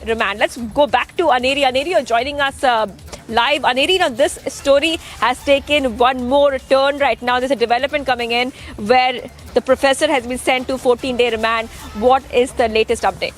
remand. Let's go back to Aneri. Aneri, you're joining us live. Aneri, now this story has taken one more turn right now. There's a development coming in where the professor has been sent to 14-day remand. What is the latest update?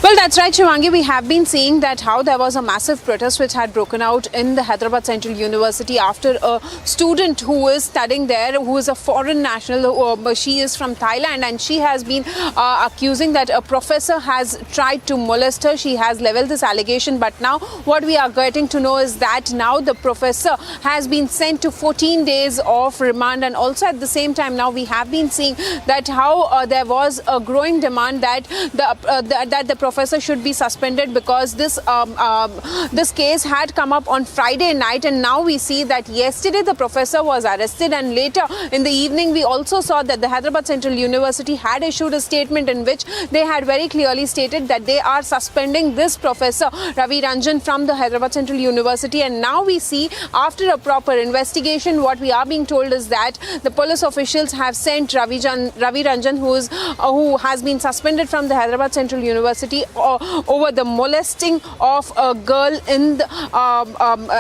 Well, that's right, Shivangi. We have been seeing that how there was a massive protest which had broken out in the Hyderabad Central University after a student who is studying there, who is a foreign national, she is from Thailand, and she has been accusing that a professor has tried to molest her. She has leveled this allegation, but now what we are getting to know is that now the professor has been sent to 14 days of remand, and also at the same time now we have been seeing that how there was a growing demand that the professor should be suspended because this case had come up on Friday night, and now we see that yesterday the professor was arrested, and later in the evening we also saw that the Hyderabad Central University had issued a statement in which they had very clearly stated that they are suspending this professor Ravi Ranjan from the Hyderabad Central University. And now we see, after a proper investigation, what we are being told is that the police officials have sent Ravi Ranjan, who has been suspended from the Hyderabad Central University over the molesting of a girl in the,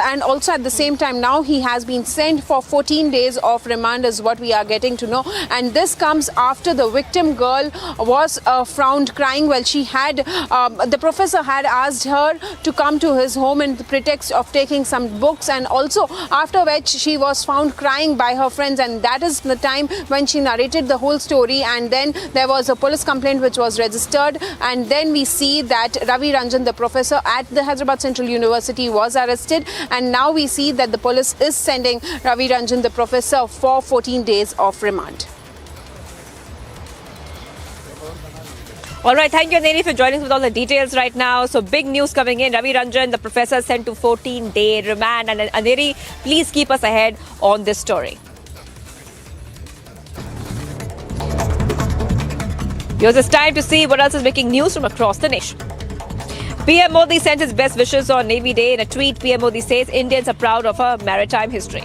and also at the same time now he has been sent for 14 days of remand is what we are getting to know. And this comes after the victim girl was found crying. Well, she had the professor had asked her to come to his home in the pretext of taking some books, and also after which she was found crying by her friends, and that is the time when she narrated the whole story. And then there was a police complaint which was registered, and then we see that Ravi Ranjan, the professor at the Hyderabad Central University, was arrested, and now we see that the police is sending Ravi Ranjan, the professor, for 14 days of remand. All right, thank you, Aneri, for joining us with all the details right now. So big news coming in. Ravi Ranjan, the professor, sent to 14-day remand. And Aneri, please keep us ahead on this story. Here's this time to see what else is making news from across the nation. PM Modi sent his best wishes on Navy Day. In a tweet, PM Modi says Indians are proud of our maritime history.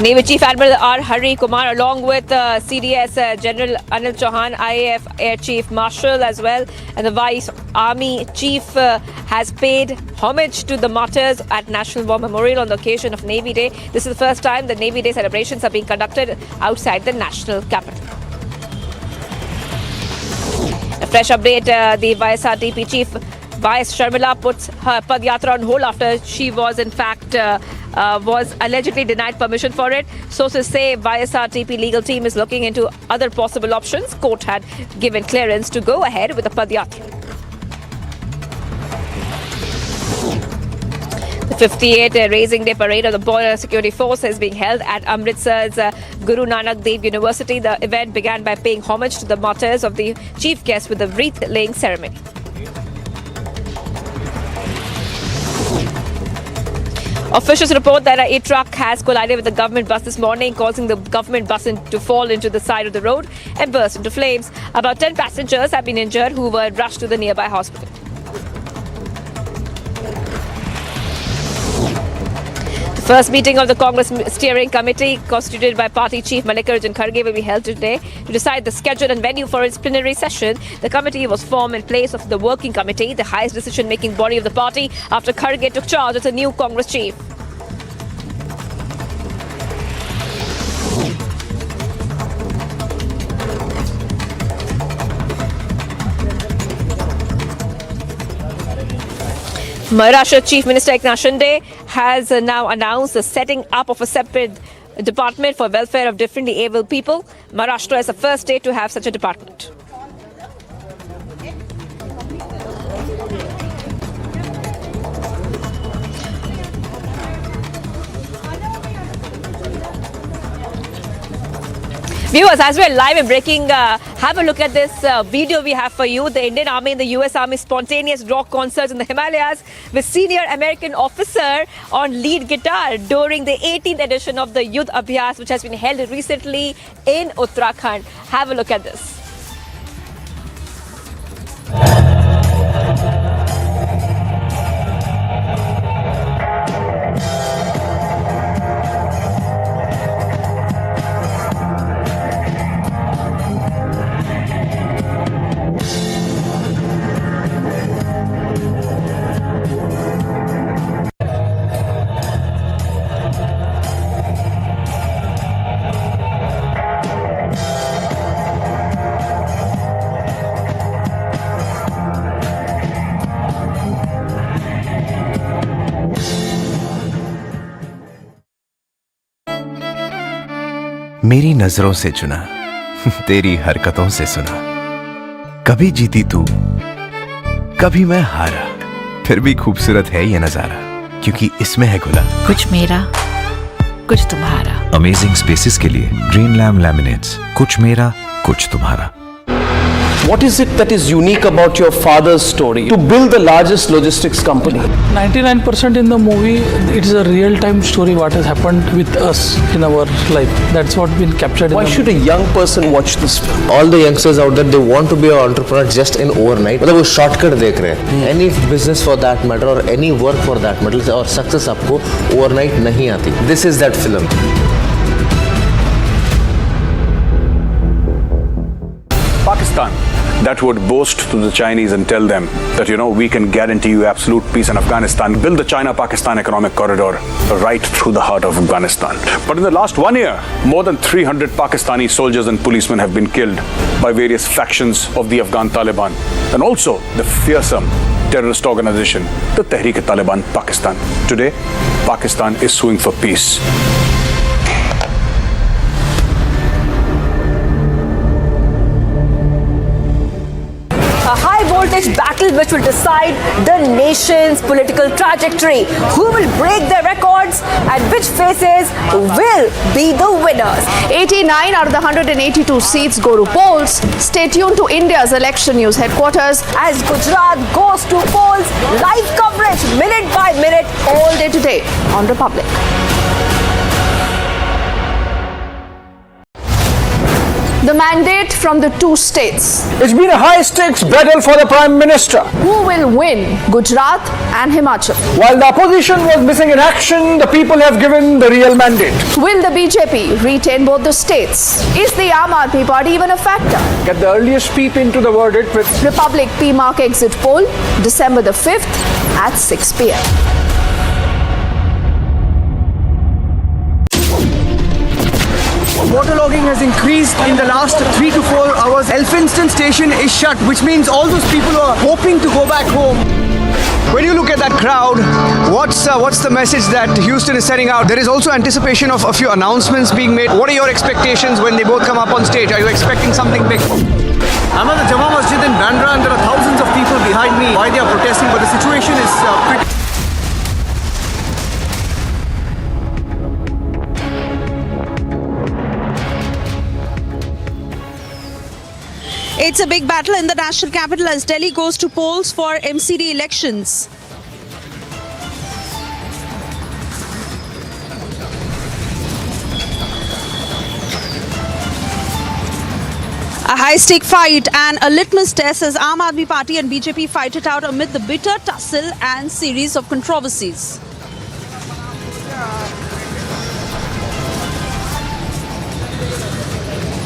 Navy Chief Admiral R. Hari Kumar, along with CDS General Anil Chauhan, IAF Air Chief Marshal as well, and the Vice Army Chief has paid homage to the martyrs at National War Memorial on the occasion of Navy Day. This is the first time the Navy Day celebrations are being conducted outside the national capital. A fresh update, the YSRTP Chief Vice Sharmila puts her Padyatra on hold after she was in fact was allegedly denied permission for it. Sources say YSRTP legal team is looking into other possible options. Court had given clearance to go ahead with the Padyatra. The 58th Raising Day Parade of the Border Security Force is being held at Amritsar's Guru Nanak Dev University. The event began by paying homage to the martyrs of the chief guest with a wreath-laying ceremony. Officials report that a truck has collided with the government bus this morning, causing the government bus to fall into the side of the road and burst into flames. About 10 passengers have been injured who were rushed to the nearby hospital. The first meeting of the Congress Steering Committee, constituted by Party Chief Mallikarjun Kharge, will be held today to decide the schedule and venue for its plenary session. The committee was formed in place of the Working Committee, the highest decision-making body of the party, after Kharge took charge as a new Congress chief. Maharashtra Chief Minister Eknath Shinde has now announced the setting up of a separate department for welfare of differently abled people. Maharashtra is the first state to have such a department. Viewers, as we're live and breaking, have a look at this video we have for you. The Indian Army and the US Army spontaneous rock concerts in the Himalayas with senior American officer on lead guitar during the 18th edition of the Yudh Abhyas, which has been held recently in Uttarakhand. Have a look at this. मेरी नजरों से चुना, तेरी हरकतों से सुना। कभी जीती तू, कभी मैं हारा, फिर भी खूबसूरत है ये नजारा, क्योंकि इसमें है खुला कुछ मेरा, कुछ तुम्हारा। अमेजिंग स्पेसेस के लिए ग्रीन लैम लैमिनेट्स, कुछ मेरा कुछ तुम्हारा। What is it that is unique about your father's story to build the largest logistics company? 99% in the movie, it is a real-time story what has happened with us in our life. That's what been captured. Why should a young person watch this film? All the youngsters out there, they want to be an entrepreneur just in overnight. मतलब वो shortcut देख रहे हैं. Any business for that matter or any work for that matter और success आपको overnight नहीं आती. This is that film. Pakistan that would boast to the Chinese and tell them that, we can guarantee you absolute peace in Afghanistan, build the China-Pakistan economic corridor right through the heart of Afghanistan. But in the last 1 year, more than 300 Pakistani soldiers and policemen have been killed by various factions of the Afghan Taliban and also the fearsome terrorist organization, the Tehreek-e-Taliban Pakistan. Today, Pakistan is suing for peace. A high-voltage battle which will decide the nation's political trajectory. Who will break their records and which faces will be the winners? 89 out of the 182 seats go to polls. Stay tuned to India's election news headquarters. As Gujarat goes to polls, live coverage minute by minute All day today on Republic. The mandate from the two states. It's been a high-stakes battle for the Prime Minister. Who will win Gujarat and Himachal? While the opposition was missing in action, the people have given the real mandate. Will the BJP retain both the states? Is the Aam Aadmi Party even a factor? Get the earliest peep into the verdict with Republic PMark exit poll, December the 5th at 6 p.m. Waterlogging has increased in the last 3 to 4 hours. Elphinstone station is shut, which means all those people who are hoping to go back home. When you look at that crowd, what's the message that Houston is sending out? There is also anticipation of a few announcements being made. What are your expectations when they both come up on stage? Are you expecting something big? I'm at the Jama Masjid in Bandra and there are thousands of people behind me. Why they are protesting, but the situation is pretty... It's a big battle in the national capital as Delhi goes to polls for MCD elections. A high-stake fight and a litmus test as Aam Aadmi Party and BJP fight it out amid the bitter tussle and series of controversies.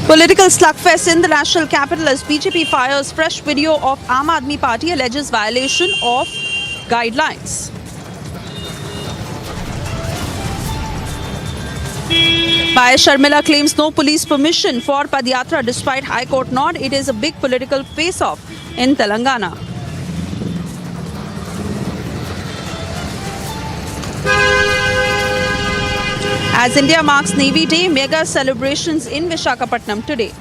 Political slugfest in the national capital as BJP fires fresh video of Aam Aadmi Party alleges violation of guidelines. Bhai Sharmila claims no police permission for Padyatra despite High Court nod. It is a big political face-off in Telangana. As India marks Navy Day, mega celebrations in Visakhapatnam today.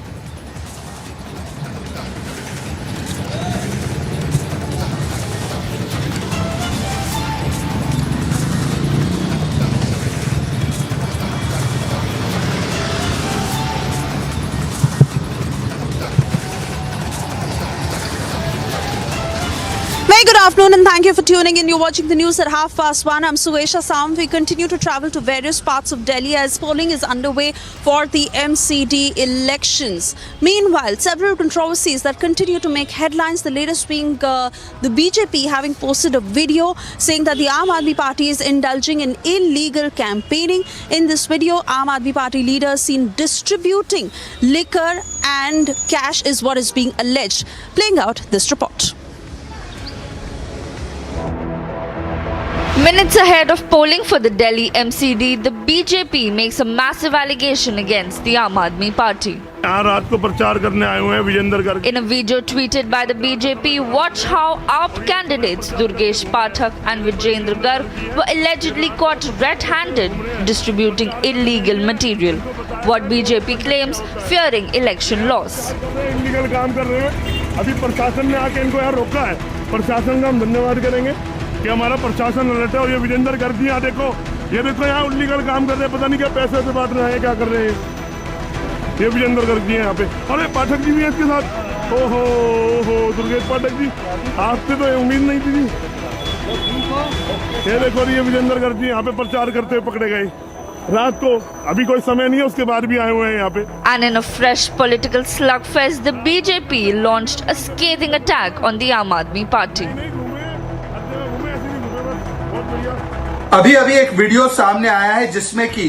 Very good afternoon and thank you for tuning in. You're watching the news at 1:30. I'm Suesha Sam. We continue to travel to various parts of Delhi as polling is underway for the MCD elections. Meanwhile, several controversies that continue to make headlines, the latest being the BJP having posted a video saying that the Aam Aadmi Party is indulging in illegal campaigning. In this video, Aam Aadmi Party leaders seen distributing liquor and cash is what is being alleged. Playing out this report. Minutes ahead of polling for the Delhi MCD, the BJP makes a massive allegation against the Aam Aadmi Party. In a video tweeted by the BJP, watch how AAP candidates Durgesh Pathak and Vijayendra Garg were allegedly caught red-handed distributing illegal material. what BJP claims, fearing election loss. Illegal काम कर रहे हैं, अभी प्रशासन ने आके इनको यहाँ रोका है। प्रशासन का हम धन्यवाद करेंगे कि हमारा प्रशासन अलर्ट है। और ये विजेंद्र कर दिया, देखो ये देखो यहाँ इलीगल काम कर रहे हैं, पता नहीं क्या पैसे से बांट रहे हैं, क्या कर रहे हैं। ये विजेंद्र कर दिए यहाँ पे। अरे पाठक जी भी है इसके साथ। ओहो दुर्गेश पाठक जी, आपसे तो उम्मीद नहीं थी। ये देखो ये विजेंद्र कर दिए यहाँ पे प्रचार करते हुए पकड़े गए रात को। अभी कोई समय नहीं है, उसके बाद भी आए हुए हैं यहाँ पे। And in a fresh political slugfest, the BJP launched a scathing attack on the Aam Aadmi Party. अभी अभी एक वीडियो सामने आया है जिसमें कि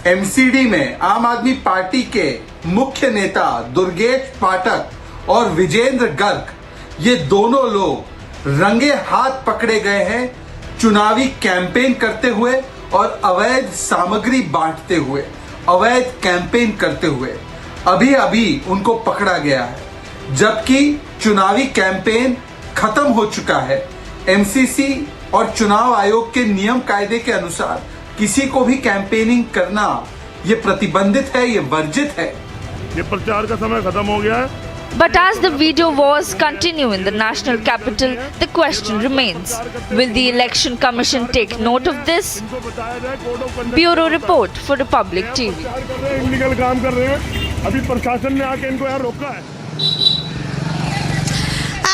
MCD में आम आदमी पार्टी के मुख्य नेता दुर्गेश पाठक और विजेंद्र गर्ग, ये दोनों लोग रंगे हाथ पकड़े गए हैं चुनावी कैंपेन करते हुए और अवैध सामग्री बांटते हुए, अवैध कैंपेन करते हुए। अभी अभी उनको पकड़ा गया है, जबकि चुनावी कैंपेन खत्म हो चुका है। MCC और चुनाव आयोग के नियम कायदे के अनुसार किसी को भी कैंपेनिंग करना ये प्रतिबंधित है, ये वर्जित है। ये प्रचार का समय खत्म हो गया है। But as the video wars continue in the national capital, the question remains, will the Election Commission take note of this? Bureau report for Republic TV. Illegal काम कर रहे हैं, अभी प्रशासन ने आके इनको यहाँ रोका है।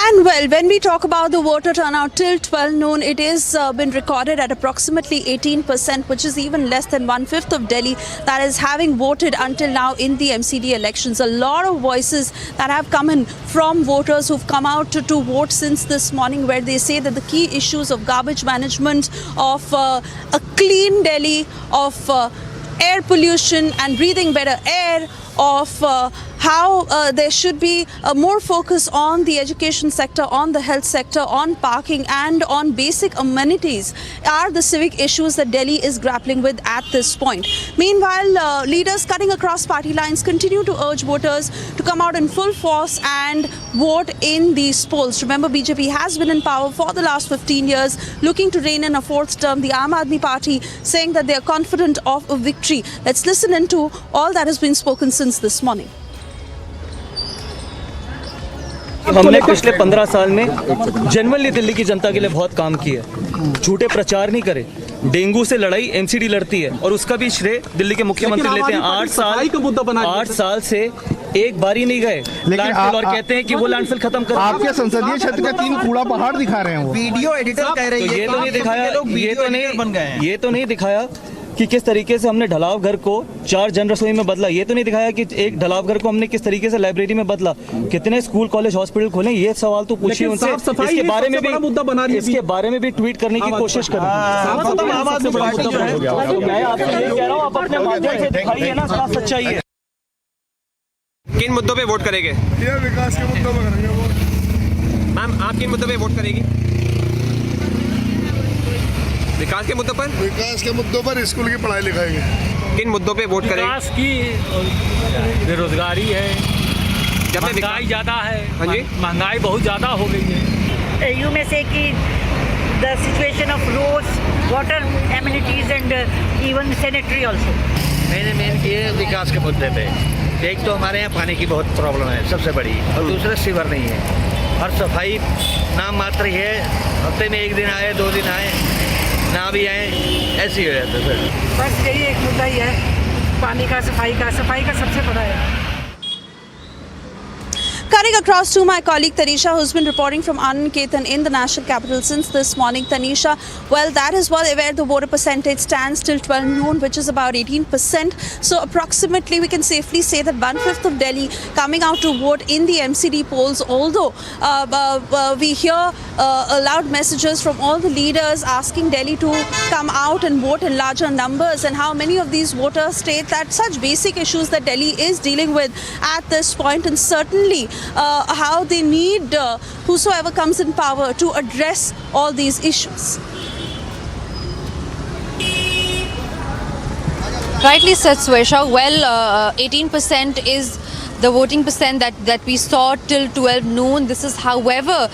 And well, when we talk about the voter turnout till 12 noon, it is been recorded at approximately 18%, which is even less than 1/5 of Delhi that is having voted until now in the MCD elections. A lot of voices that have come in from voters who've come out to vote since this morning, where they say that the key issues of garbage management, of a clean Delhi, of air pollution and breathing better air, of how there should be more focus on the education sector, on the health sector, on parking and on basic amenities are the civic issues that Delhi is grappling with at this point. Meanwhile, leaders cutting across party lines continue to urge voters to come out in full force and vote in these polls. Remember, BJP has been in power for the last 15 years, looking to reign in a fourth term. The Aam Aadmi Party saying that they are confident of a victory. Let's listen into all that has been spoken since this morning. हमने पिछले 15 साल में generally Delhi की जनता के लिए बहुत काम किया, झूठे प्रचार नहीं करे। डेंगू से लड़ाई MCD लड़ती है और उसका भी श्रेय दिल्ली के मुख्यमंत्री लेते हैं। 8 साल से एक बारी नहीं गए लैंडफिल और कहते हैं कि वो लैंडफिल खत्म कर। आपके संसदीय क्षेत्र का 3 कूड़ा पहाड़ दिखा रहे हैं, वो वीडियो एडिटर कह रहे हैं। ये तो नहीं दिखाया, ये तो नहीं दिखाया कि किस तरीके से हमने ढलाव घर को 4 जन रसोई में बदला। ये तो नहीं दिखाया कि एक ढलाव घर को हमने किस तरीके से लाइब्रेरी में बदला। कितने स्कूल कॉलेज हॉस्पिटल खोले, ये सवाल तो पूछिए उनसे। इसके बारे में भी ट्वीट करने की कोशिश करें। मैं आपसे यही कह रहा हूँ, आप अपने माध्यम से दिखाइए ना सच्चाई है। किन मुद्दों पे वोट करेंगे? ये विकास के मुद्दों पे करेंगे वोट। मैम, आप किन मुद्दों पे वोट करेगी? विकास के मुद्दों पर? विकास के मुद्दों पर, स्कूल की पढ़ाई लिखाई के। किन मुद्दों पे वोट करेंगे? विकास की, बेरोजगारी है, महंगाई ज़्यादा है। हाँ जी, महंगाई बहुत ज़्यादा हो गई है। यू में से कि the situation of roads, water amenities and even sanitary also. Main ये विकास के मुद्दे पे, एक तो हमारे यहाँ पानी की बहुत प्रॉब्लम है सबसे बड़ी, और दूसरा सीवर नहीं है। और सफाई नाम मात्र ही है, हफ्ते में 1 दिन आए 2 दिन आए, ना भी आए, ऐसी हो जाता है सर। बस यही एक मुद्दा ही है, पानी का, सफाई का सबसे बड़ा है। Cutting across to my colleague Tanisha, who's been reporting from Ankita in the national capital since this morning. Tanisha, well, that is where the voter percentage stands till 12 noon, which is about 18%. So approximately, we can safely say that 1/5 of Delhi coming out to vote in the MCD polls. Although we hear loud messages from all the leaders asking Delhi to come out and vote in larger numbers, and how many of these voters state that such basic issues that Delhi is dealing with at this point, and certainly how they need whosoever comes in power to address all these issues. Rightly said, Swesha. Well, 18% is the voting percent that we saw till 12 noon. This is, however,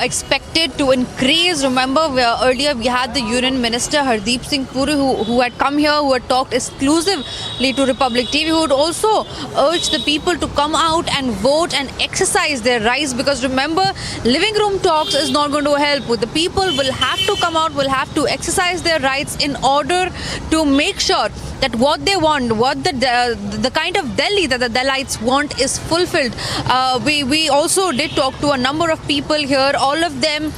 expected to increase. Remember, earlier we had the Union Minister Hardeep Singh Puri who had come here, who had talked exclusively to Republic TV, who would also urge the people to come out and vote and exercise their rights, because remember, living room talks is not going to help. The people will have to come out, will have to exercise their rights in order to make sure that what they want, what the kind of Delhi that the Delhites want is fulfilled. We also did talk to a number of people here, all of them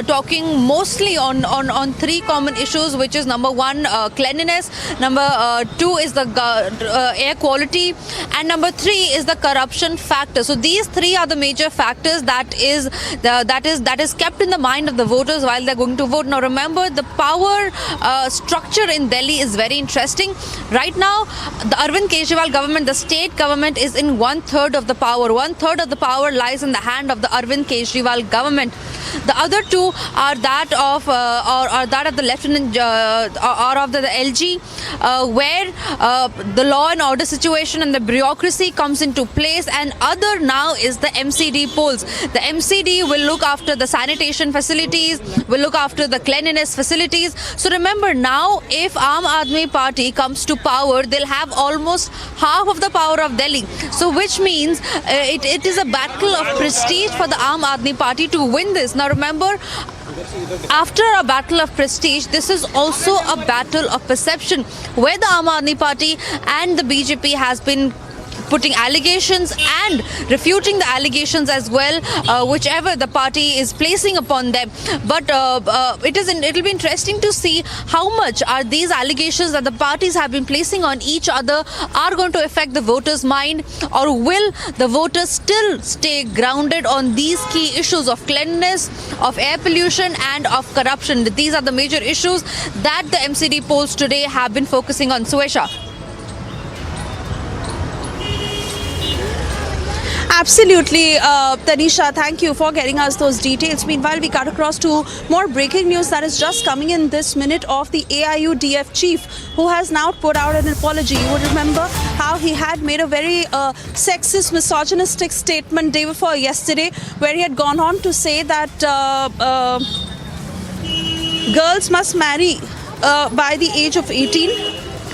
talking mostly on three common issues, which is number one, cleanliness, number two is the air quality, and number three is the corruption factor. So these three are the major factors that is kept in the mind of the voters while they're going to vote. Now remember, the power structure in Delhi is very interesting. Right now, the Arvind Kejriwal government, the state government, is in 1/3 of the power. 1/3 of the power lies in the hand of the Arvind Kejriwal government. The other two are that of the lieutenant or of the LG, where the law and order situation and the bureaucracy comes into place, and other now is the MCD polls. The MCD will look after the sanitation facilities, will look after the cleanliness facilities. So remember, now if Aam Aadmi Party comes to power, they'll have almost half of the power of Delhi. So which means it is a battle of prestige for the Aam Aadmi Party to win this. Now remember, after a battle of prestige, this is also a battle of perception, where the Aam Aadmi Party and the BJP has been putting allegations and refuting the allegations as well, whichever the party is placing upon them. But it'll be interesting to see how much are these allegations that the parties have been placing on each other are going to affect the voters' mind, or will the voters still stay grounded on these key issues of cleanliness, of air pollution and of corruption. These are the major issues that the MCD polls today have been focusing on. Suesha. Absolutely, Tanisha, thank you for getting us those details. Meanwhile, we cut across to more breaking news that is just coming in this minute of the AIUDF chief, who has now put out an apology. You would remember how he had made a very sexist, misogynistic statement day before yesterday, where he had gone on to say that girls must marry by the age of 18.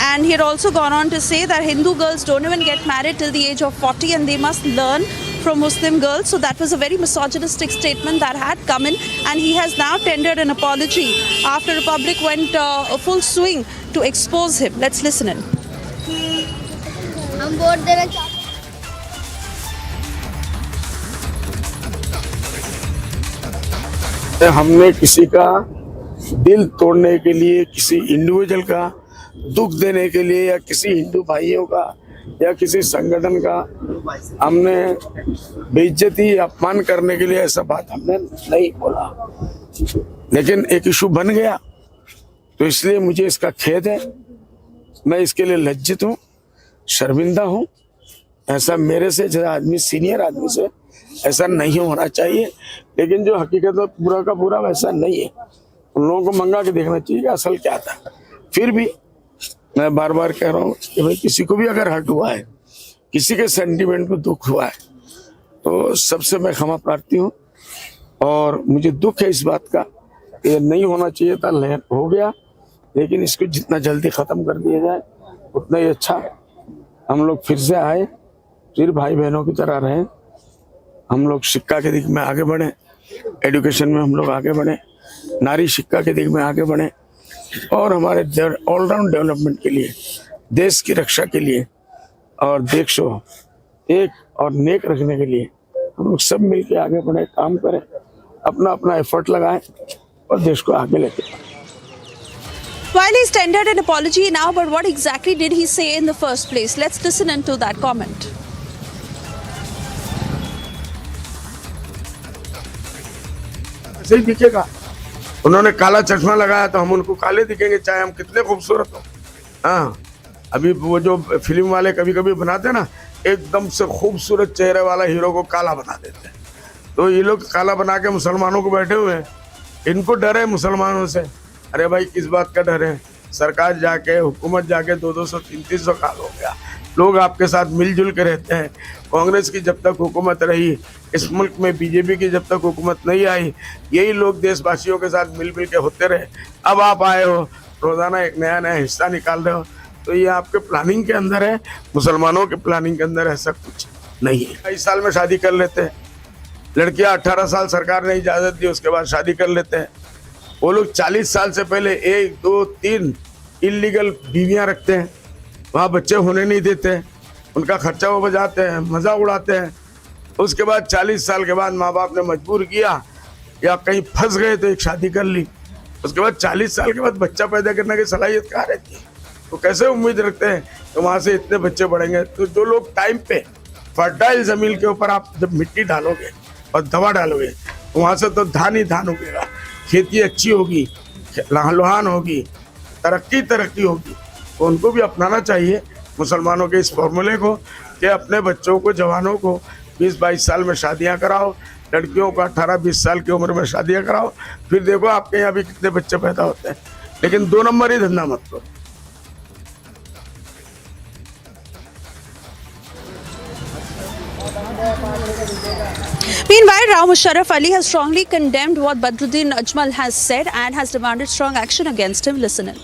And he had also gone on to say that Hindu girls don't even get married till the age of 40, and they must learn from Muslim girls. So that was a very misogynistic statement that had come in, and he has now tendered an apology after Republic went full swing to expose him. Let's listen in. हमने किसी का दिल तोड़ने के लिए, किसी individual का दुख देने के लिए, या किसी हिंदू भाइयों का या किसी संगठन का हमने बेइज्जती अपमान करने के लिए ऐसा बात हमने नहीं बोला, लेकिन एक इशू बन गया तो इसलिए मुझे इसका खेद है। मैं इसके लिए लज्जित हूँ, शर्मिंदा हूँ। ऐसा मेरे से जैसा आदमी, सीनियर आदमी से ऐसा नहीं होना चाहिए, लेकिन जो हकीकत है पूरा का पूरा वैसा नहीं है। उन लोगों को मंगा के देखना चाहिए कि असल क्या था। फिर भी मैं बार बार कह रहा हूँ कि भाई किसी को भी अगर हर्ट हुआ है, किसी के सेंटीमेंट को दुख हुआ है, तो सबसे मैं क्षमा प्रार्थी हूँ, और मुझे दुख है इस बात का, ये नहीं होना चाहिए था, हो गया, लेकिन इसको जितना जल्दी ख़त्म कर दिया जाए उतना ही अच्छा। हम लोग फिर से आए, फिर भाई बहनों की तरह रहें, हम लोग शिक्षा के दिग में आगे बढ़ें, एजुकेशन में हम लोग आगे बढ़ें, नारी शिक्षा के दिग में आगे बढ़ें, और हमारे ऑलराउंड डेवलपमेंट के लिए, देश की रक्षा के लिए और देश को एक और नेक रखने के लिए हम लोग सब मिलकर आगे बढ़े, काम करें, अपना अपना एफर्ट लगाएं और देश को आगे लेके। While he's tendered an apology now, but what exactly did he say in the first place? Let's listen into that comment. ऐसे ही दिखेगा, उन्होंने काला चश्मा लगाया तो हम उनको काले दिखेंगे, चाहे हम कितने खूबसूरत हो। हाँ, अभी वो जो फिल्म वाले कभी कभी बनाते ना, एकदम से खूबसूरत चेहरे वाला हीरो को काला बना देते हैं, तो ये लोग काला बना के मुसलमानों को बैठे हुए हैं। इनको डर है मुसलमानों से। अरे भाई, किस बात का डर है? सरकार जाके, हुकूमत जाके 200-300 साल हो गया, लोग आपके साथ मिलजुल के रहते हैं, कांग्रेस की जब तक हुकूमत रही, इस मुल्क में बीजेपी की जब तक हुकूमत नहीं आई, यही लोग देशवासियों के साथ मिल के होते रहे। अब आप आए हो, रोजाना एक नया नया हिस्सा निकाल रहे हो, तो ये आपके प्लानिंग के अंदर है, मुसलमानों के प्लानिंग के अंदर ऐसा कुछ नहीं है। 22 साल में शादी कर लेते हैं लड़कियां, 18 साल सरकार ने इजाजत दी, उसके बाद शादी कर लेते हैं। वो लोग 40 साल से पहले 1, 2, 3 इलीगल बीवियां रखते हैं, वहाँ बच्चे होने नहीं देते, उनका खर्चा वो बजाते हैं, मजा उड़ाते हैं। उसके बाद 40 साल के बाद माँ बाप ने मजबूर किया या कहीं फंस गए तो एक शादी कर ली, उसके बाद 40 साल के बाद बच्चा पैदा करने की सलाहियत कहाँ रहती है? तो कैसे उम्मीद रखते हैं कि वहाँ से इतने बच्चे बढ़ेंगे? तो जो लोग टाइम पे फर्टाइल जमीन के ऊपर आप जब मिट्टी डालोगे और दवा डालोगे, वहाँ से तो धान ही धान उगेगा, खेती अच्छी होगी, लहान होगी, तरक्की होगी। तो उनको भी अपनाना चाहिए मुसलमानों के इस फॉर्मूले को कि अपने बच्चों को, जवानों को 20-22 साल में शादियां कराओ, लड़कियों को 18-20 साल की उम्र में शादियां कराओ, फिर देखो आपके यहाँ भी कितने बच्चे पैदा होते हैं। लेकिन 2 नंबर ही धंधा मत करो। Meanwhile, Rao Musharraf Ali has strongly condemned what Badruddin Ajmal has said and has demanded strong action against him. Listen in.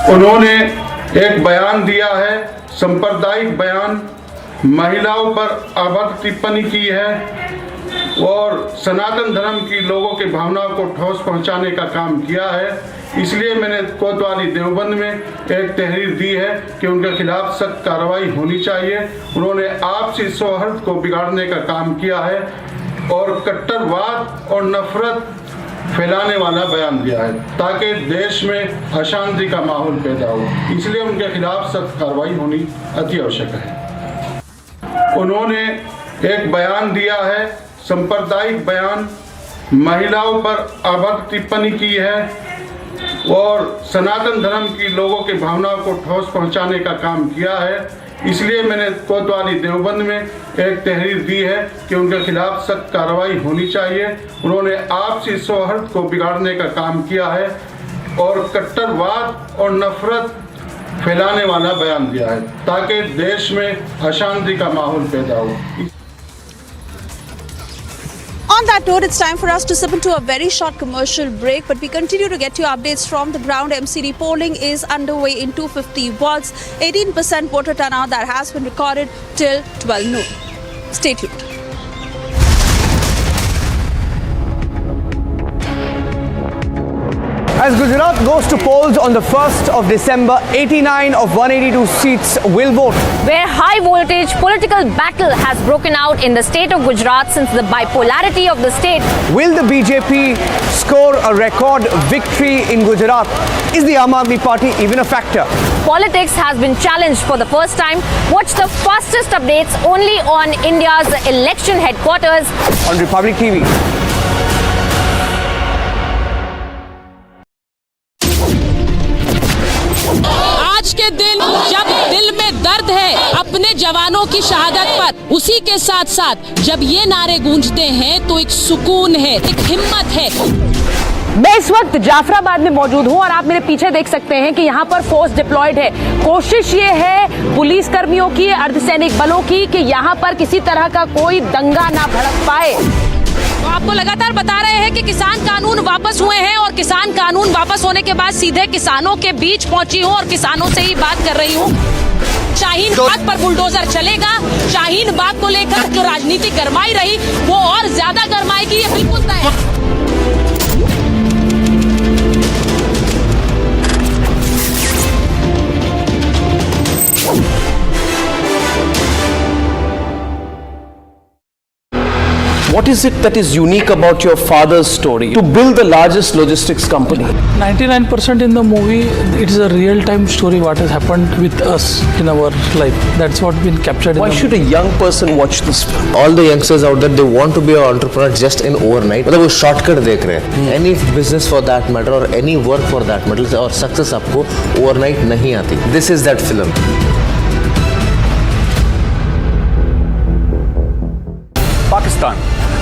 उन्होंने एक बयान दिया है, सांप्रदायिक बयान, महिलाओं पर अभद्र टिप्पणी की है और सनातन धर्म की लोगों की भावनाओं को ठोस पहुंचाने का काम किया है। इसलिए मैंने कोतवाली देवबंद में एक तहरीर दी है कि उनके खिलाफ सख्त कार्रवाई होनी चाहिए। उन्होंने आपसी सौहार्द को बिगाड़ने का काम किया है और कट्टरवाद और नफरत फैलाने वाला बयान दिया है ताकि देश में अशांति का माहौल पैदा हो। इसलिए उनके खिलाफ सख्त कार्रवाई होनी अति आवश्यक है। उन्होंने एक बयान दिया है, सांप्रदायिक बयान, महिलाओं पर अभद्र टिप्पणी की है और सनातन धर्म की लोगों की भावनाओं को ठोस पहुंचाने का काम किया है। इसलिए मैंने कोतवाली देवबंद में एक तहरीर दी है कि उनके खिलाफ सख्त कार्रवाई होनी चाहिए। उन्होंने आपसी सौहार्द को बिगाड़ने का काम किया है और कट्टरवाद और नफरत फैलाने वाला बयान दिया है ताकि देश में अशांति का माहौल पैदा हो। On that note, it's time for us to slip into a very short commercial break, but we continue to get you updates from the ground. MCD polling is underway in 250 wards. 18% voter turnout that has been recorded till 12 noon. Stay tuned. As Gujarat goes to polls on the 1st of December, 89 of 182 seats will vote. Where high voltage political battle has broken out in the state of Gujarat since the bipolarity of the state. Will the BJP score a record victory in Gujarat? Is the Aam Aadmi Party even a factor? Politics has been challenged for the first time. Watch the fastest updates only on India's election headquarters on Republic TV. आज के दिन जब दिल में दर्द है अपने जवानों की शहादत पर, उसी के साथ साथ जब ये नारे गूंजते हैं तो एक सुकून है, एक हिम्मत है। मैं इस वक्त जाफराबाद में मौजूद हूं और आप मेरे पीछे देख सकते हैं कि यहाँ पर फोर्स डिप्लॉयड है। कोशिश ये है पुलिस कर्मियों की, अर्धसैनिक बलों की कि यहाँ पर किसी तरह का कोई दंगा ना भड़क पाए। तो आपको लगातार बता रहे हैं कि किसान कानून वापस हुए हैं और किसान कानून वापस होने के बाद सीधे किसानों के बीच पहुंची हूं और किसानों से ही बात कर रही हूं। शाहीन बाग पर बुलडोजर चलेगा। शाहीन बाग को लेकर जो राजनीति गरमाई रही वो और ज्यादा गरमाएगी, ये बिल्कुल तय है। What is it that is unique about your father's story to build the largest logistics company? 99% in the movie, it is a real-time story what has happened with us in our life. That's what been captured. Why should a young person watch this film? All the youngsters out there, they want to be an entrepreneur just in overnight. मतलब वो shortcut देख रहे हैं. Any business for that matter or any work for that matter और success आपको overnight नहीं आती. This is that film. Pakistan,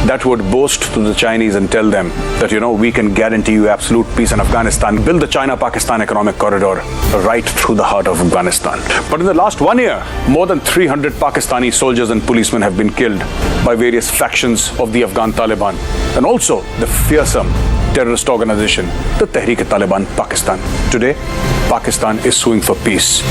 that would boast to the Chinese and tell them that, we can guarantee you absolute peace in Afghanistan, build the China-Pakistan economic corridor right through the heart of Afghanistan. But in the last 1 year, more than 300 Pakistani soldiers and policemen have been killed by various factions of the Afghan Taliban, and also the fearsome terrorist organization, the Tehreek-e-Taliban Pakistan. Today, Pakistan is suing for peace.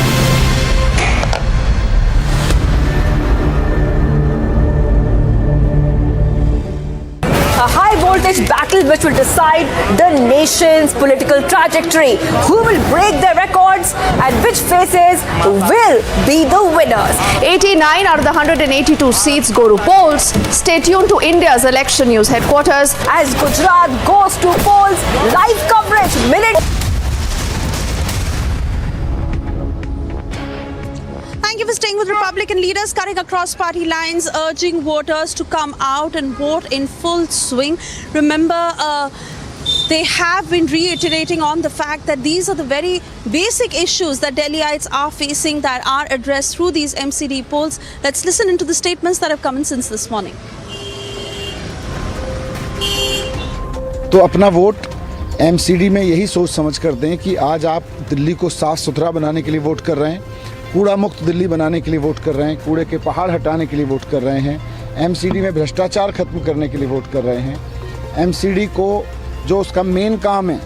A high voltage battle which will decide the nation's political trajectory. Who will break their records and which faces will be the winners? 89 out of the 182 seats go to polls. Stay tuned to India's election news headquarters as Gujarat goes to polls. Live coverage, minute. Thank you for staying with Republican leaders cutting across party lines, urging voters to come out and vote in full swing. Remember, they have been reiterating on the fact that these are the very basic issues that Delhiites are facing that are addressed through these MCD polls. Let's listen into the statements that have come in since this morning. तो अपना vote MCD में यही सोच समझ कर दें कि आज आप दिल्ली को साफ सुथरा बनाने के लिए वोट कर रहे हैं, कूड़ा मुक्त दिल्ली बनाने के लिए वोट कर रहे हैं, कूड़े के पहाड़ हटाने के लिए वोट कर रहे हैं, MCD में भ्रष्टाचार खत्म करने के लिए वोट कर रहे हैं, MCD को जो उसका मेन काम है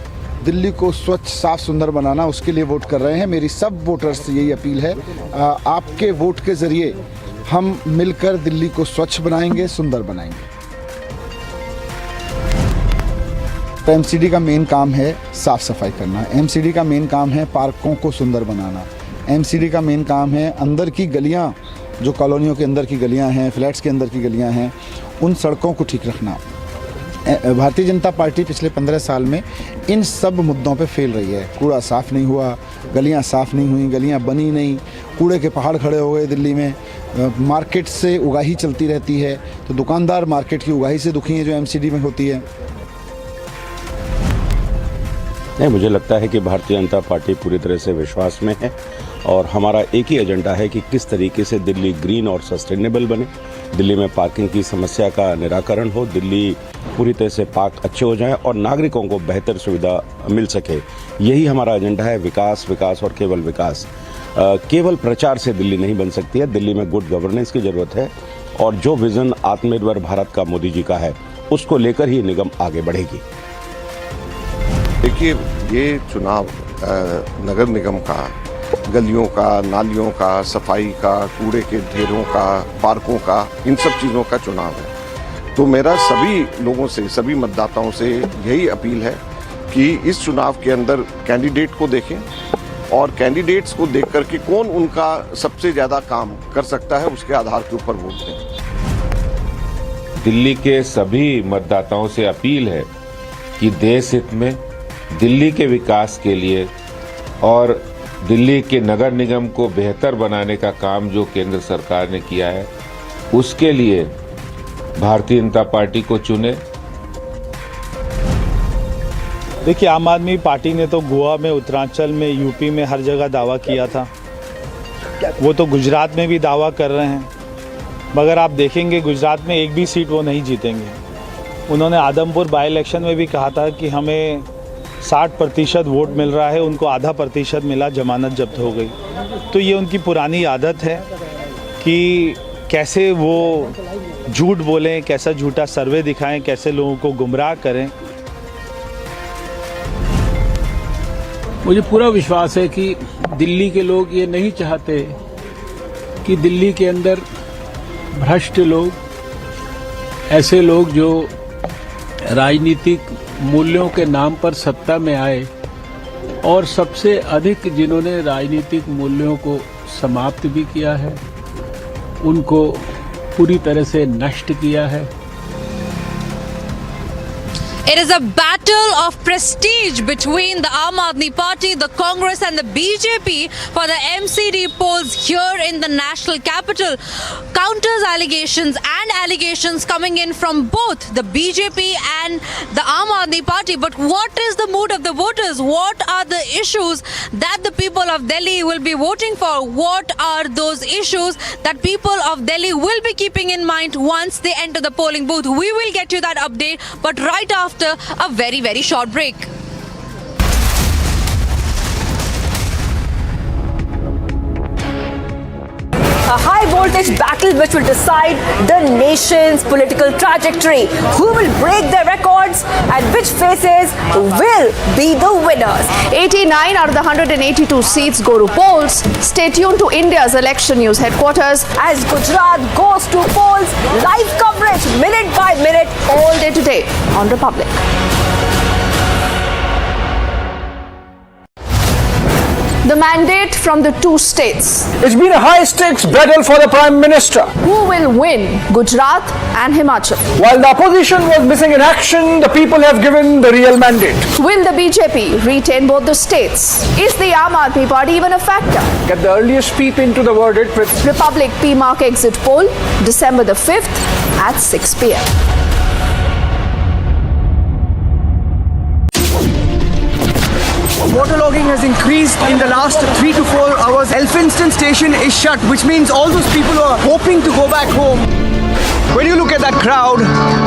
दिल्ली को स्वच्छ साफ सुंदर बनाना, उसके लिए वोट कर रहे हैं। मेरी सब वोटर्स से यही अपील है, आपके वोट के ज़रिए हम मिलकर दिल्ली को स्वच्छ बनाएंगे, सुंदर बनाएंगे। MCD का मेन काम है साफ़ सफाई करना, MCD का मेन काम है पार्कों को सुंदर बनाना, MCD का मेन काम है अंदर की गलियां, जो कॉलोनियों के अंदर की गलियां हैं, फ्लैट्स के अंदर की गलियां हैं, उन सड़कों को ठीक रखना। भारतीय जनता पार्टी पिछले 15 साल में इन सब मुद्दों पे फेल रही है। कूड़ा साफ़ नहीं हुआ, गलियां साफ़ नहीं हुई, गलियां बनी नहीं, कूड़े के पहाड़ खड़े हो गए दिल्ली में, मार्केट से उगाही चलती रहती है, तो दुकानदार मार्केट की उगाही से दुखी हैं जो MCD में होती है। नहीं, मुझे लगता है कि भारतीय जनता पार्टी पूरी तरह से विश्वास में है और हमारा एक ही एजेंडा है कि किस तरीके से दिल्ली ग्रीन और सस्टेनेबल बने, दिल्ली में पार्किंग की समस्या का निराकरण हो, दिल्ली पूरी तरह से पार्क अच्छे हो जाएं और नागरिकों को बेहतर सुविधा मिल सके। यही हमारा एजेंडा है, विकास, विकास और केवल विकास। केवल प्रचार से दिल्ली नहीं बन सकती है, दिल्ली में गुड गवर्नेंस की ज़रूरत है और जो विज़न आत्मनिर्भर भारत का मोदी जी का है उसको लेकर ही निगम आगे बढ़ेगी। देखिए, ये चुनाव नगर निगम का, गलियों का, नालियों का, सफाई का, कूड़े के ढेरों का, पार्कों का, इन सब चीज़ों का चुनाव है। तो मेरा सभी लोगों से, सभी मतदाताओं से यही अपील है कि इस चुनाव के अंदर कैंडिडेट को देखें और कैंडिडेट्स को देख करके कौन उनका सबसे ज़्यादा काम कर सकता है उसके आधार के ऊपर वोट दें। दिल्ली के सभी मतदाताओं से अपील है कि देश हित में दिल्ली के विकास के लिए और दिल्ली के नगर निगम को बेहतर बनाने का काम जो केंद्र सरकार ने किया है उसके लिए भारतीय जनता पार्टी को चुने। देखिए, आम आदमी पार्टी ने तो गोवा में, उत्तरांचल में, यूपी में हर जगह दावा किया था, वो तो गुजरात में भी दावा कर रहे हैं, मगर आप देखेंगे गुजरात में एक भी सीट वो नहीं जीतेंगे। उन्होंने आदमपुर बाई इलेक्शन में भी कहा था कि हमें 60% वोट मिल रहा है, उनको आधा % मिला, जमानत जब्त हो गई। तो ये उनकी पुरानी आदत है कि कैसे वो झूठ बोलें, कैसा झूठा सर्वे दिखाएं, कैसे लोगों को गुमराह करें। मुझे पूरा विश्वास है कि दिल्ली के लोग ये नहीं चाहते कि दिल्ली के अंदर भ्रष्ट लोग, ऐसे लोग जो राजनीतिक मूल्यों के नाम पर सत्ता में आए और सबसे अधिक जिन्होंने राजनीतिक मूल्यों को समाप्त भी किया है, उनको पूरी तरह से नष्ट किया है। It is a battle of prestige between the Aam Aadmi Party, the Congress and the BJP for the MCD polls here in the national capital. Counters allegations and allegations coming in from both the BJP and the Aam Aadmi Party. But what is the mood of the voters? What are the issues that the people of Delhi will be voting for? What are those issues that people of Delhi will be keeping in mind once they enter the polling booth? We will get you that update, but right after a very, very short break. A high voltage battle which will decide the nation's political trajectory. Who will break their records and which faces will be the winners? 89 out of the 182 seats go to polls. Stay tuned to India's election news headquarters as Gujarat goes to polls. Live coverage minute by minute all day today on Republic. The mandate from the two states. It's been a high-stakes battle for the Prime Minister. Who will win, Gujarat and Himachal? While the opposition was missing in action, the people have given the real mandate. Will the BJP retain both the states? Is the Aam Aadmi Party even a factor? Get the earliest peep into the verdict with Republic PMark exit poll, December the 5th at 6 p.m. Waterlogging has increased in the last 3 to 4 hours. Elphinstone station is shut, which means all those people who are hoping to go back home. When you look at that crowd,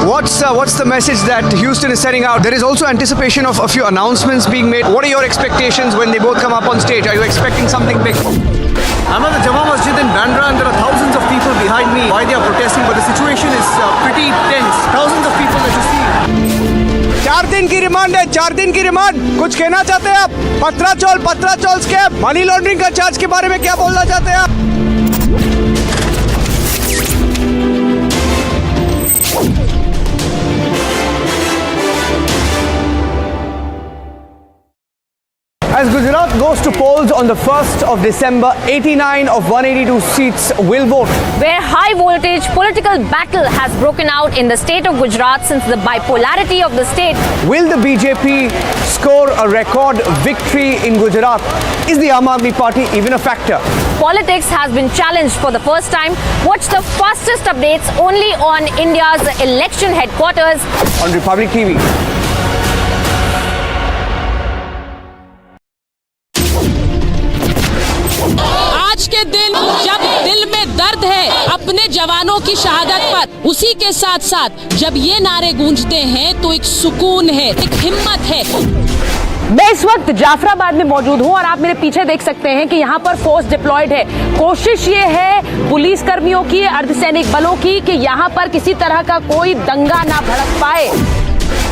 what's the message that Houston is sending out? There is also anticipation of a few announcements being made. What are your expectations when they both come up on stage? Are you expecting something big? I'm at the Jama Masjid in Bandra and there are thousands of people behind me. Why they are protesting, but the situation is pretty tense. Thousands of people that you see. 4 दिन की remand है, 4 दिन की remand. कुछ कहना चाहते हैं आप? पत्राचौल स्कैम, मनी लॉन्ड्रिंग का चार्ज के बारे में क्या बोलना चाहते हैं आप? As Gujarat goes to polls on the 1st of December, 89 of 182 seats will vote. Where high voltage political battle has broken out in the state of Gujarat since the bipolarity of the state. Will the BJP score a record victory in Gujarat? Is the Aam Aadmi Party even a factor? Politics has been challenged for the first time. Watch the fastest updates only on India's election headquarters on Republic TV. आज के दिन जब दिल में दर्द है अपने जवानों की शहादत पर, उसी के साथ साथ जब ये नारे गूंजते हैं तो एक सुकून है, एक हिम्मत है। मैं इस वक्त जाफराबाद में मौजूद हूं और आप मेरे पीछे देख सकते हैं कि यहाँ पर फोर्स डिप्लॉयड है। कोशिश ये है पुलिस कर्मियों की, अर्धसैनिक बलों की कि यहाँ पर किसी तरह का कोई दंगा ना भड़क पाए।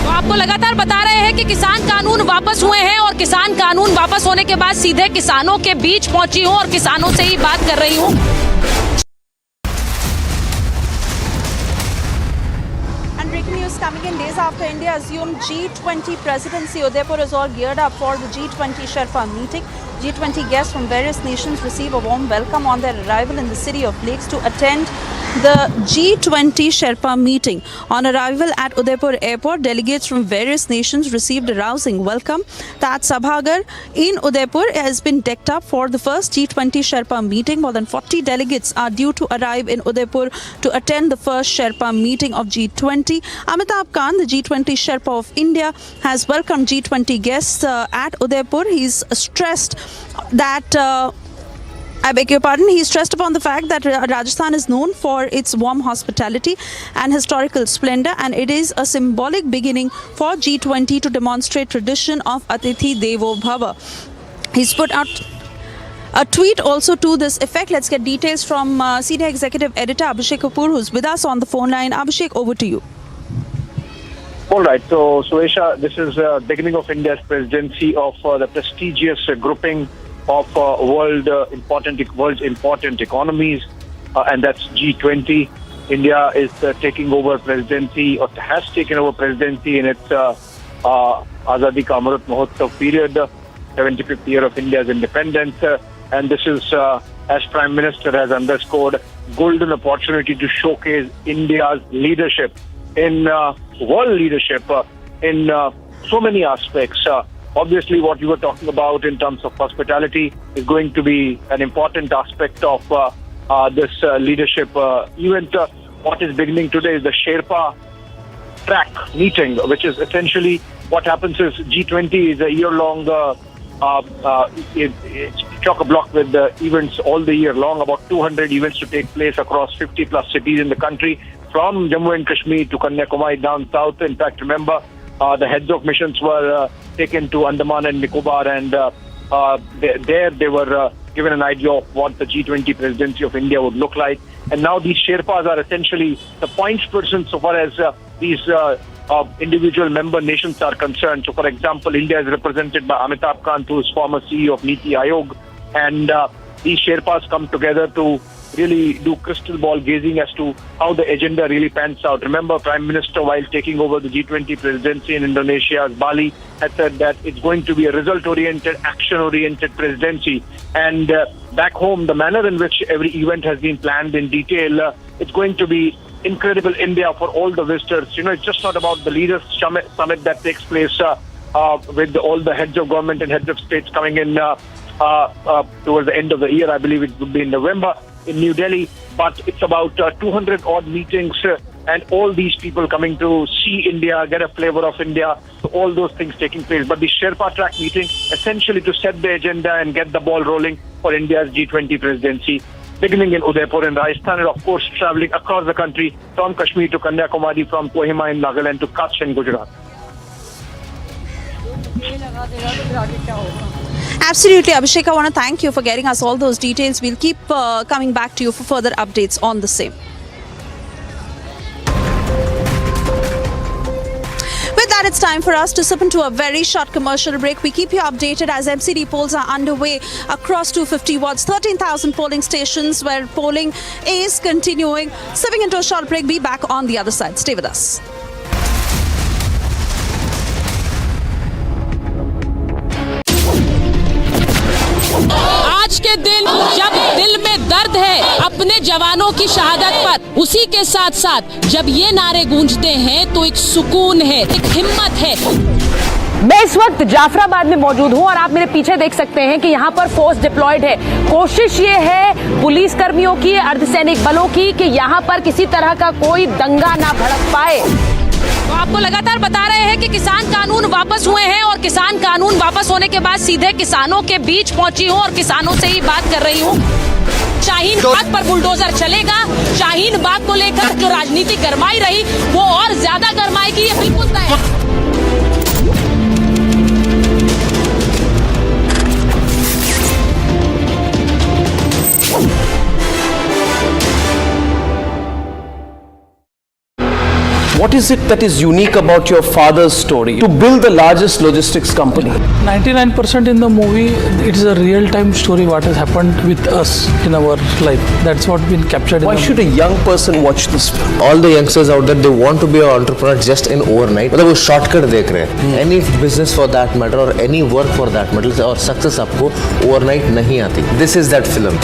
तो आपको लगातार बता रहे हैं कि किसान कानून वापस हुए हैं और किसान कानून वापस होने के बाद सीधे किसानों के बीच पहुंची हूं और किसानों से ही बात कर रही हूं। And breaking news coming in days after India assumed G20 presidency, Udaipur is all geared up for the G20 Sherpa meeting. G20 guests from various nations receive a warm welcome on their arrival in the city of Lakes to attend the G20 Sherpa meeting. On arrival at Udaipur airport, delegates from various nations received a rousing welcome. Taj Sabhagar in Udaipur has been decked up for the first G20 Sherpa meeting. More than 40 delegates are due to arrive in Udaipur to attend the first Sherpa meeting of G20. Amitabh Khan, the G20 Sherpa of India, has welcomed G20 guests at Udaipur. He's stressed that I beg your pardon, he stressed upon the fact that Rajasthan is known for its warm hospitality and historical splendor, and it is a symbolic beginning for G20 to demonstrate tradition of Atithi Devo Bhava. He's put out a tweet also to this effect. Let's get details from Senior Executive Editor Abhishek Kapoor, who's with us on the phone line. Abhishek, over to you. All right. So, Suesha, this is the beginning of India's presidency of the prestigious grouping of world's important economies, and that's G20. India is taking over presidency, or has taken over presidency in its Azadi Ka Amrit Mahotsav period, 75th year of India's independence. And this is, as Prime Minister has underscored, golden opportunity to showcase India's leadership in world leadership in so many aspects. Obviously, what you were talking about in terms of hospitality is going to be an important aspect of this leadership event. What is beginning today is the Sherpa track meeting, which is essentially what happens is G20 is a year-long it's chock-a-block with events all the year long, about 200 events to take place across 50-plus cities in the country, from Jammu and Kashmir to Kanyakumari down south. In fact, remember, the heads of missions were taken to Andaman and Nicobar, and there they were given an idea of what the G20 presidency of India would look like. And now these Sherpas are essentially the points person so far as these individual member nations are concerned. So, for example, India is represented by Amitabh Kant, who is former CEO of Niti Aayog, and these Sherpas come together to really do crystal ball gazing as to how the agenda really pans out. Remember, Prime Minister, while taking over the G20 presidency in Indonesia's Bali, had said that it's going to be a result-oriented, action-oriented presidency. And back home, the manner in which every event has been planned in detail, it's going to be incredible India for all the visitors. You know, it's just not about the leaders summit that takes place with all the heads of government and heads of states coming in towards the end of the year. I believe it would be in November in New Delhi, but it's about 200 odd meetings and all these people coming to see India, get a flavor of India, so all those things taking place. But the Sherpa track meeting essentially to set the agenda and get the ball rolling for India's G20 presidency, beginning in Udaipur in Rajasthan, and of course traveling across the country from Kashmir to Kanyakumari, from Kohima in Nagaland to Kutch in Gujarat. Absolutely, Abhishek, I want to thank you for getting us all those details. We'll keep coming back to you for further updates on the same. With that, it's time for us to slip into a very short commercial break. We keep you updated as MCD polls are underway across 250 wards, 13,000 polling stations where polling is continuing. Slipping into a short break, be back on the other side. Stay with us. आज के दिन जब दिल में दर्द है अपने जवानों की शहादत पर, उसी के साथ साथ जब ये नारे गूंजते हैं तो एक सुकून है, एक हिम्मत है। मैं इस वक्त जाफराबाद में मौजूद हूं और आप मेरे पीछे देख सकते हैं कि यहाँ पर फोर्स डिप्लॉयड है। कोशिश ये है पुलिस कर्मियों की, अर्धसैनिक बलों की, कि यहाँ पर किसी तरह का कोई दंगा ना भड़क पाए। तो आपको लगातार बता रहे हैं कि किसान कानून वापस हुए हैं और किसान कानून वापस होने के बाद सीधे किसानों के बीच पहुंची हूं और किसानों से ही बात कर रही हूं। शाहीन बाग पर बुलडोजर चलेगा। शाहीन बाग को लेकर जो राजनीति गरमाई रही वो और ज्यादा गरमाएगी, ये बिल्कुल तय है। What is it that is unique about your father's story to build the largest logistics company? 99% in the movie, it is a real-time story what has happened with us in our life. That's what been captured. Why should a young person watch this film? All the youngsters out there, they want to be an entrepreneur just in overnight. मतलब वो shortcut देख रहे हैं. Any business for that matter or any work for that matter और success आपको overnight नहीं आती. This is that film.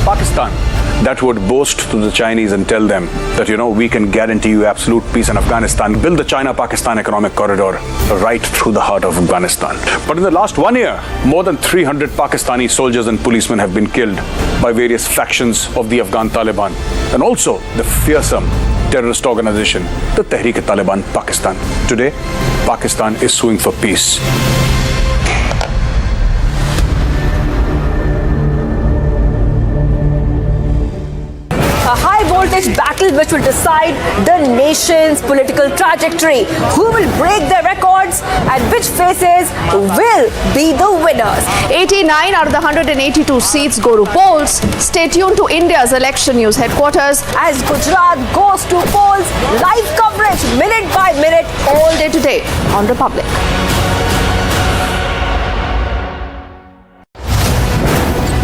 Pakistan that would boast to the Chinese and tell them that, we can guarantee you absolute peace in Afghanistan, build the China-Pakistan economic corridor right through the heart of Afghanistan. But in the last 1 year, more than 300 Pakistani soldiers and policemen have been killed by various factions of the Afghan Taliban and also the fearsome terrorist organization, the Tehreek-e-Taliban Pakistan. Today, Pakistan is suing for peace. A high-voltage battle which will decide the nation's political trajectory. Who will break their records and which faces will be the winners? 89 out of the 182 seats go to polls. Stay tuned to India's election news headquarters as Gujarat goes to polls. Live coverage minute by minute all day today on Republic.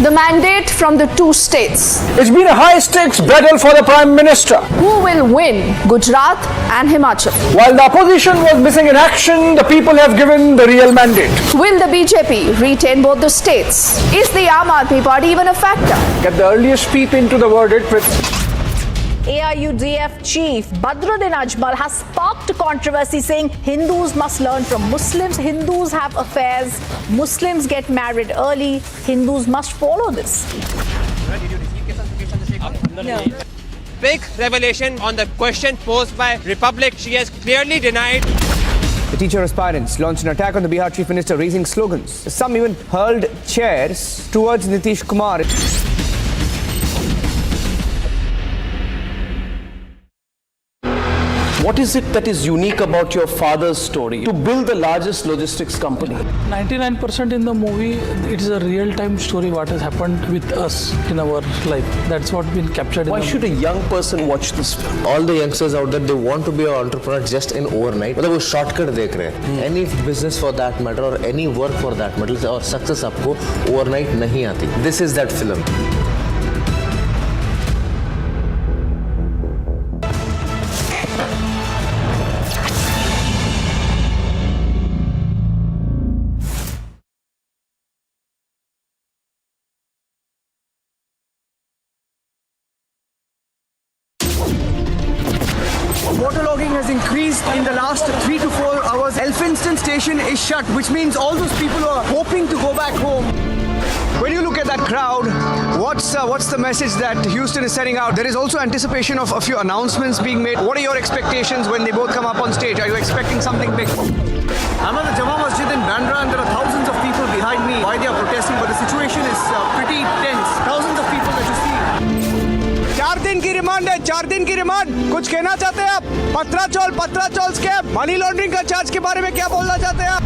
The mandate from the two states. It's been a high-stakes battle for the Prime Minister. Who will win Gujarat and Himachal? While the opposition was missing in action, the people have given the real mandate. Will the BJP retain both the states? Is the Aam Aadmi Party even a factor? Get the earliest peep into the verdict with AIUDF chief Badruddin Ajmal has sparked controversy, saying Hindus must learn from Muslims. Hindus have affairs. Muslims get married early. Hindus must follow this. No. Big revelation on the question posed by Republic. She has clearly denied. The teacher aspirants launched an attack on the Bihar Chief Minister, raising slogans. Some even hurled chairs towards Nitish Kumar. What is it that is unique about your father's story to build the largest logistics company? 99% in the movie, it is a real-time story what has happened with us in our life. That's what been captured. Why should a young person watch this film? All the youngsters out there, they want to be an entrepreneur just in overnight. मतलब वो shortcut देख रहे हैं. Any business for that matter or any work for that matter और success आपको overnight नहीं आती. This is that film. Waterlogging has increased in the last 3 to 4 hours. Elphinstone station is shut, which means all those people who are hoping to go back home. When you look at that crowd, what's the message that Houston is sending out? There is also anticipation of a few announcements being made. What are your expectations when they both come up on stage? Are you expecting something big? I'm at the Jama Masjid in Bandra, and there are thousands of people behind me. Why they are protesting, but the situation is pretty tense. Thousands of people that you see. 4 दिन की remand है, 4 दिन की remand. कुछ कहना चाहते हैं आप? पत्राचौल स्कैम, मनी लॉन्ड्रिंग का चार्ज के बारे में क्या बोलना चाहते हैं आप?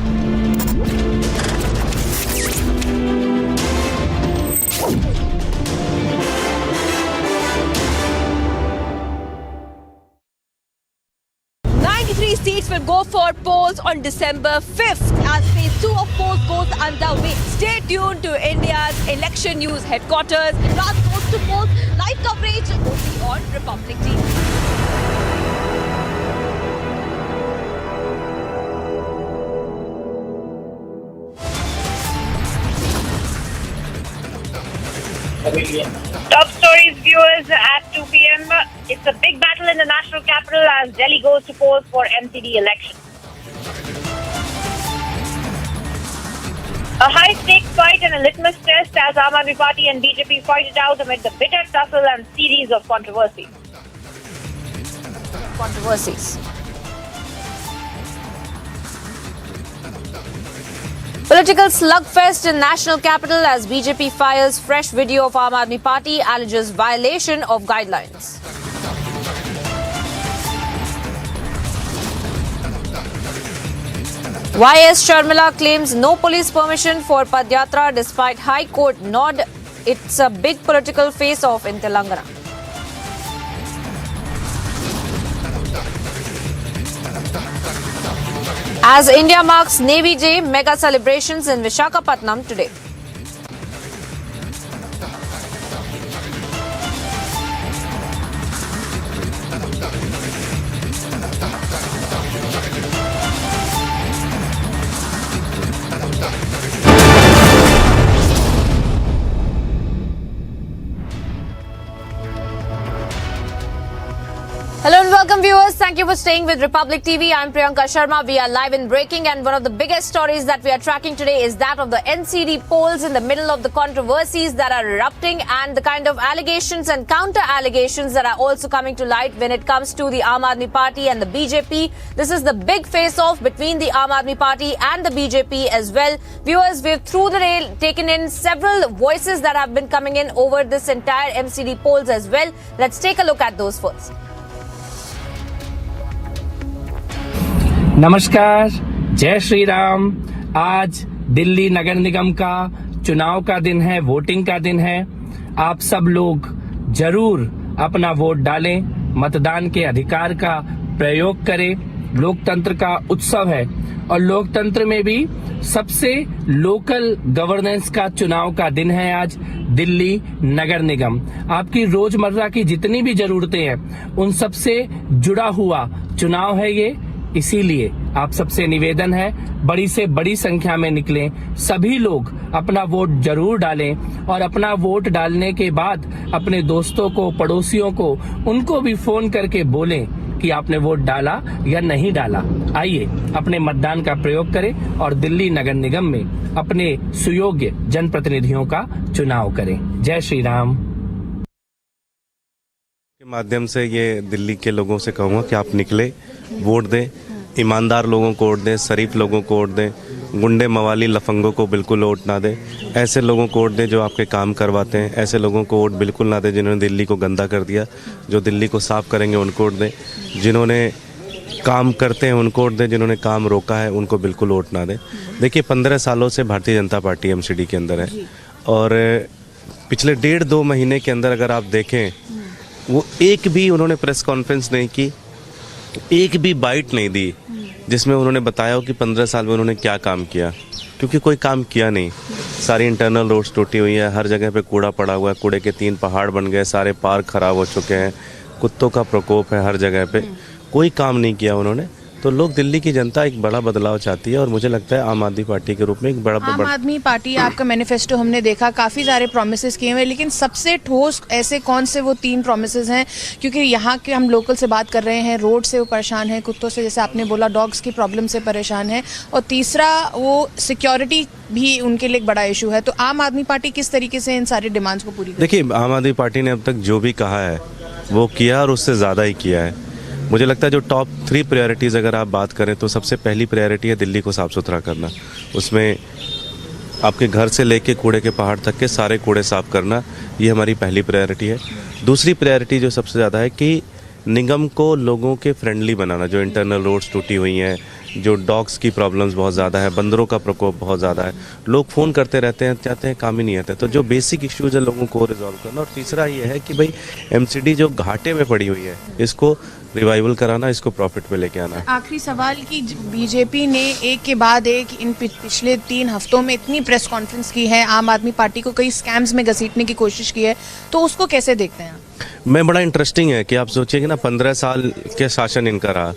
Seats will go for polls on December 5th as phase 2 of polls goes underway. Stay tuned to India's election news headquarters. Gujarat goes to polls. Live coverage only on Republic TV. Top stories, viewers, at 2 p.m. It's a big battle in the national capital as Delhi goes to polls for MCD election. A high-stakes fight and a litmus test as Aam Aadmi Party and BJP fight it out amid the bitter tussle and series of controversies. Political slugfest in national capital as BJP fires fresh video of Aam Aadmi Party, alleges violation of guidelines. YS Sharmila claims no police permission for Padyatra despite High Court nod. It's a big political face-off in Telangana. As India marks Navy Day, mega celebrations in Visakhapatnam today. Hello and welcome viewers. Thank you for staying with Republic TV. I'm Priyanka Sharma. We are live in breaking, and one of the biggest stories that we are tracking today is that of the NCD polls in the middle of the controversies that are erupting and the kind of allegations and counter allegations that are also coming to light when it comes to the Aam Aadmi Party and the BJP. This is the big face-off between the Aam Aadmi Party and the BJP as well. Viewers, we've through the day taken in several voices that have been coming in over this entire MCD polls as well. Let's take a look at those first. नमस्कार, जय श्री राम। आज दिल्ली नगर निगम का चुनाव का दिन है, voting का दिन है। आप सब लोग जरूर अपना वोट डालें, मतदान के अधिकार का प्रयोग करें। लोकतंत्र का उत्सव है और लोकतंत्र में भी सबसे लोकल गवर्नेंस का चुनाव का दिन है आज दिल्ली नगर निगम। आपकी रोजमर्रा की जितनी भी जरूरतें हैं उन सबसे जुड़ा हुआ चुनाव है ये। इसीलिए आप सबसे निवेदन है, बड़ी से बड़ी संख्या में निकलें, सभी लोग अपना वोट जरूर डालें और अपना वोट डालने के बाद अपने दोस्तों को, पड़ोसियों को, उनको भी फोन करके बोलें कि आपने वोट डाला या नहीं डाला। आइए अपने मतदान का प्रयोग करें और दिल्ली नगर निगम में अपने सुयोग्य जनप्रतिनिधियों का चुनाव करें। जय श्री राम। के माध्यम से ये दिल्ली के लोगों से कहूँगा कि आप निकले, वोट दें, ईमानदार लोगों को वोट दें, शरीफ लोगों को वोट दें, गुंडे मवाली लफंगों को बिल्कुल वोट ना दें। ऐसे लोगों को वोट दें जो आपके काम करवाते हैं, ऐसे लोगों को वोट बिल्कुल ना दें जिन्होंने दिल्ली को गंदा कर दिया। जो दिल्ली को साफ करेंगे उनको वोट दें, जिन्होंने काम करते हैं उनको वोट दें, जिन्होंने काम रोका है उनको बिल्कुल वोट ना दें। देखिए 15 सालों से भारतीय जनता पार्टी MCD के अंदर है और पिछले 1.5-2 महीने के अंदर अगर आप देखें, वो एक भी उन्होंने प्रेस कॉन्फ्रेंस नहीं की, एक भी बाइट नहीं दी जिसमें उन्होंने बताया हो कि 15 साल में उन्होंने क्या काम किया, क्योंकि कोई काम किया नहीं। सारी इंटरनल रोड्स टूटी हुई है, हर जगह पे कूड़ा पड़ा हुआ है, कूड़े के 3 पहाड़ बन गए, सारे पार्क खराब हो चुके हैं, कुत्तों का प्रकोप है हर जगह पे, कोई काम नहीं किया उन्होंने। तो लोग, दिल्ली की जनता एक बड़ा बदलाव चाहती है और मुझे लगता है आम आदमी पार्टी के रूप में एक बड़ा आम आदमी पार्टी, आपका मैनिफेस्टो हमने देखा, काफ़ी सारे प्रोमिसेस किए हुए, लेकिन सबसे ठोस ऐसे कौन से वो 3 प्रोमिसेस हैं? क्योंकि यहाँ के हम लोकल से बात कर रहे हैं, रोड से वो परेशान है, कुत्तों से, जैसे आपने बोला, डॉग्स की प्रॉब्लम से परेशान है, और तीसरा वो सिक्योरिटी भी उनके लिए एक बड़ा इशू है। तो आम आदमी पार्टी किस तरीके से इन सारे डिमांड्स को पूरी? देखिए, आम आदमी पार्टी ने अब तक जो भी कहा है वो किया और उससे ज़्यादा ही किया है। मुझे लगता है जो टॉप 3 प्रायोरिटीज़ अगर आप बात करें तो सबसे पहली प्रायोरिटी है दिल्ली को साफ़ सुथरा करना। उसमें आपके घर से लेके कूड़े के पहाड़ तक के सारे कूड़े साफ़ करना, ये हमारी पहली प्रायोरिटी है। दूसरी प्रायोरिटी जो सबसे ज़्यादा है कि निगम को लोगों के फ्रेंडली बनाना। जो इंटरनल रोड्स टूटी हुई हैं, जो डॉग्स की प्रॉब्लम्स बहुत ज़्यादा है, बंदरों का प्रकोप बहुत ज़्यादा है, लोग फ़ोन करते रहते हैं, चाहते हैं, काम ही नहीं आता। तो जो बेसिक इश्यूज है लोगों को रिजॉल्व करना। और तीसरा ये है कि भाई MCD जो घाटे में पड़ी हुई है इसको रिवाइवल कराना, इसको प्रॉफिट में लेके आना। आखिरी सवाल कि बीजेपी ने एक के बाद एक इन पिछले 3 हफ्तों में इतनी प्रेस कॉन्फ्रेंस की है, आम आदमी पार्टी को कई स्कैम्स में घसीटने की कोशिश की है, तो उसको कैसे देखते हैं? मैं, बड़ा इंटरेस्टिंग है कि आप सोचिए कि ना 15 साल के शासन इनका रहा।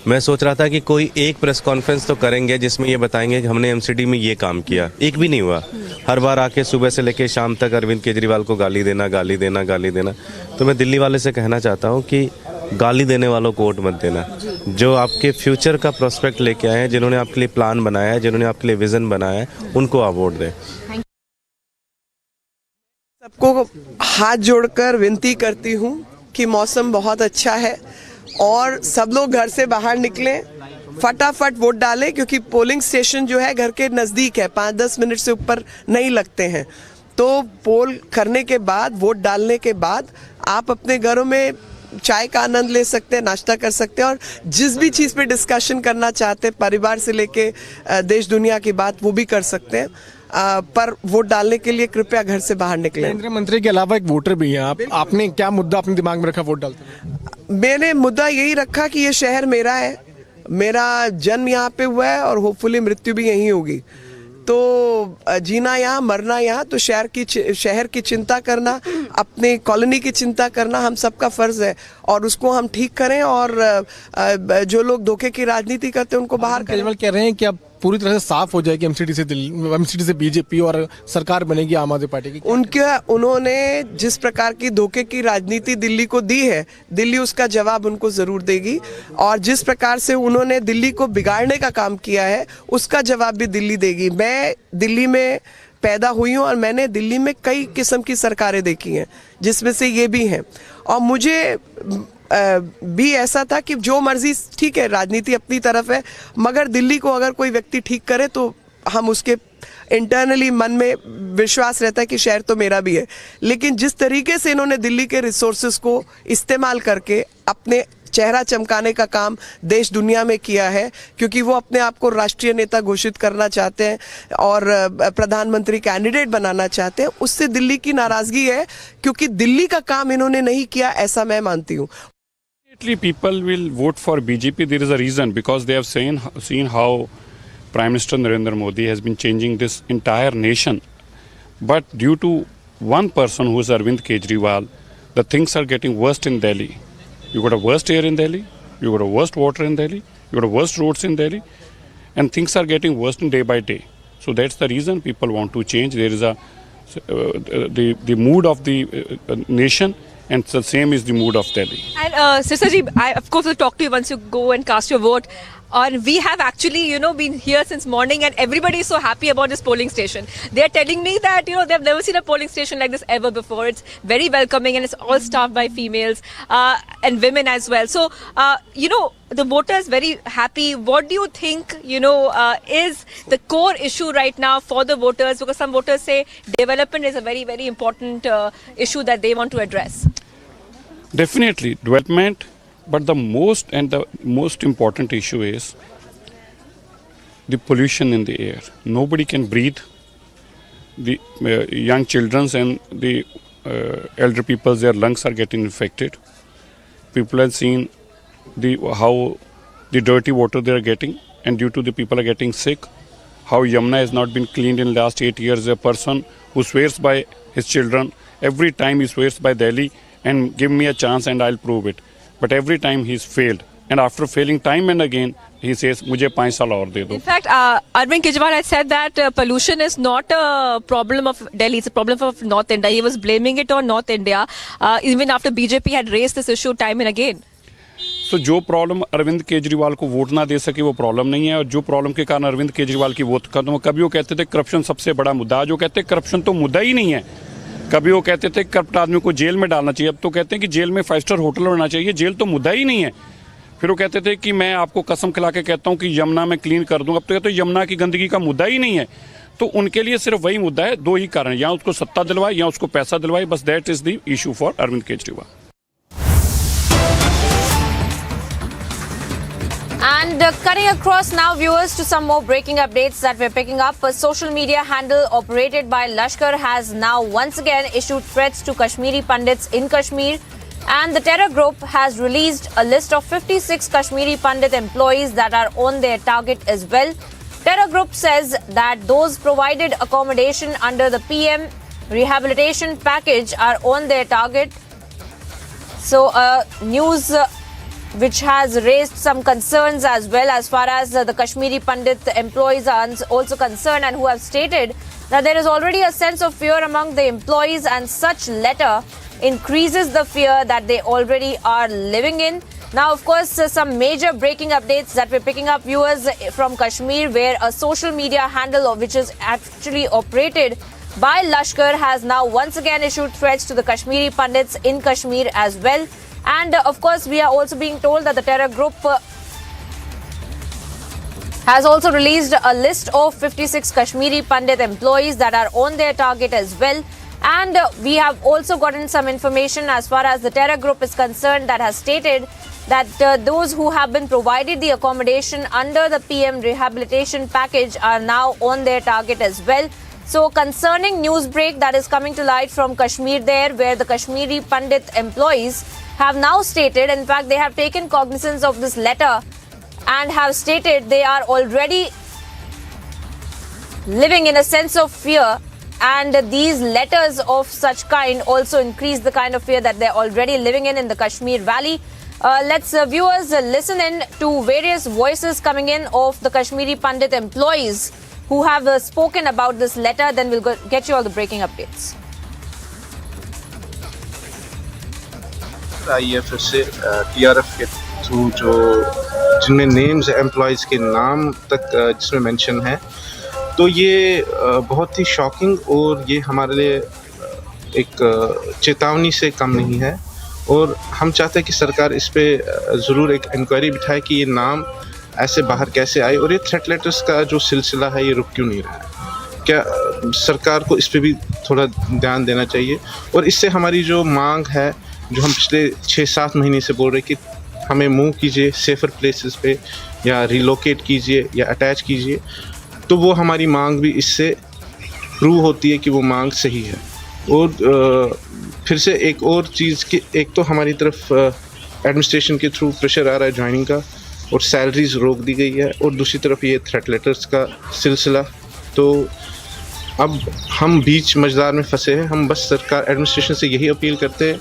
मैं सोच रहा था कि कोई एक प्रेस कॉन्फ्रेंस तो करेंगे जिसमें ये बताएंगे कि हमने MCD में ये काम किया, एक भी नहीं हुआ। हर बार आके सुबह से लेके शाम तक अरविंद केजरीवाल को गाली देना, गाली देना, गाली देना। तो मैं दिल्ली वाले से कहना चाहता हूँ कि गाली देने वालों को वोट मत देना। जो आपके फ्यूचर का प्रोस्पेक्ट लेके आए हैं, जिन्होंने आपके लिए प्लान बनाया है, जिन्होंने आपके लिए विजन बनाया है, उनको आप वोट दें। सबको हाथ जोड़कर विनती करती हूँ कि मौसम बहुत अच्छा है और सब लोग घर से बाहर निकलें, फटाफट वोट डालें, क्योंकि पोलिंग स्टेशन जो है घर के नज़दीक है, 5-10 मिनट से ऊपर नहीं लगते हैं। तो पोल करने के बाद, वोट डालने के बाद आप अपने घरों में चाय का आनंद ले सकते हैं, नाश्ता कर सकते हैं और जिस भी चीज़ पे डिस्कशन करना चाहते हैं, परिवार से लेके देश दुनिया की बात, वो भी कर सकते हैं। पर वोट डालने के लिए कृपया घर से बाहर निकलें। केंद्रीय मंत्री के अलावा एक वोटर भी हैं आपने क्या मुद्दा अपने दिमाग में रखा वोट डालते हैं? मैंने मुद्दा यही रखा कि ये शहर मेरा है, मेरा जन्म यहाँ पे हुआ है और होपफुली मृत्यु भी यहीं होगी। तो जीना यहाँ, मरना यहाँ, तो शहर की चिंता करना, अपने कॉलोनी की चिंता करना हम सबका फर्ज है और उसको हम ठीक करें। और जो लोग धोखे की राजनीति करते हैं उनको बाहर करें। केजरीवाल कह रहे हैं कि अब पूरी तरह से साफ हो जाएगी MCD से BJP और सरकार बनेगी आम आदमी पार्टी की। उन्होंने जिस प्रकार की धोखे की राजनीति दिल्ली को दी है, दिल्ली उसका जवाब उनको जरूर देगी। और जिस प्रकार से उन्होंने दिल्ली को बिगाड़ने का काम किया है, उसका जवाब भी दिल्ली देगी। मैं दिल्ली में पैदा हुई हूँ और मैंने दिल्ली में कई किस्म की सरकारें देखी हैं, जिसमें से ये भी हैं। और मुझे भी ऐसा था कि जो मर्जी, ठीक है, राजनीति अपनी तरफ है, मगर दिल्ली को अगर कोई व्यक्ति ठीक करे तो हम उसके इंटरनली मन में विश्वास रहता है कि शहर तो मेरा भी है। लेकिन जिस तरीके से इन्होंने दिल्ली के रिसोर्सेज को इस्तेमाल करके अपने चेहरा चमकाने का काम देश दुनिया में किया है, क्योंकि वो अपने आप को राष्ट्रीय नेता घोषित करना चाहते हैं और प्रधानमंत्री कैंडिडेट बनाना चाहते हैं, उससे दिल्ली की नाराजगी है, क्योंकि दिल्ली का काम इन्होंने नहीं किया, ऐसा मैं मानती हूँ। People will vote for BJP. There is a reason, because they have seen how Prime Minister Narendra Modi has been changing this entire nation. But due to one person, who is Arvind Kejriwal, the things are getting worse in Delhi. You got a worst air in Delhi, you got a worst water in Delhi, You got worst roads in Delhi, and things are getting worse day by day. So that's the reason people want to change. There is the mood of the nation, and the same is the mood of Delhi. And Sister ji, I of course will talk to you once you go and cast your vote. And we have actually, been here since morning, and everybody is so happy about this polling station. They are telling me that, they've never seen a polling station like this ever before. It's very welcoming, and it's all staffed by females and women as well. So, the voters very happy. What do you think, is the core issue right now for the voters? Because some voters say development is a very, very important issue that they want to address. Definitely, development. But the most important issue is the pollution in the air. Nobody can breathe. The young children and the elder people, their lungs are getting infected. People have seen how the dirty water they are getting, and due to the people are getting sick. How Yamuna has not been cleaned in the last 8 years. A person who swears by his children, every time he swears by Delhi and give me a chance and I'll prove it. But every time he's failed, and after failing time and again, he says, "Mujhe 5 saal aur de do." In fact, Arvind Kejriwal had said that pollution is not a problem of Delhi; it's a problem of North India. He was blaming it on North India, even after BJP had raised this issue time and again. तो जो problem Arvind Kejriwal को vote ना दे सके वो problem नहीं है, और जो प्रॉब्लम के कारण अरविंद केजरीवाल की वोट खत्म, कभी वो कहते थे करप्शन सबसे बड़ा मुद्दा, आज वो कहते हैं करप्शन तो मुद्दा ही नहीं है। कभी वो कहते थे करप्ट आदमी को जेल में डालना चाहिए, अब तो कहते हैं कि जेल में 5 स्टार होटल होना चाहिए, जेल तो मुद्दा ही नहीं है। फिर वो कहते थे कि मैं आपको कसम खिला के कहता हूँ कि यमुना में क्लीन कर दूंगा, अब तो कहते हैं यमुना की गंदगी का मुद्दा ही नहीं है। तो उनके लिए सिर्फ वही मुद्दा है, 2 ही कारण, या उसको सत्ता दिलवाए या उसको पैसा दिलवाए, बस that is the issue for Arvind Kejriwal. And cutting across now, viewers, to some more breaking updates that we're picking up. A social media handle operated by Lashkar has now once again issued threats to Kashmiri Pandits in Kashmir. And the terror group has released a list of 56 Kashmiri Pandit employees that are on their target as well. Terror group says that those provided accommodation under the PM rehabilitation package are on their target. So, news which has raised some concerns as well as far as the Kashmiri Pandit employees are also concerned, and who have stated that there is already a sense of fear among the employees, and such letter increases the fear that they already are living in. Now, of course, some major breaking updates that we're picking up, viewers, from Kashmir, where a social media handle which is actually operated by Lashkar has now once again issued threats to the Kashmiri Pandits in Kashmir as well. And of course, we are also being told that the terror group has also released a list of 56 Kashmiri Pandit employees that are on their target as well. And we have also gotten some information as far as the terror group is concerned that has stated that those who have been provided the accommodation under the PM rehabilitation package are now on their target as well. So, concerning news break that is coming to light from Kashmir there, where the Kashmiri Pandit employees have now stated, in fact, they have taken cognizance of this letter and have stated they are already living in a sense of fear, and these letters of such kind also increase the kind of fear that they're already living in the Kashmir Valley. Let's viewers listen in to various voices coming in of the Kashmiri Pandit employees who have spoken about this letter, then we'll get you all the breaking updates. आई है फिर से TRF के through जो जिनमें names employees के नाम तक जिसमें मेंशन है, तो ये बहुत ही शॉकिंग और ये हमारे लिए एक चेतावनी से कम नहीं है, और हम चाहते हैं कि सरकार इस पे ज़रूर एक इंक्वायरी बिठाए कि ये नाम ऐसे बाहर कैसे आए, और ये थ्रेट लेटर्स का जो सिलसिला है ये रुक क्यों नहीं रहा है। क्या सरकार को इस पे भी थोड़ा ध्यान देना चाहिए। और इससे हमारी जो मांग है, जो हम पिछले 6-7 महीने से बोल रहे कि हमें मूव कीजिए सेफ़र प्लेसेस पे, या रिलोकेट कीजिए या अटैच कीजिए, तो वो हमारी मांग भी इससे प्रूव होती है कि वो मांग सही है। और फिर से एक और चीज़ कि एक तो हमारी तरफ एडमिनिस्ट्रेशन के थ्रू प्रेशर आ रहा है ज्वाइनिंग का, और सैलरीज रोक दी गई है, और दूसरी तरफ ये थ्रेट लेटर्स का सिलसिला। तो अब हम बीच मझदार में फंसे हैं। हम बस सरकार एडमिनिस्ट्रेशन से यही अपील करते हैं,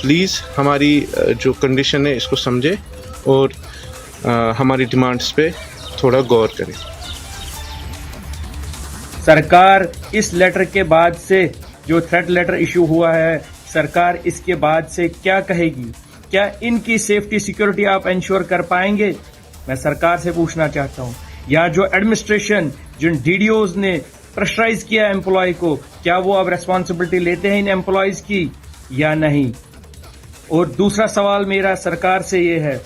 प्लीज़ हमारी जो कंडीशन है इसको समझे और हमारी डिमांड्स पे थोड़ा गौर करें। सरकार इस लेटर के बाद से, जो थ्रेट लेटर इशू हुआ है, सरकार इसके बाद से क्या कहेगी? क्या इनकी सेफ्टी सिक्योरिटी आप इंश्योर कर पाएंगे? मैं सरकार से पूछना चाहता हूं। या जो एडमिनिस्ट्रेशन, जिन डीडीओज ने प्रेशराइज किया एम्प्लॉय को, क्या वो अब रेस्पॉन्सिबिलिटी लेते हैं इन एम्प्लॉयज की या नहीं? और दूसरा सवाल मेरा सरकार से ये है,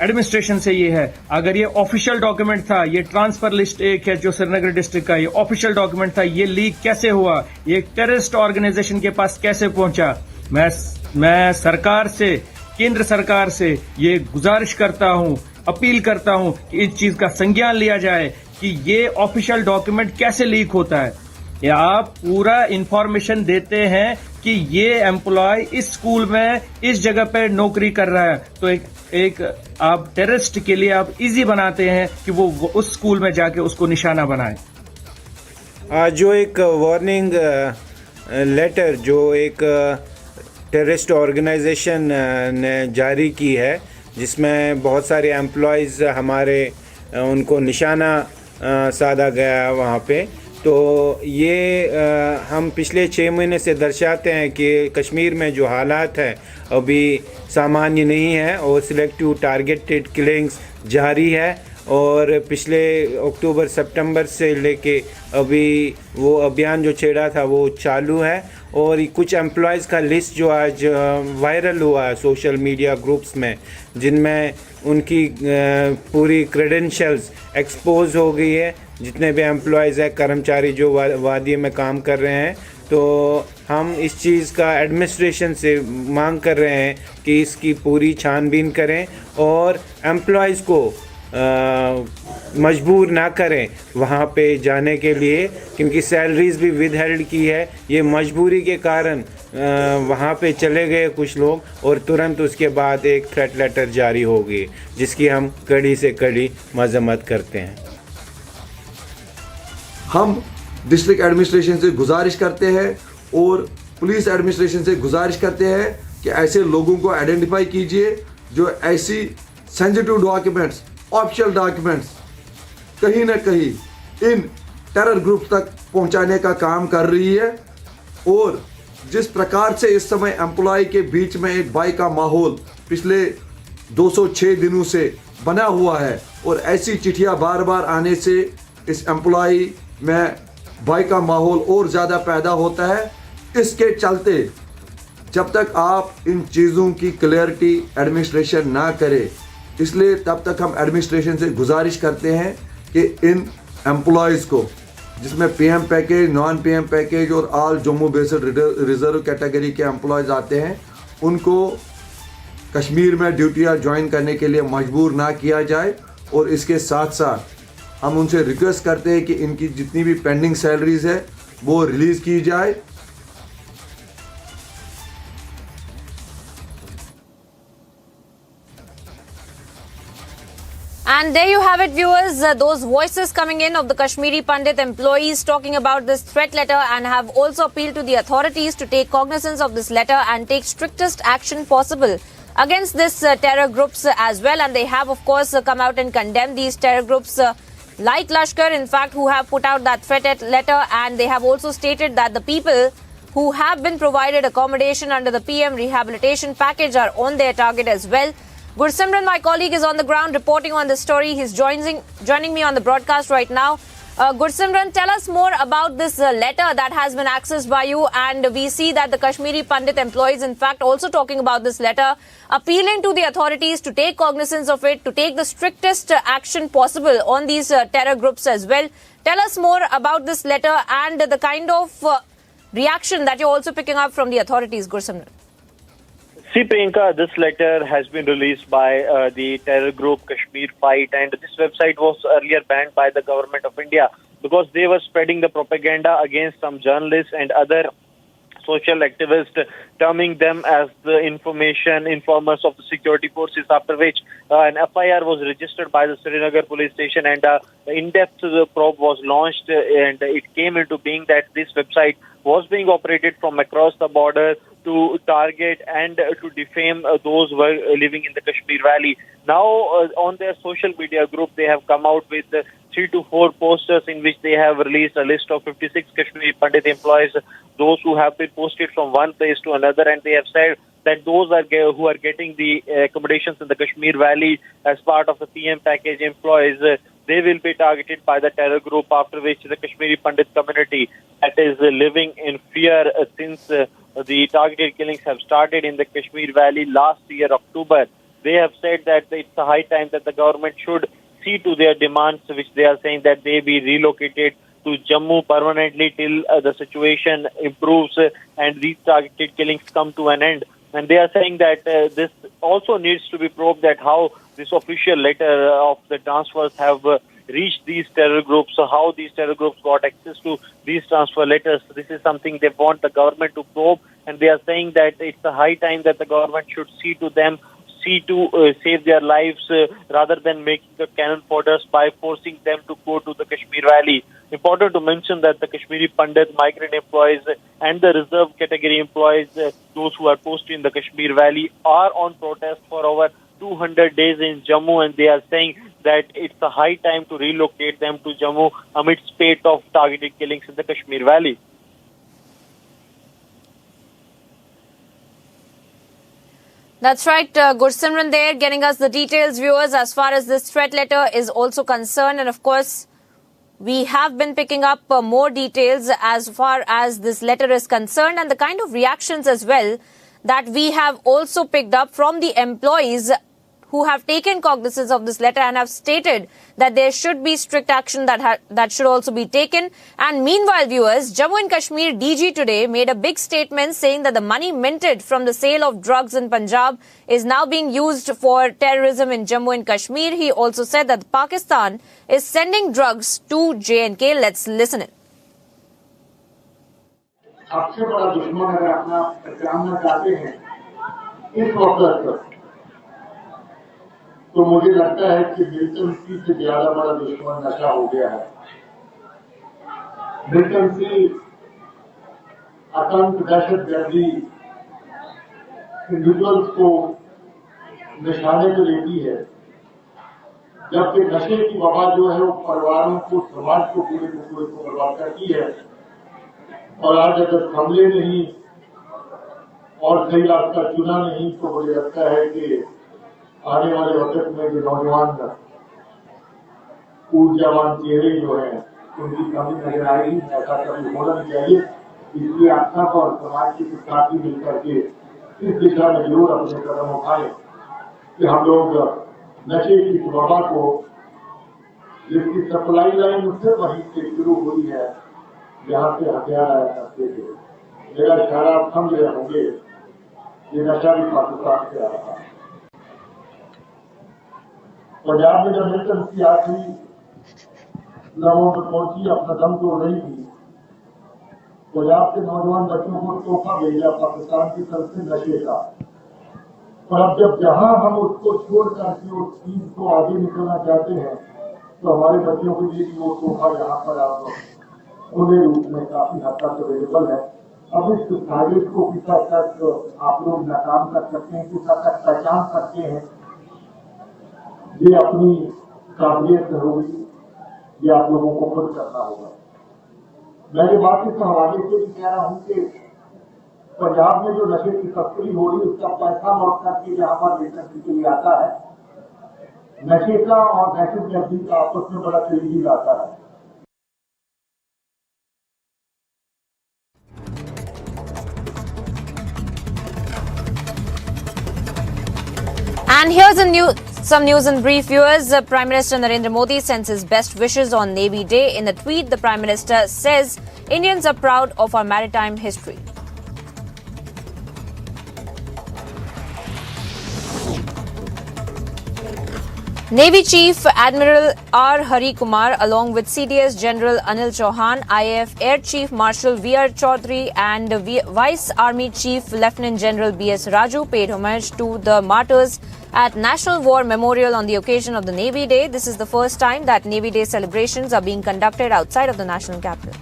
एडमिनिस्ट्रेशन से ये है, अगर ये ऑफिशियल डॉक्यूमेंट था, ये ट्रांसफर लिस्ट एक है जो श्रीनगर डिस्ट्रिक्ट का, ये ऑफिशियल डॉक्यूमेंट था, ये लीक कैसे हुआ? ये टेररिस्ट ऑर्गेनाइजेशन के पास कैसे पहुंचा? मैं सरकार से, केंद्र सरकार से ये गुजारिश करता हूं, अपील करता हूं कि इस चीज का संज्ञान लिया जाए कि ये ऑफिशियल डॉक्यूमेंट कैसे लीक होता है। या आप पूरा इंफॉर्मेशन देते हैं कि ये एम्प्लॉय इस स्कूल में इस जगह पे नौकरी कर रहा है, तो एक आप टेररिस्ट के लिए आप इजी बनाते हैं कि वो उस स्कूल में जाके उसको निशाना बनाए। जो एक वार्निंग लेटर जो एक टेररिस्ट ऑर्गेनाइजेशन ने जारी की है, जिसमें बहुत सारे एम्प्लॉयज़ हमारे उनको निशाना साधा गया वहाँ पे, तो ये हम पिछले 6 महीने से दर्शाते हैं कि कश्मीर में जो हालात है अभी सामान्य नहीं है और सिलेक्टिव टारगेटेड किलिंग्स जारी है। और पिछले अक्टूबर सितंबर से लेके अभी वो अभियान जो छेड़ा था वो चालू है। और कुछ एम्प्लॉयज़ का लिस्ट जो आज वायरल हुआ है सोशल मीडिया ग्रुप्स में, जिनमें उनकी पूरी क्रेडेंशियल्स एक्सपोज हो गई है, जितने भी एम्प्लॉयज़ हैं, कर्मचारी जो वादी में काम कर रहे हैं। तो हम इस चीज़ का एडमिनिस्ट्रेशन से मांग कर रहे हैं कि इसकी पूरी छानबीन करें और एम्प्लॉयज़ को मजबूर ना करें वहाँ पे जाने के लिए, क्योंकि सैलरीज भी विदहेल्ड की है। ये मजबूरी के कारण वहाँ पे चले गए कुछ लोग और तुरंत उसके बाद एक थ्रेट लेटर जारी हो गई, जिसकी हम कड़ी से कड़ी मजम्मत करते हैं। हम डिस्ट्रिक्ट एडमिनिस्ट्रेशन से गुजारिश करते हैं और पुलिस एडमिनिस्ट्रेशन से गुजारिश करते हैं कि ऐसे लोगों को आइडेंटिफाई कीजिए जो ऐसी सेंसिटिव डॉक्यूमेंट्स, ऑफिशियल डॉक्यूमेंट्स कहीं ना कहीं इन टेरर ग्रुप तक पहुंचाने का काम कर रही है। और जिस प्रकार से इस समय एम्प्लॉय के बीच में एक भय का माहौल पिछले 206 दिनों से बना हुआ है और ऐसी चिट्ठियां बार बार आने से इस एम्प्लॉय में भय का माहौल और ज़्यादा पैदा होता है। इसके चलते जब तक आप इन चीज़ों की क्लियरिटी एडमिनिस्ट्रेशन ना करे, इसलिए तब तक हम एडमिनिस्ट्रेशन से गुजारिश करते हैं कि इन एम्प्लॉयज़ को, जिसमें PM package, non PM package और all Jammu based reserve category के एम्प्लॉयज़ आते हैं, उनको कश्मीर में ड्यूटियाँ ज्वाइन करने के लिए मजबूर ना किया जाए। और इसके साथ साथ हम उनसे रिक्वेस्ट करते हैं कि इनकी जितनी भी पेंडिंग सैलरीज है वो रिलीज़ की जाए। And there you have it, viewers. Those voices coming in of the Kashmiri Pandit employees talking about this threat letter and have also appealed to the authorities to take cognizance of this letter and take strictest action possible against this terror groups as well. And they have, of course, come out and condemned these terror groups like Lashkar, in fact, who have put out that threat letter. And they have also stated that the people who have been provided accommodation under the PM rehabilitation package are on their target as well. Gursimran, my colleague, is on the ground reporting on this story. He's joining me on the broadcast right now. Gursimran, tell us more about this letter that has been accessed by you. And we see that the Kashmiri Pandit employees, in fact, also talking about this letter, appealing to the authorities to take cognizance of it, to take the strictest action possible on these terror groups as well. Tell us more about this letter and the kind of reaction that you're also picking up from the authorities, Gursimran. See, Priyanka, this letter has been released by the terror group Kashmir Fight, and this website was earlier banned by the government of India because they were spreading the propaganda against some journalists and other social activists, terming them as the informers of the security forces, after which an FIR was registered by the Srinagar police station, and in-depth probe was launched, and it came into being that this website was being operated from across the border to target and to defame those who were living in the Kashmir Valley. Now, on their social media group, they have come out with 3 to 4 posters in which they have released a list of 56 Kashmiri Pandit employees, those who have been posted from one place to another, and they have said that those who are getting the accommodations in the Kashmir Valley as part of the PM package employees, they will be targeted by the terror group, after which the Kashmiri Pandit community that is living in fear since the targeted killings have started in the Kashmir Valley last year, October. They have said that it's a high time that the government should see to their demands, which they are saying that they be relocated to Jammu permanently till the situation improves and these targeted killings come to an end. And they are saying that this also needs to be probed, that how this official letter of the transfers have reached these terror groups, so how these terror groups got access to these transfer letters. This is something they want the government to probe, and they are saying that it's a high time that the government should see to save their lives rather than making the cannon fodder by forcing them to go to the Kashmir Valley. Important to mention that the Kashmiri Pandit, migrant employees and the reserve category employees, those who are posted in the Kashmir Valley, are on protest for over 200 days in Jammu, and they are saying that it's a high time to relocate them to Jammu amid spate of targeted killings in the Kashmir Valley. That's right, Gursimran there getting us the details, viewers, as far as this threat letter is also concerned. And of course, we have been picking up more details as far as this letter is concerned, and the kind of reactions as well that we have also picked up from the employees who have taken cognizance of this letter and have stated that there should be strict action that should also be taken. And meanwhile, viewers, Jammu and Kashmir DG today made a big statement saying that the money minted from the sale of drugs in Punjab is now being used for terrorism in Jammu and Kashmir. He also said that Pakistan is sending drugs to J&K. Let's listen in. सबसे बड़ा दुश्मन अगर अपना पहचानना चाहते हैं इस वक्त, तो मुझे लगता है कि मिलिटेंसी से ज्यादा बड़ा दुश्मन नशा हो गया है। मिलिटेंसी आतंक, दहशतगर्दी इंडिविजुअल्स को निशाने पर लेती है, जबकि नशे की वबा जो है वो परिवारों को, समाज को, पूरे को बर्बाद करती है। और आज अगर हमले नहीं और सही रास्ता चुना नहीं, तो मुझे लगता है कि आने वाले वक्त में जो नौजवान ऊर्जावान चेहरे जो हैं उनकी कमी नजर आएगी। ऐसा कभी होना नहीं चाहिए, इसलिए आप सब और समाज के साथी मिलकर के इस दिशा में जरूर अपने कदम उठाएं कि हम लोग नशे की वबा को, जिसकी सप्लाई लाइन उससे वहीं से शुरू हुई है जहाँ से हथियार आया करते थे। मेरा इशारा आप समझ रहे होंगे, ये नशा भी पाकिस्तान से आ रहा है। पंजाब में जब मिलिटेंसी आखिरी लम्हों पर पहुंची, अपना दम तोड़ रही थी, पंजाब के नौजवान बच्चों को तोहफा भेजा पाकिस्तान की तरफ से नशे का। पर अब जब जहां हम उसको छोड़ करके उस चीज को आगे निकलना चाहते हैं, तो हमारे बच्चों के लिए वो तोहफा यहाँ पर आप खुले रूप में काफी हद तक अवेलेबल है। अब इस साजिश को किस हद तक आप लोग नाकाम कर सकते हैं, किस हद तक पहचान सकते हैं, ये अपनी काबिलियत होगी, ये आप लोगों को खुद करना होगा। मैं ये बात इस हवाले से भी कह रहा हूँ कि पंजाब में जो नशे की तस्करी हो रही है, उसका पैसा लौट करके यहाँ पर मिलिटेंसी के लिए आता है। नशे का और दहशतगर्दी का आपस में बड़ा तेजी आता है। And here's some news in brief, viewers. Prime Minister Narendra Modi sends his best wishes on Navy Day. In a tweet, the Prime Minister says, Indians are proud of our maritime history. Navy Chief Admiral R. Hari Kumar, along with CDS General Anil Chauhan, IAF Air Chief Marshal V.R. Chaudhary and Vice Army Chief Lieutenant General B.S. Raju paid homage to the martyrs at National War Memorial on the occasion of the Navy Day. This is the first time that Navy Day celebrations are being conducted outside of the national capital.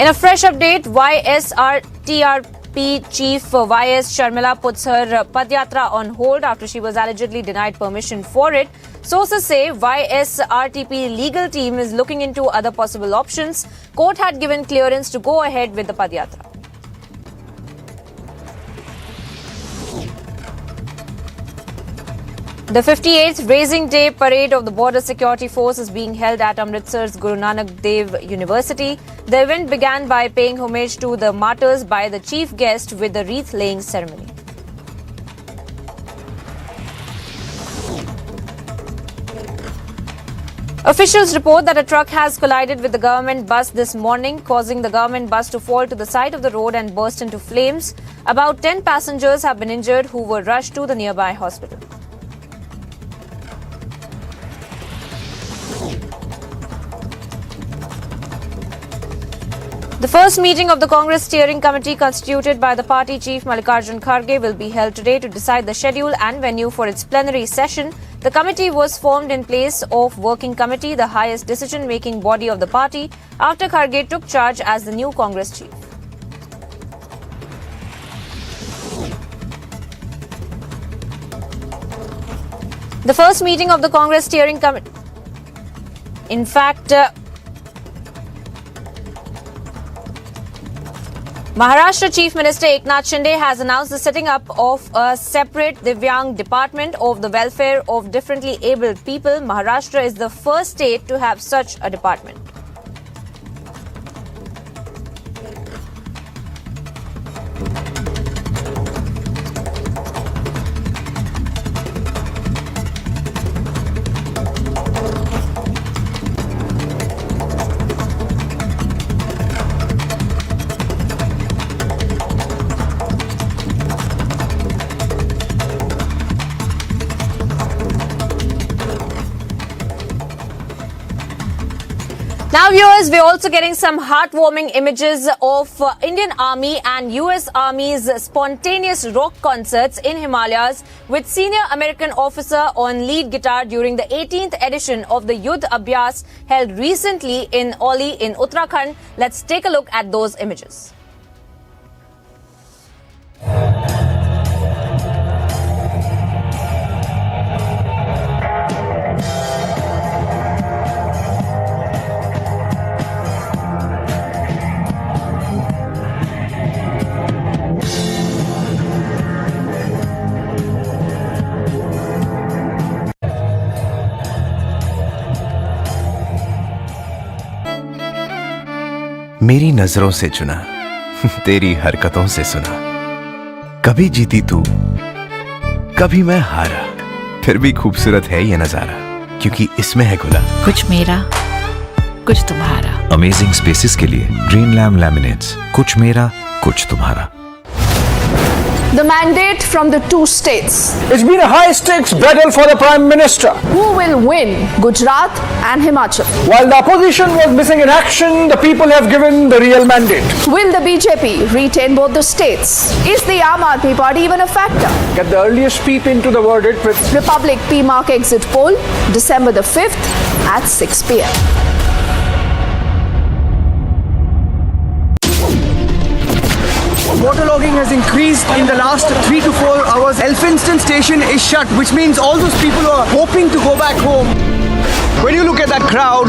In a fresh update, YSRTRP Chief YS Sharmila puts her Padyatra on hold after she was allegedly denied permission for it. Sources say YSRTP legal team is looking into other possible options. Court had given clearance to go ahead with the Padyatra. The 58th Raising Day Parade of the Border Security Force is being held at Amritsar's Guru Nanak Dev University. The event began by paying homage to the martyrs by the chief guest with the wreath-laying ceremony. Officials report that a truck has collided with the government bus this morning, causing the government bus to fall to the side of the road and burst into flames. About 10 passengers have been injured who were rushed to the nearby hospital. The first meeting of the Congress Steering Committee constituted by the party chief Mallikarjun Kharge will be held today to decide the schedule and venue for its plenary session. The committee was formed in place of Working Committee, the highest decision-making body of the party, after Kharge took charge as the new Congress chief. The first meeting of the Congress Steering Committee. In fact, Maharashtra Chief Minister Eknath Shinde has announced the setting up of a separate Divyang department of the welfare of differently abled people. Maharashtra is the first state to have such a department. Now viewers, we're also getting some heartwarming images of Indian Army and US Army's spontaneous rock concerts in Himalayas with senior American officer on lead guitar during the 18th edition of the Yudh Abhyas held recently in Oli in Uttarakhand. Let's take a look at those images. मेरी नजरों से चुना, तेरी हरकतों से सुना, कभी जीती तू, कभी मैं हारा, फिर भी खूबसूरत है ये नजारा, क्योंकि इसमें है खुला कुछ मेरा, कुछ तुम्हारा। अमेजिंग स्पेसेस के लिए ग्रीन लैम लैमिनेट्स, कुछ मेरा, कुछ तुम्हारा। The mandate from the two states. It's been a high-stakes battle for the Prime Minister. Who will win, Gujarat and Himachal? While the opposition was missing in action, the people have given the real mandate. Will the BJP retain both the states? Is the Aam Aadmi Party even a factor? Get the earliest peep into the verdict with Republic PMark exit poll, December the 5th at 6 p.m. Waterlogging has increased in the last 3 to 4 hours. Elphinstone station is shut, which means all those people who are hoping to go back home. When you look at that crowd,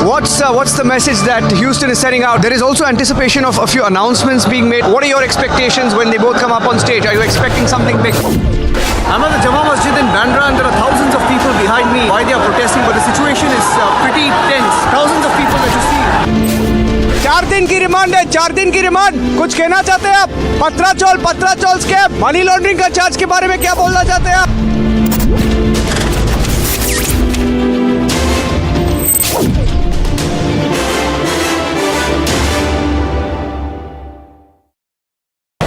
what's the message that Houston is sending out? There is also anticipation of a few announcements being made. What are your expectations when they both come up on stage? Are you expecting something big? I'm at the Jama Masjid in Bandra and there are thousands of people behind me. Why they are protesting, but the situation is pretty tense. Thousands of people that you see. 4 दिन की remand है, 4 दिन की remand. कुछ कहना चाहते हैं आप? पत्राचौल स्कैम, मनी लॉन्ड्रिंग का चार्ज के बारे में क्या बोलना चाहते हैं आप?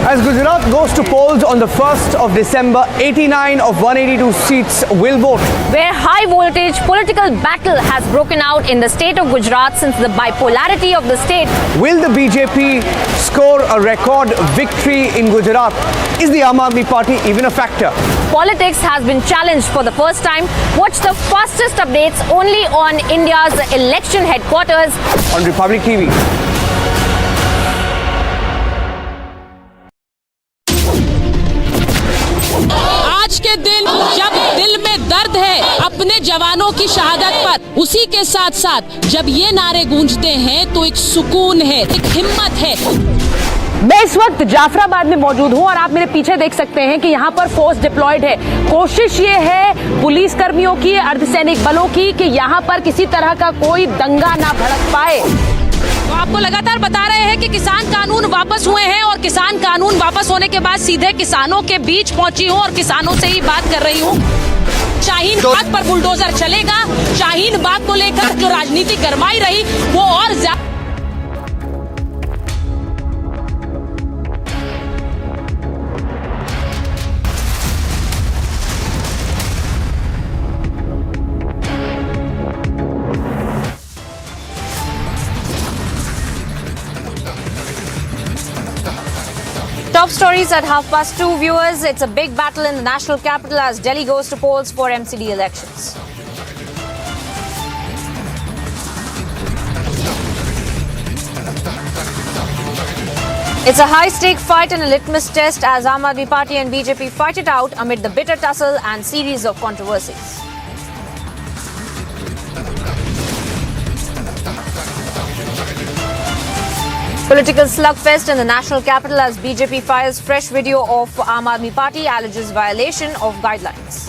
As Gujarat goes to polls on the 1st of December, 89 of 182 seats will vote. Where high voltage political battle has broken out in the state of Gujarat since the bipolarity of the state. Will the BJP score a record victory in Gujarat? Is the Aam Aadmi Party even a factor? Politics has been challenged for the first time. Watch the fastest updates only on India's election headquarters on Republic TV. आज के दिन जब दिल में दर्द है अपने जवानों की शहादत पर, उसी के साथ साथ जब ये नारे गूंजते हैं तो एक सुकून है, एक हिम्मत है। मैं इस वक्त जाफराबाद में मौजूद हूं और आप मेरे पीछे देख सकते हैं कि यहाँ पर फोर्स डिप्लॉयड है। कोशिश ये है पुलिस कर्मियों की, अर्धसैनिक बलों की कि यहाँ पर किसी तरह का कोई दंगा ना भड़क पाए। तो आपको लगातार बता रहे हैं कि किसान कानून वापस हुए हैं और किसान कानून वापस होने के बाद सीधे किसानों के बीच पहुंची हूं और किसानों से ही बात कर रही हूं। शाहीन बाग पर बुलडोजर चलेगा। शाहीन बाग को लेकर जो राजनीति गरमाई रही वो और ज्यादा। Top stories at 2:30 viewers. It's a big battle in the national capital as Delhi goes to polls for MCD elections. It's a high-stake fight and a litmus test as Aam Aadmi Party and BJP fight it out amid the bitter tussle and series of controversies. Political slugfest in the national capital as BJP files fresh video of Aam Aadmi Party alleges violation of guidelines.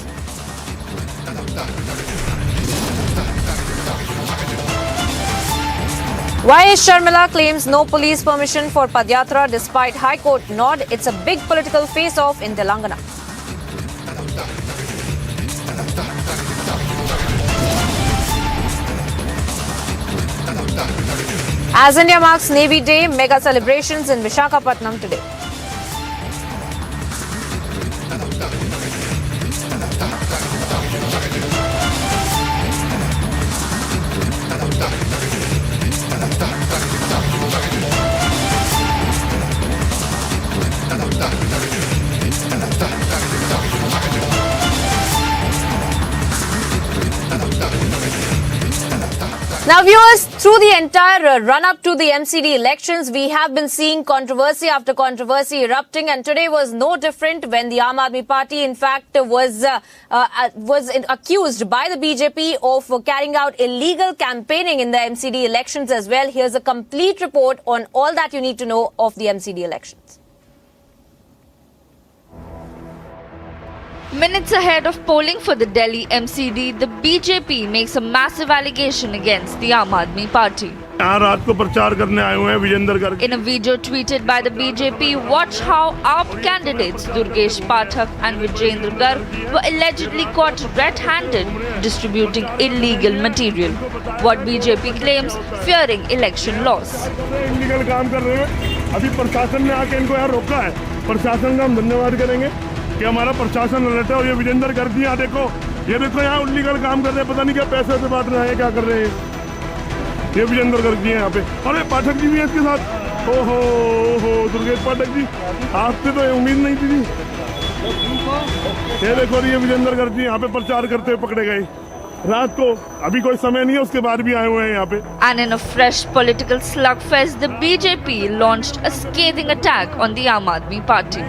YS Sharmila claims no police permission for Padyatra despite High Court nod. It's a big political face-off in Telangana. As India marks Navy Day, mega celebrations in Visakhapatnam today. Now viewers, through the entire run-up to the MCD elections, we have been seeing controversy after controversy erupting, and today was no different when the Aam Aadmi Party, in fact, was accused by the BJP of carrying out illegal campaigning in the MCD elections as well. Here's a complete report on all that you need to know of the MCD elections. Minutes ahead of polling for the Delhi MCD, the BJP makes a massive allegation against the Aam Aadmi Party. In a video tweeted by the BJP, watch how AAP candidates Durgesh Pathak and Vijendra Garg were allegedly caught red-handed distributing illegal material. What BJP claims, fearing election loss. illegal काम कर रहे हैं। अभी प्रशासन ने आके इनको यहाँ रोका है। प्रशासन का हम धन्यवाद करेंगे कि हमारा प्रशासन अलर्ट है और ये विजेंद्र गर्ग यहाँ देखो यहाँ इलीगल काम कर रहे हैं, पता नहीं क्या पैसे से बांट रहे हैं, क्या कर रहे हैं। ये विजेंद्र गर्ग जी हैं यहाँ पे, अरे पाठक जी भी हैं इसके साथ। ओहो दुर्गेश पाठक जी, आपसे तो उम्मीद नहीं थी। ये देखो ये विजेंद्र गर्ग जी यहाँ पे प्रचार करते हुए पकड़े गए रात को। अभी कोई समय नहीं है, उसके बाद भी आए हुए हैं यहाँ पे। And in a fresh political slugfest, the BJP launched a scathing attack on the Aam Aadmi Party.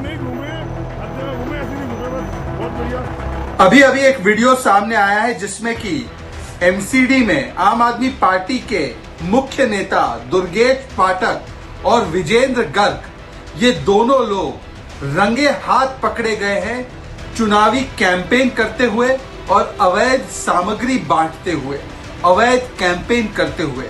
अभी एक वीडियो सामने आया है जिसमें कि एमसीडी में आम आदमी पार्टी के मुख्य नेता दुर्गेश पाठक और विजेंद्र गर्ग ये दोनों लोग रंगे हाथ पकड़े गए हैं चुनावी कैंपेन करते हुए और अवैध सामग्री बांटते हुए, अवैध कैंपेन करते हुए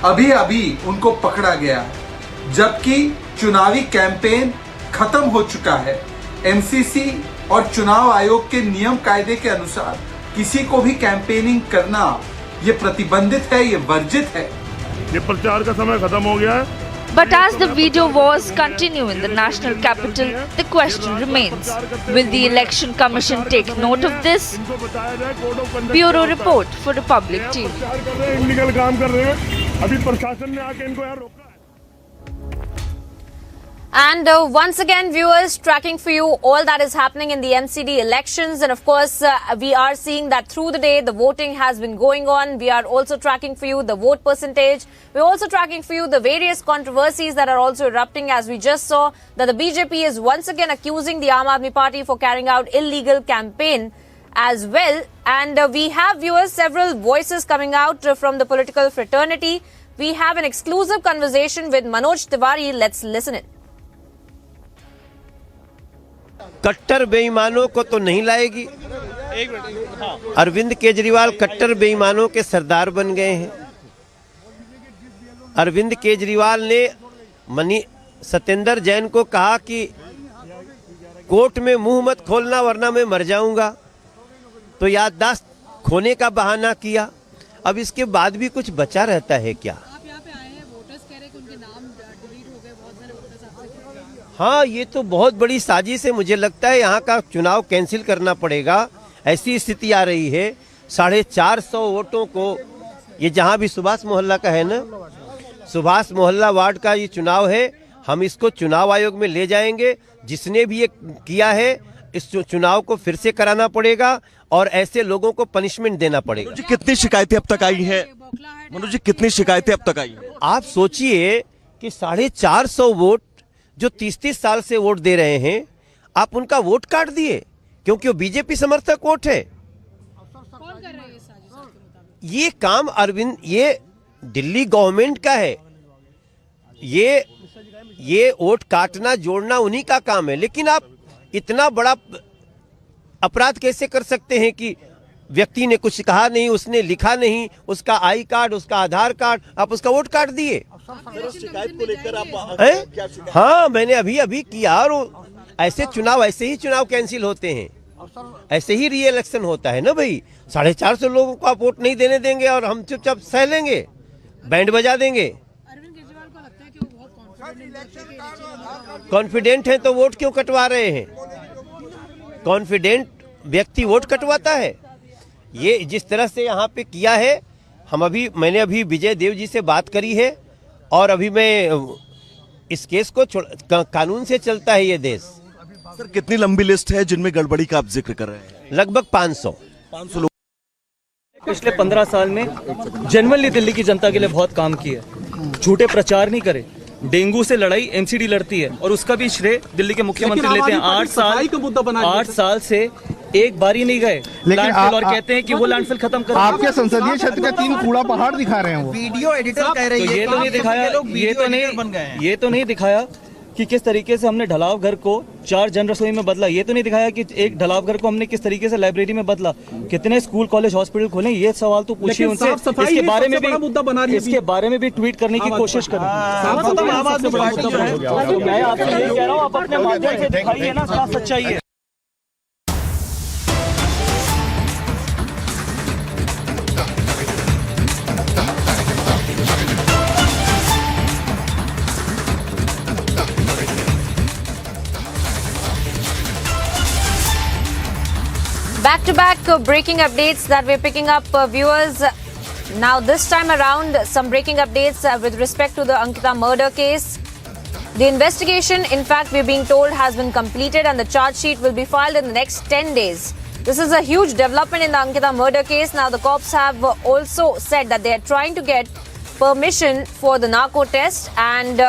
अभी उनको पकड़ा गया है, जबकि चुनावी कैंपेन खत्म हो चुका है। एमसीसी और चुनाव आयोग के नियम कायदे के अनुसार किसी को भी कैंपेनिंग करना ये प्रतिबंधित है, ये वर्जित है। ये प्रचार का समय खत्म हो गया है, But as the video wars continue in the national capital, the question remains, will the Election Commission take note of this? Bureau Report for Republic TV. Illegal काम कर रहे हैं, अभी प्रशासन ने आके इनको यहाँ रोका है। And once again, viewers, tracking for you all that is happening in the MCD elections. And of course, we are seeing that through the day, the voting has been going on. We are also tracking for you the vote percentage. We're also tracking for you the various controversies that are also erupting, as we just saw that the BJP is once again accusing the Aam Aadmi Party for carrying out illegal campaign as well. And we have, viewers, several voices coming out from the political fraternity. We have an exclusive conversation with Manoj Tiwari. Let's listen it. कट्टर बेईमानों को तो नहीं लाएगी। अरविंद केजरीवाल कट्टर बेईमानों के सरदार बन गए हैं। अरविंद केजरीवाल ने सत्येंद्र जैन को कहा कि कोर्ट में मुंह मत खोलना वरना मैं मर जाऊंगा, तो याददाश्त खोने का बहाना किया। अब इसके बाद भी कुछ बचा रहता है क्या? हाँ, ये तो बहुत बड़ी साजिश है। मुझे लगता है यहाँ का चुनाव कैंसिल करना पड़ेगा। ऐसी स्थिति आ रही है, 450 वोटों को, ये जहाँ भी सुभाष मोहल्ला का है ना, सुभाष मोहल्ला वार्ड का ये चुनाव है, हम इसको चुनाव आयोग में ले जाएंगे। जिसने भी ये किया है, इस चुनाव को फिर से कराना पड़ेगा और ऐसे लोगों को पनिशमेंट देना पड़ेगा। जी, कितनी शिकायतें अब तक आई हैं? मनोज जी, कितनी शिकायतें अब तक आई हैं? आप सोचिए कि 450 वोट जो 30-30 साल से वोट दे रहे हैं, आप उनका वोट काट दिए क्योंकि वो बीजेपी समर्थक वोट है। कौन कर रहा है ये साजिश? ये काम अरविंद, ये दिल्ली गवर्नमेंट का है। ये वोट काटना जोड़ना उन्हीं का काम है। लेकिन आप इतना बड़ा अपराध कैसे कर सकते हैं कि व्यक्ति ने कुछ कहा नहीं, उसने लिखा नहीं, उसका आई कार्ड, उसका आधार कार्ड, आप उसका वोट काट दिए। शिकायत को लेकर आप हाँ, मैंने अभी किया। और ऐसे ही चुनाव कैंसिल होते हैं, ऐसे ही री इलेक्शन होता है ना भाई। 450 लोगों को आप वोट नहीं देने देंगे और हम चुपचाप सह लेंगे, बैंड बजा देंगे। कॉन्फिडेंट है तो वोट क्यों कटवा रहे हैं? कॉन्फिडेंट व्यक्ति वोट कटवाता है। ये जिस तरह से यहाँ पे किया है, मैंने अभी विजय देव जी से बात करी है और अभी मैं इस केस को कानून से चलता है ये देश। सर, कितनी लंबी लिस्ट है जिनमें गड़बड़ी का आप जिक्र कर रहे हैं? लगभग 500 लोग। पिछले 15 साल में जनरली दिल्ली की जनता के लिए बहुत काम किया। झूठे प्रचार नहीं करे। डेंगू से लड़ाई एमसीडी लड़ती है और उसका भी श्रेय दिल्ली के मुख्यमंत्री लेते हैं। 8 साल से एक बार ही नहीं गए लैंडफिल और कहते हैं कि वो लैंडफिल खत्म कर। आपके संसदीय क्षेत्र का 3 कूड़ा पहाड़ दिखा रहे हैं वो। वीडियो एडिटर कह रही है। ये तो नहीं दिखाया, ये तो नहीं दिखाया कि किस तरीके से हमने ढलाव घर को 4 जन रसोई में बदला। ये तो नहीं दिखाया कि एक ढलाव घर को हमने किस तरीके से लाइब्रेरी में बदला। कितने स्कूल कॉलेज हॉस्पिटल खोले, ये सवाल तो पूछिए उनसे। इसके बारे में भी ट्वीट करने की कोशिश करें। मैं आपसे यही कह रहा हूँ, आप अपने माध्यम से दिखाइए ना क्या सच्चाई है। Back-to-back breaking updates that we're picking up, viewers. Now, this time around, some breaking updates with respect to the Ankita murder case. The investigation, in fact, we're being told, has been completed and the charge sheet will be filed in the next 10 days. This is a huge development in the Ankita murder case. Now, the cops have also said that they are trying to get permission for the narco test, and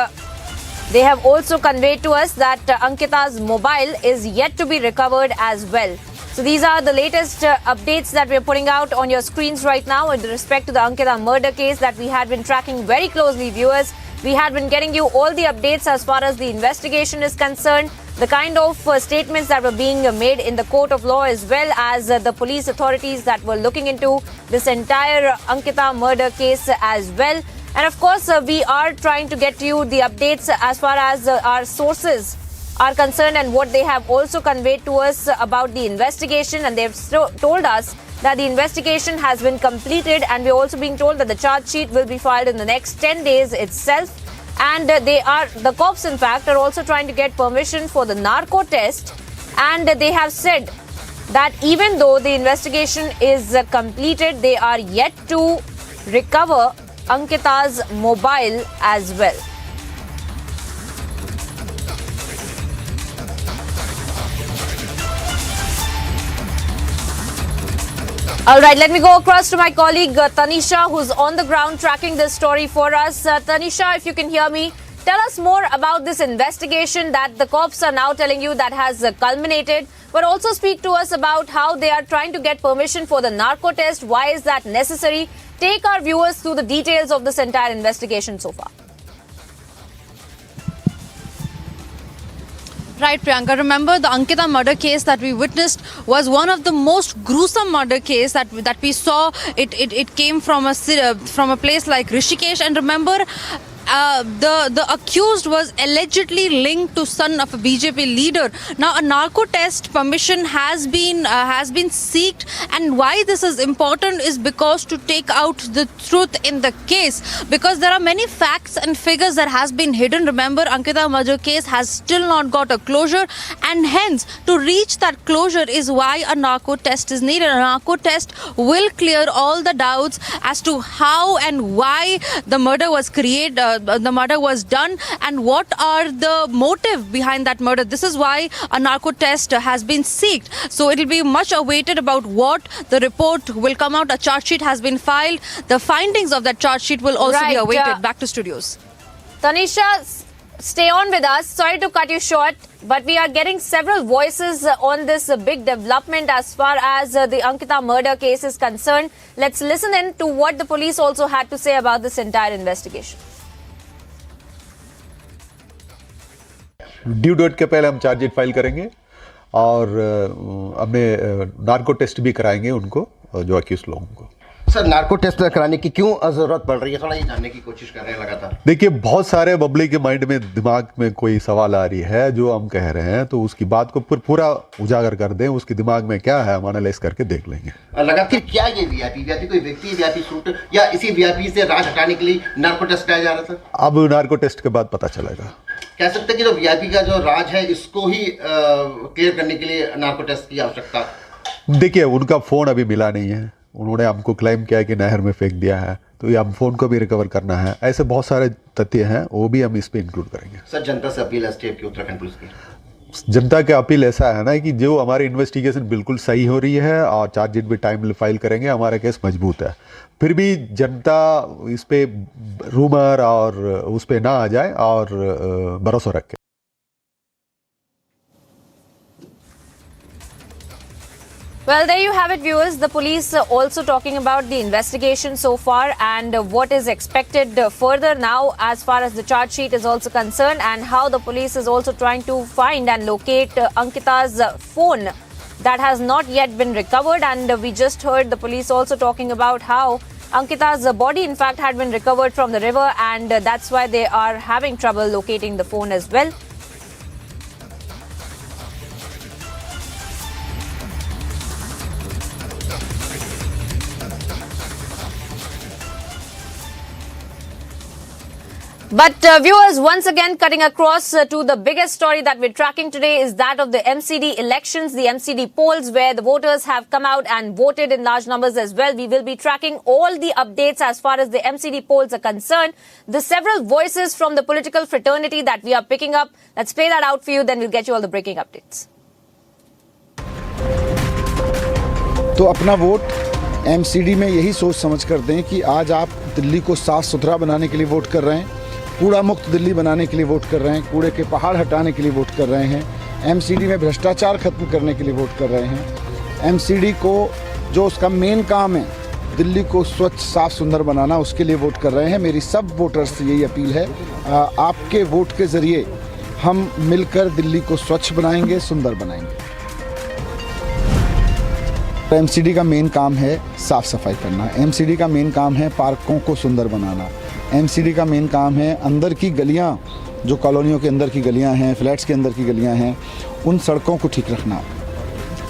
they have also conveyed to us that Ankita's mobile is yet to be recovered as well. So these are the latest updates that we're putting out on your screens right now with respect to the Ankita murder case that we had been tracking very closely, viewers. We had been getting you all the updates as far as the investigation is concerned, the kind of statements that were being made in the court of law, as well as the police authorities that were looking into this entire Ankita murder case as well. And of course, we are trying to get to you the updates as far as our sources are concerned and what they have also conveyed to us about the investigation, and they've told us that the investigation has been completed, and we're also being told that the charge sheet will be filed in the next 10 days itself. and the cops in fact are also trying to get permission for the narco test, and they have said that even though the investigation is completed, they are yet to recover Ankita's mobile as well. All right, let me go across to my colleague Tanisha, who's on the ground tracking this story for us. Tanisha, if you can hear me, tell us more about this investigation that the cops are now telling you that has culminated, but also speak to us about how they are trying to get permission for the narco test. Why is that necessary? Take our viewers through the details of this entire investigation so far. Right, Priyanka. Remember, the Ankita murder case that we witnessed was one of the most gruesome murder case that we saw. It came from a place like Rishikesh, and remember, the accused was allegedly linked to son of a BJP leader. Now, a narco test permission has been sought, and why this is important is because to take out the truth in the case, because there are many facts and figures that has been hidden. Remember, Ankita murder case has still not got a closure, and hence to reach that closure is why a narco test is needed. A narco test will clear all the doubts as to how and why the murder was the murder was done, and what are the motive behind that murder. This is why a narco test has been sought. So it will be much awaited about what the report will come out. A charge sheet has been filed. The findings of that charge sheet will also be awaited. Back to studios. Tanisha, stay on with us. Sorry to cut you short, but we are getting several voices on this big development as far as the Ankita murder case is concerned. Let's listen in to what the police also had to say about this entire investigation. Due date के पहले हम chargesheet file करेंगे और अपने narco test भी कराएंगे उनको, जो अक्यूज लोगों को। सर, नार्को टेस्ट कराने की क्यों जरूरत पड़ रही है, थोड़ा ये जानने की कोशिश कर रहे हैं लगातार। देखिए, बहुत सारे पब्लिक के माइंड में, दिमाग में कोई सवाल आ रही है जो हम कह रहे हैं, तो उसकी बात को पूरा उजागर कर दें। उसके दिमाग में क्या है हम एनालाइज करके देख लेंगे। लगातार क्या ये वीआईपी कोई व्यक्ति, वीआईपी सूट, या इसी वीआईपी से राज हटाने के लिए नार्को टेस्ट कराया जा रहा था? अब नार्को टेस्ट के बाद पता चलेगा। कह सकते हैं कि जो वीआईपी का जो राज है, इसको ही क्लियर करने के लिए नार्को टेस्ट की आवश्यकता। देखिए, उनका फोन अभी मिला नहीं है। उन्होंने हमको क्लेम किया कि नहर में फेंक दिया है, तो ये हम फोन को भी रिकवर करना है। ऐसे बहुत सारे तथ्य हैं, वो भी हम इस पे इंक्लूड करेंगे। सर, जनता से अपील है स्टेट की, उत्तराखंड पुलिस की। जनता की अपील ऐसा है ना कि जो हमारी इन्वेस्टिगेशन बिल्कुल सही हो रही है और चार्जशीट भी टाइम फाइल करेंगे, हमारा केस मजबूत है। फिर भी जनता इस पे रूमर और उस पे ना आ जाए और भरोसा रखे। Well, there you have it, viewers. The police also talking about the investigation so far and what is expected further now as far as the charge sheet is also concerned, and how the police is also trying to find and locate Ankita's phone that has not yet been recovered. And we just heard the police also talking about how Ankita's body in fact had been recovered from the river, and that's why they are having trouble locating the phone as well. But viewers, once again cutting across to the biggest story that we're tracking today is that of the MCD elections, the MCD polls, where the voters have come out and voted in large numbers as well. We will be tracking all the updates as far as the MCD polls are concerned. The several voices from the political fraternity that we are picking up. Let's play that out for you, then we'll get you all the breaking updates. तो अपना vote MCD में यही सोच समझ कर दें कि आज आप दिल्ली को साफ सुथरा बनाने के लिए वोट कर रहे हैं, कूड़ा मुक्त दिल्ली बनाने के लिए वोट कर रहे हैं, कूड़े के पहाड़ हटाने के लिए वोट कर रहे हैं, MCD में भ्रष्टाचार खत्म करने के लिए वोट कर रहे हैं। MCD को जो उसका मेन काम है, दिल्ली को स्वच्छ साफ सुंदर बनाना, उसके लिए वोट कर रहे हैं। मेरी सब वोटर्स से यही अपील है, आपके वोट के ज़रिए हम मिलकर दिल्ली को स्वच्छ बनाएंगे, सुंदर बनाएंगे। MCD का मेन काम है साफ़ सफाई करना, MCD का मेन काम है पार्कों को सुंदर बनाना, MCD का मेन काम है अंदर की गलियां, जो कॉलोनियों के अंदर की गलियां हैं, फ्लैट्स के अंदर की गलियां हैं, उन सड़कों को ठीक रखना।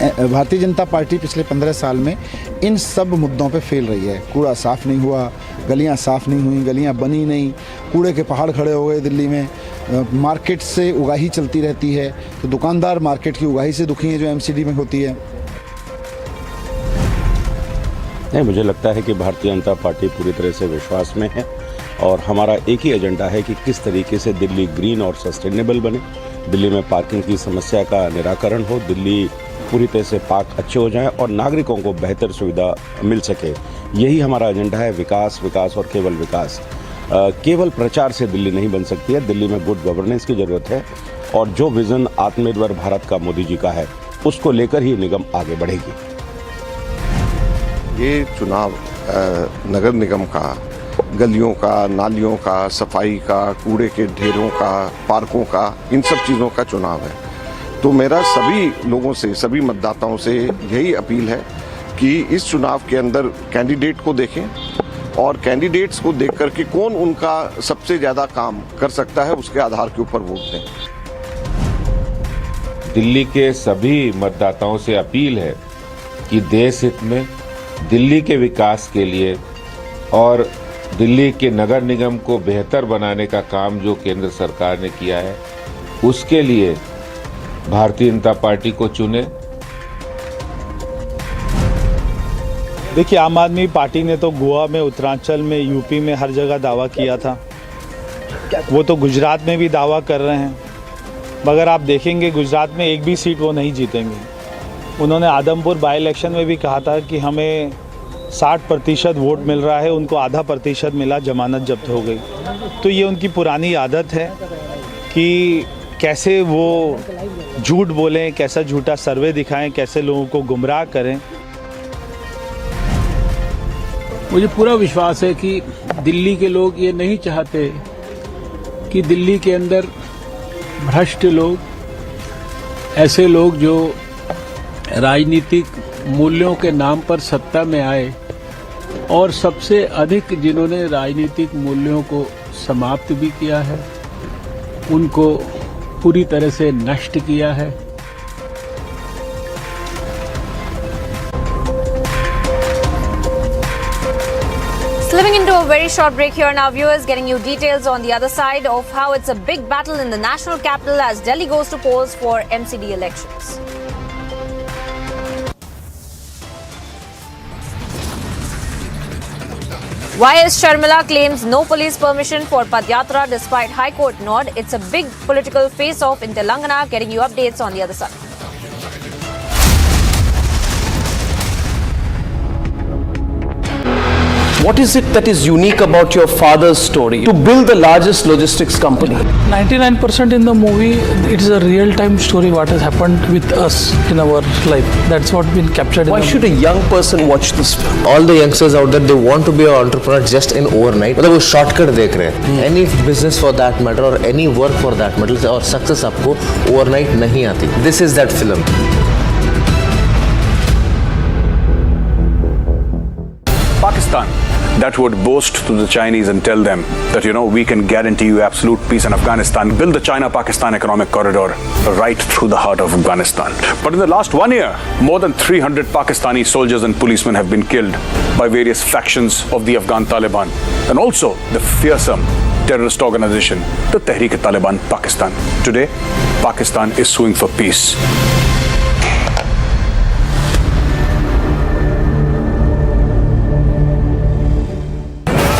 भारतीय जनता पार्टी पिछले 15 साल में इन सब मुद्दों पे फेल रही है। कूड़ा साफ़ नहीं हुआ, गलियां साफ़ नहीं हुई, गलियां बनी नहीं, कूड़े के पहाड़ खड़े हो गए दिल्ली में। मार्केट से उगाही चलती रहती है, तो दुकानदार मार्केट की उगाही से दुखी हैं जो MCD में होती है। नहीं, मुझे लगता है कि भारतीय जनता पार्टी पूरी तरह से विश्वास में है और हमारा एक ही एजेंडा है कि किस तरीके से दिल्ली ग्रीन और सस्टेनेबल बने, दिल्ली में पार्किंग की समस्या का निराकरण हो, दिल्ली पूरी तरह से पार्क अच्छे हो जाएं और नागरिकों को बेहतर सुविधा मिल सके। यही हमारा एजेंडा है, विकास, विकास और केवल विकास। केवल प्रचार से दिल्ली नहीं बन सकती है, दिल्ली में गुड गवर्नेंस की ज़रूरत है और जो विज़न आत्मनिर्भर भारत का मोदी जी का है उसको लेकर ही निगम आगे बढ़ेगी। ये चुनाव नगर निगम का, गलियों का, नालियों का, सफाई का, कूड़े के ढेरों का, पार्कों का, इन सब चीज़ों का चुनाव है। तो मेरा सभी लोगों से, सभी मतदाताओं से यही अपील है कि इस चुनाव के अंदर कैंडिडेट को देखें और कैंडिडेट्स को देख करके कौन उनका सबसे ज़्यादा काम कर सकता है उसके आधार के ऊपर वोट दें। दिल्ली के सभी मतदाताओं से अपील है कि देश हित में, दिल्ली के विकास के लिए और दिल्ली के नगर निगम को बेहतर बनाने का काम जो केंद्र सरकार ने किया है उसके लिए भारतीय जनता पार्टी को चुने। देखिए, आम आदमी पार्टी ने तो गोवा में, उत्तरांचल में, यूपी में हर जगह दावा किया था। वो तो गुजरात में भी दावा कर रहे हैं, मगर आप देखेंगे गुजरात में एक भी सीट वो नहीं जीतेंगे। उन्होंने आदमपुर बाई इलेक्शन में भी कहा था कि हमें 60% वोट मिल रहा है, उनको आधा % मिला, जमानत जब्त हो गई। तो ये उनकी पुरानी आदत है कि कैसे वो झूठ बोलें, कैसा झूठा सर्वे दिखाएं, कैसे लोगों को गुमराह करें। मुझे पूरा विश्वास है कि दिल्ली के लोग ये नहीं चाहते कि दिल्ली के अंदर भ्रष्ट लोग, ऐसे लोग जो राजनीतिक मूल्यों के नाम पर सत्ता में आए और सबसे अधिक जिन्होंने राजनीतिक मूल्यों को समाप्त भी किया है, उनको पूरी तरह से नष्ट किया है। Slipping into a very short break here now, viewers, getting you details on the other side of how it's a big battle in the national capital as Delhi goes to polls for MCD elections. YS Sharmila claims no police permission for Padyatra despite High Court nod. It's a big political face-off in Telangana. Getting you updates on the other side. What is it that is unique about your father's story to build the largest logistics company? 99% in the movie, it is a real-time story what has happened with us in our life. That's what been captured. Why should a young person watch this film? All the youngsters out there, they want to be an entrepreneur just in overnight. मतलब वो shortcut देख रहे हैं. Any business for that matter or any work for that matter और success आपको overnight नहीं आती. This is that film. Pakistan that would boast to the Chinese and tell them that, you know, we can guarantee you absolute peace in Afghanistan, build the China-Pakistan economic corridor right through the heart of Afghanistan. But in the last 1 year, more than 300 Pakistani soldiers and policemen have been killed by various factions of the Afghan Taliban and also the fearsome terrorist organization, the Tehreek-e-Taliban Pakistan. Today, Pakistan is suing for peace.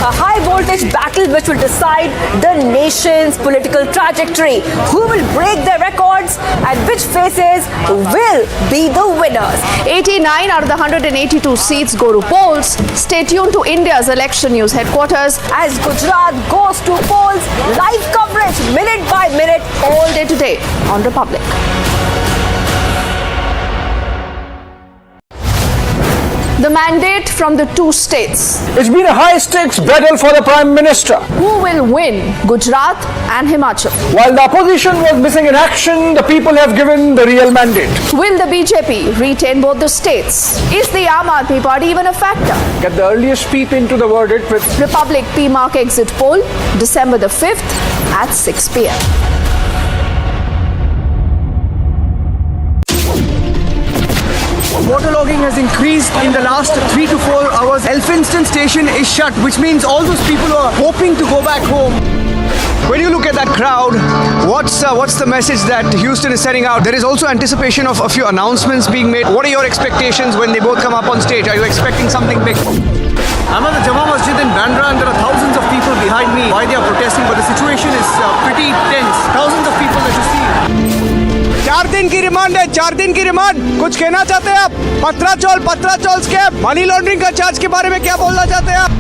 A high-voltage battle which will decide the nation's political trajectory. Who will break their records and which faces will be the winners? 89 out of the 182 seats go to polls. Stay tuned to India's election news headquarters as Gujarat goes to polls. Live coverage, minute by minute, all day today on Republic. The mandate from the two states. It's been a high-stakes battle for the Prime Minister. Who will win Gujarat and Himachal? While the opposition was missing in action, the people have given the real mandate. Will the BJP retain both the states? Is the Aam Aadmi Party even a factor? Get the earliest peep into the verdict with Republic PMark exit poll, December the 5th at 6 p.m. has increased in the last 3 to 4 hours. Elphinstone station is shut, which means all those people who are hoping to go back home. When you look at that crowd, what's the message that Houston is sending out? There is also anticipation of a few announcements being made. What are your expectations when they both come up on stage? Are you expecting something big? I'm at the Jama Masjid in Bandra and there are thousands of people behind me. Why they are protesting, but the situation is pretty tense. Thousands of people that you see. 4 दिन की remand है, 4 दिन की remand. कुछ कहना चाहते हैं आप? पत्राचौल स्कैम, मनी लॉन्ड्रिंग का चार्ज के बारे में क्या बोलना चाहते हैं आप?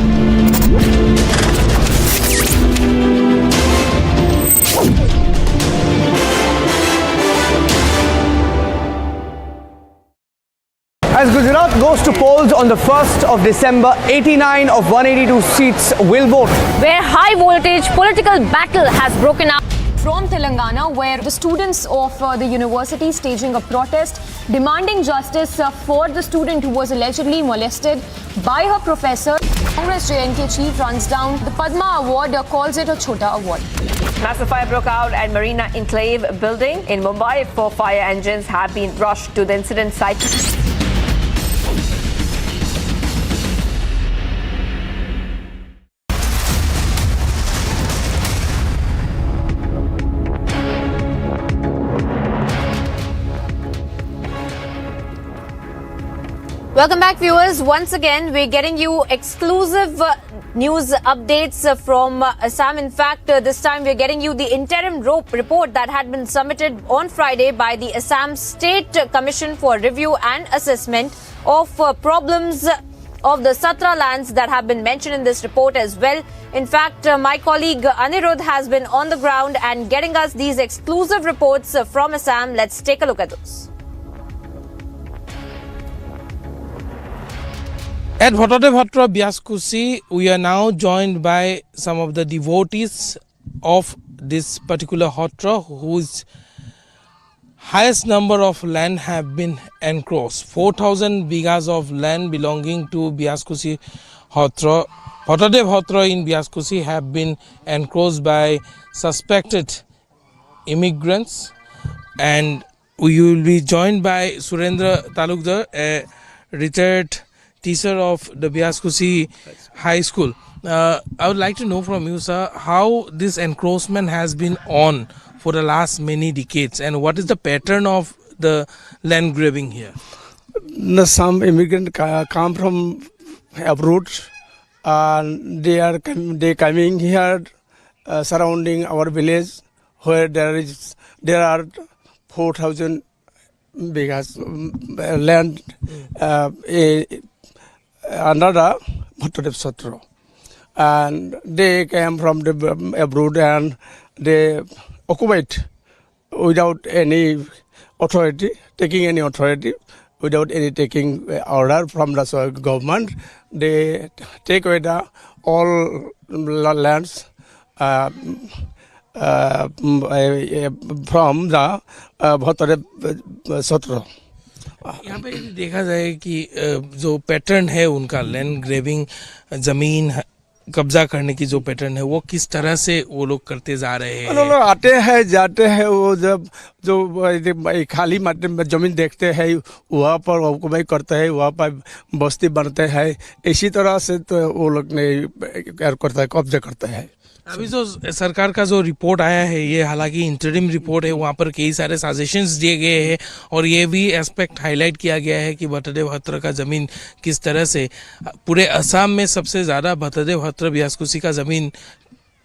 As Gujarat goes to polls on the 1st of December, 89 of 182 seats will vote. Where high voltage political battle has broken out. From Telangana, where the students of the university staging a protest demanding justice for the student who was allegedly molested by her professor. Congress JNK chief runs down the Padma Award, calls it a Chota Award. Massive fire broke out at Marina Enclave building in Mumbai. 4 fire engines have been rushed to the incident site. Welcome back, viewers. Once again, we're getting you exclusive news updates from Assam. In fact, this time we're getting you the interim report that had been submitted on Friday by the Assam State Commission for Review and Assessment of problems of the Satra lands that have been mentioned in this report as well. In fact, my colleague Anirudh has been on the ground and getting us these exclusive reports from Assam. Let's take a look at those. At Bhatade Bhatra Biaskusi, we are now joined by some of the devotees of this particular hotra whose highest number of land have been encroached. 4,000 bighas of land belonging to Biaskusi hotra, Bhatade Bhatra in Biaskusi have been encroached by suspected immigrants, and we will be joined by Surendra Talukdar, a retired teacher of the Biaskusi High School. I would like to know from you, sir, how this encroachment has been on for the last many decades, and what is the pattern of the land grabbing here? Some immigrants come from abroad, and they coming here surrounding our village, where there are 4,000 bighas land under the Bhatade Bhatra, and they came from the abroad and they occupied without any authority, taking any authority, without any taking order from the government. They take away all lands from the Bhatade Bhatra. यहाँ पे देखा जाए कि जो pattern है उनका land grabbing, जमीन कब्जा करने की जो पैटर्न है वो किस तरह से वो लोग करते जा रहे हैं? लोग आते हैं जाते हैं, वो जब जो खाली जमीन देखते हैं वहाँ पर ऑक्युपाई करते हैं, वहाँ पर बस्ती बनते हैं, इसी तरह से तो वो लोग ने करता है, कब्जा करते हैं। अभी जो सरकार का जो रिपोर्ट आया है, ये हालांकि इंटरिम रिपोर्ट है, वहाँ पर कई सारे सजेशंस दिए गए हैं और ये भी एस्पेक्ट हाईलाइट किया गया है कि भटदे भत्र का ज़मीन किस तरह से पूरे असम में सबसे ज़्यादा भटदे भत्र बियासकुसी का ज़मीन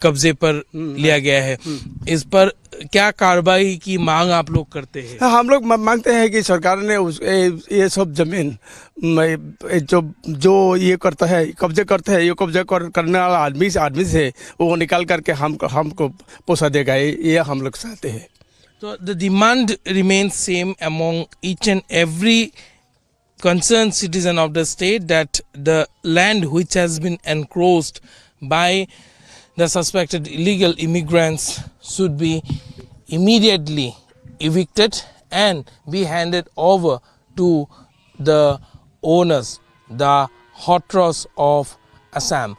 कब्जे पर लिया गया है। इस पर क्या कार्रवाई की मांग आप लोग करते हैं? हम लोग मांगते हैं कि सरकार ने ये सब जमीन जो ये करता है, कब्जे करते हैं, ये कब्जे करने वाला आदमी से वो निकाल करके हमको पोसा देगा, ये हम लोग चाहते हैं। So the demand remains same among each and every concerned citizen of the state that the land which has been encroached by the suspected illegal immigrants should be immediately evicted and be handed over to the owners, the hotras of Assam.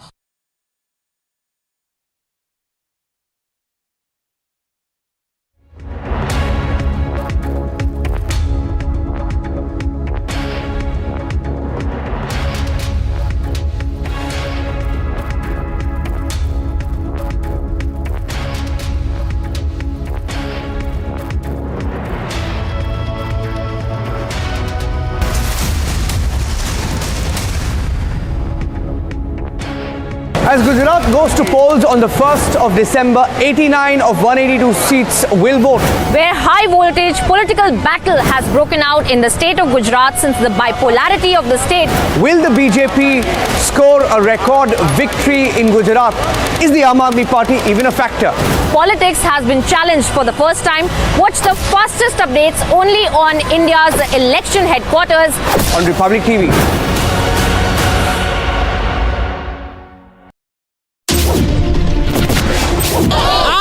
As Gujarat goes to polls on the 1st of December, 89 of 182 seats will vote. Where high voltage political battle has broken out in the state of Gujarat since the bipolarity of the state. Will the BJP score a record victory in Gujarat? Is the Aam Aadmi Party even a factor? Politics has been challenged for the first time. Watch the fastest updates only on India's election headquarters on Republic TV.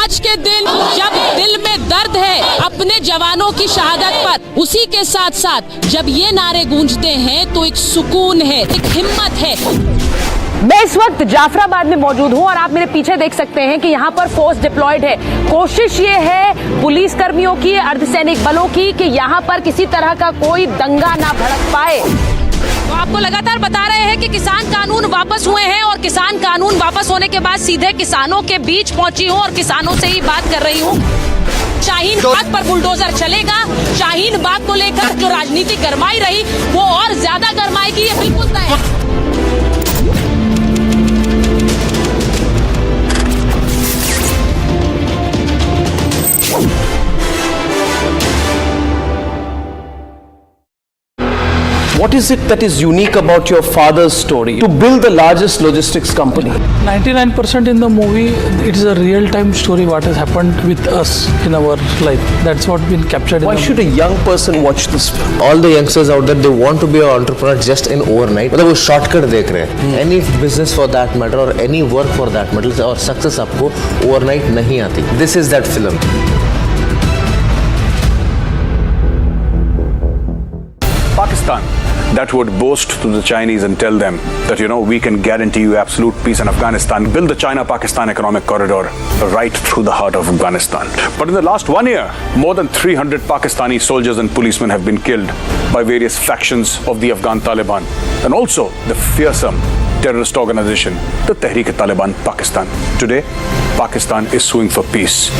आज के दिन जब दिल में दर्द है अपने जवानों की शहादत पर, उसी के साथ साथ जब ये नारे गूंजते हैं तो एक सुकून है, एक हिम्मत है। मैं इस वक्त जाफराबाद में मौजूद हूं और आप मेरे पीछे देख सकते हैं कि यहाँ पर फोर्स डिप्लॉयड है। कोशिश ये है पुलिस कर्मियों की, अर्धसैनिक बलों की कि यहाँ पर किसी तरह का कोई दंगा ना भड़क पाए। तो आपको लगातार बता रहे हैं कि किसान कानून वापस हुए हैं और किसान कानून वापस होने के बाद सीधे किसानों के बीच पहुंची हूं और किसानों से ही बात कर रही हूं। शाहीन बाग पर बुलडोजर चलेगा। शाहीन बाग को लेकर जो राजनीति गरमाई रही वो और ज्यादा गरमाएगी, ये बिल्कुल तय है। What is it that is unique about your father's story to build the largest logistics company? 99% in the movie, it is a real-time story what has happened with us in our life. That's what been captured. Why should a young person watch this film? All the youngsters out there, they want to be an entrepreneur just in overnight. मतलब वो shortcut देख रहे हैं. Any business for that matter or any work for that matter और success आपको overnight नहीं आती. This is that film. Pakistan that would boast to the Chinese and tell them that, we can guarantee you absolute peace in Afghanistan, build the China-Pakistan economic corridor right through the heart of Afghanistan. But in the last 1 year, more than 300 Pakistani soldiers and policemen have been killed by various factions of the Afghan Taliban and also the fearsome terrorist organization, the Tehreek-e-Taliban Pakistan. Today, Pakistan is suing for peace.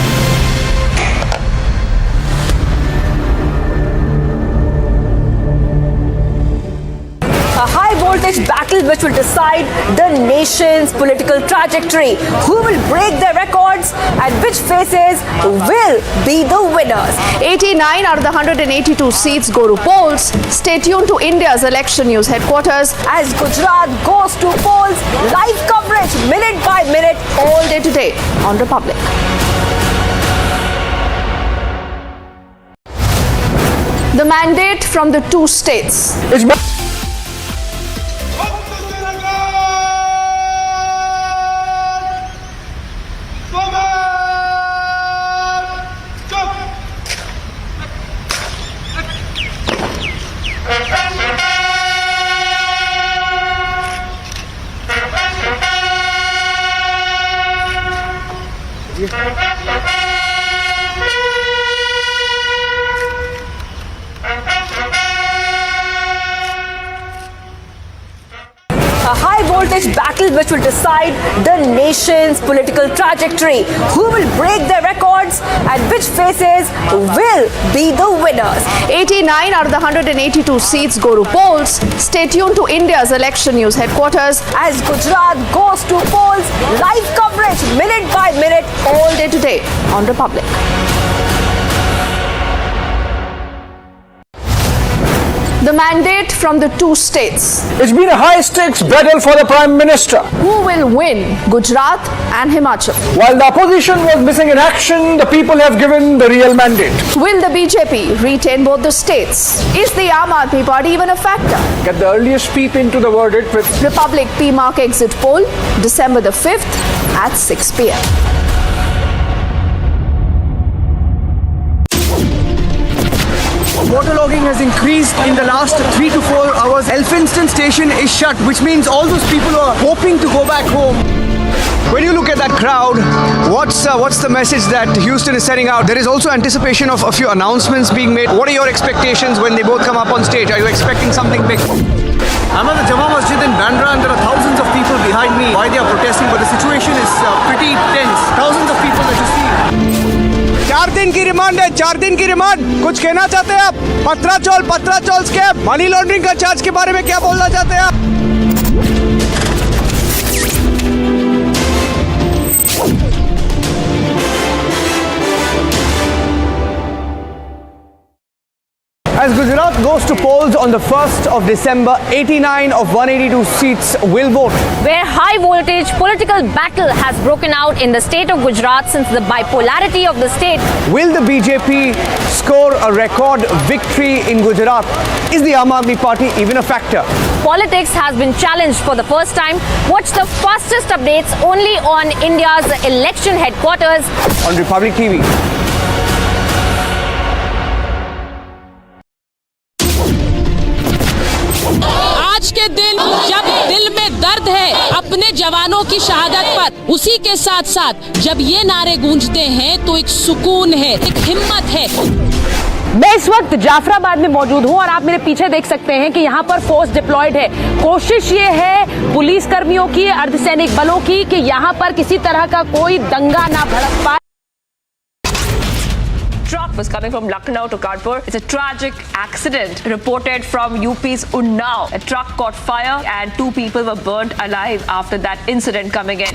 A high-voltage battle which will decide the nation's political trajectory. Who will break their records and which faces will be the winners? 89 out of the 182 seats go to polls. Stay tuned to India's election news headquarters as Gujarat goes to polls. Live coverage, minute by minute, all day today on Republic. The mandate from the two states. A high-voltage battle which will decide the nation's political trajectory. Who will break their records and which faces will be the winners? 89 out of the 182 seats go to polls. Stay tuned to India's election news headquarters as Gujarat goes to polls. Live coverage, minute by minute, all day today on Republic. The mandate from the two states. It's been a high-stakes battle for the Prime Minister. Who will win Gujarat and Himachal? While the opposition was missing in action, the people have given the real mandate. Will the BJP retain both the states? Is the Aam Aadmi Party even a factor? Get the earliest peep into the verdict with Republic PMark exit poll, December the 5th at 6 p.m. Waterlogging has increased in the last 3 to 4 hours. Elphinstone station is shut, which means all those people who are hoping to go back home. When you look at that crowd, what's the message that Houston is sending out? There is also anticipation of a few announcements being made. What are your expectations when they both come up on stage? Are you expecting something big? I'm at the Jama Masjid in Bandra and there are thousands of people behind me. Why they are protesting, but the situation is pretty tense. Thousands of people that you see. 4 दिन की remand है, 4 दिन की remand. कुछ कहना चाहते हैं आप? पत्राचौल स्कैम, मनी लॉन्ड्रिंग का चार्ज के बारे में क्या बोलना चाहते हैं आप? As Gujarat goes to polls on the 1st of December, 89 of 182 seats will vote. Where high voltage political battle has broken out in the state of Gujarat since the bipolarity of the state. Will the BJP score a record victory in Gujarat? Is the Aam Aadmi Party even a factor? Politics has been challenged for the first time. Watch the fastest updates only on India's election headquarters on Republic TV. आज के दिन जब दिल में दर्द है अपने जवानों की शहादत पर, उसी के साथ साथ जब ये नारे गूंजते हैं तो एक सुकून है, एक हिम्मत है। मैं इस वक्त जाफराबाद में मौजूद हूं और आप मेरे पीछे देख सकते हैं कि यहाँ पर फोर्स डिप्लॉयड है। कोशिश ये है पुलिस कर्मियों की, अर्धसैनिक बलों की कि यहाँ पर किसी तरह का कोई दंगा ना भड़क पाए। Truck was coming from Lucknow to Kanpur. It's a tragic accident reported from UP's Unnao. A truck caught fire and 2 people were burnt alive after that incident coming in.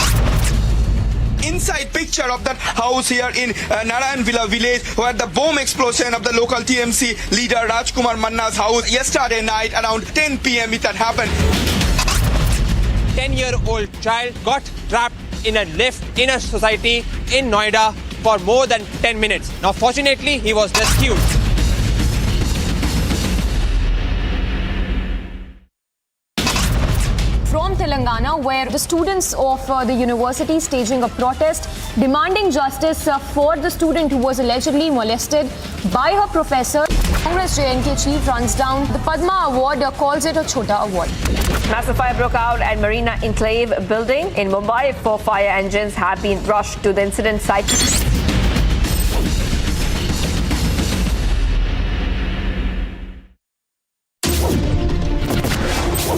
Inside picture of that house here in Narayan Villa village where the bomb explosion of the local TMC leader Rajkumar Manna's house yesterday night around 10 p.m. it had happened. 10-year-old child got trapped in a lift in a society in Noida for more than 10 minutes. Now fortunately he was rescued. From Telangana, where the students of the university staging a protest demanding justice for the student who was allegedly molested by her professor. Congress JNK chief runs down the Padma Award, calls it a Chota Award. Massive fire broke out at Marina Enclave building in Mumbai. 4 fire engines have been rushed to the incident site.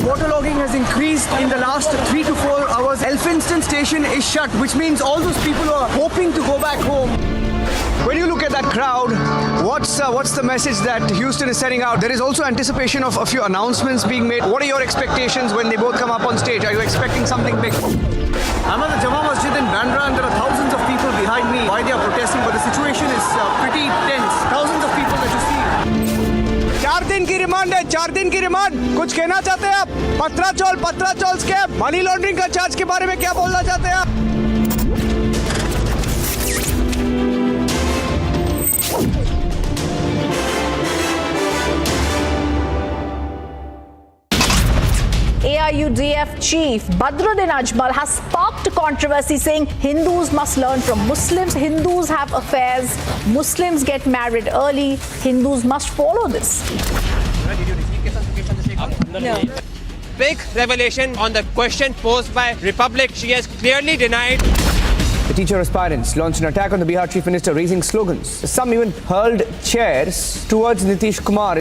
Waterlogging has increased in the last 3 to 4 hours. Elphinstone station is shut, which means all those people who are hoping to go back home. When you look at that crowd, what's the message that Houston is sending out? There is also anticipation of a few announcements being made. What are your expectations when they both come up on stage? Are you expecting something big? I'm at the Jama Masjid in Bandra and there are thousands of people behind me. Why they are protesting, but the situation is pretty tense. Thousands of people that you see. 4 दिन की remand है, 4 दिन की remand. कुछ कहना चाहते हैं आप? पत्राचौल स्कैम, मनी लॉन्ड्रिंग का चार्ज के बारे में क्या बोलना चाहते हैं आप? AIUDF chief Badruddin Ajmal has sparked controversy, saying Hindus must learn from Muslims. Hindus have affairs. Muslims get married early. Hindus must follow this. No. Big revelation on the question posed by Republic. She has clearly denied. The teacher aspirants launched an attack on the Bihar Chief Minister, raising slogans. Some even hurled chairs towards Nitish Kumar.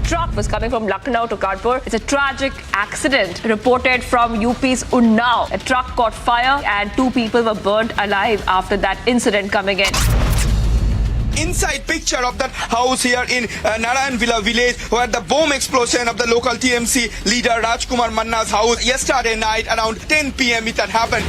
Truck was coming from Lucknow to Kanpur. It's a tragic accident reported from UP's Unnao. A truck caught fire and 2 people were burnt alive after that incident coming in. Inside picture of that house here in Narayan Villa village where the bomb explosion of the local TMC leader Rajkumar Manna's house yesterday night around 10 p.m. it had happened.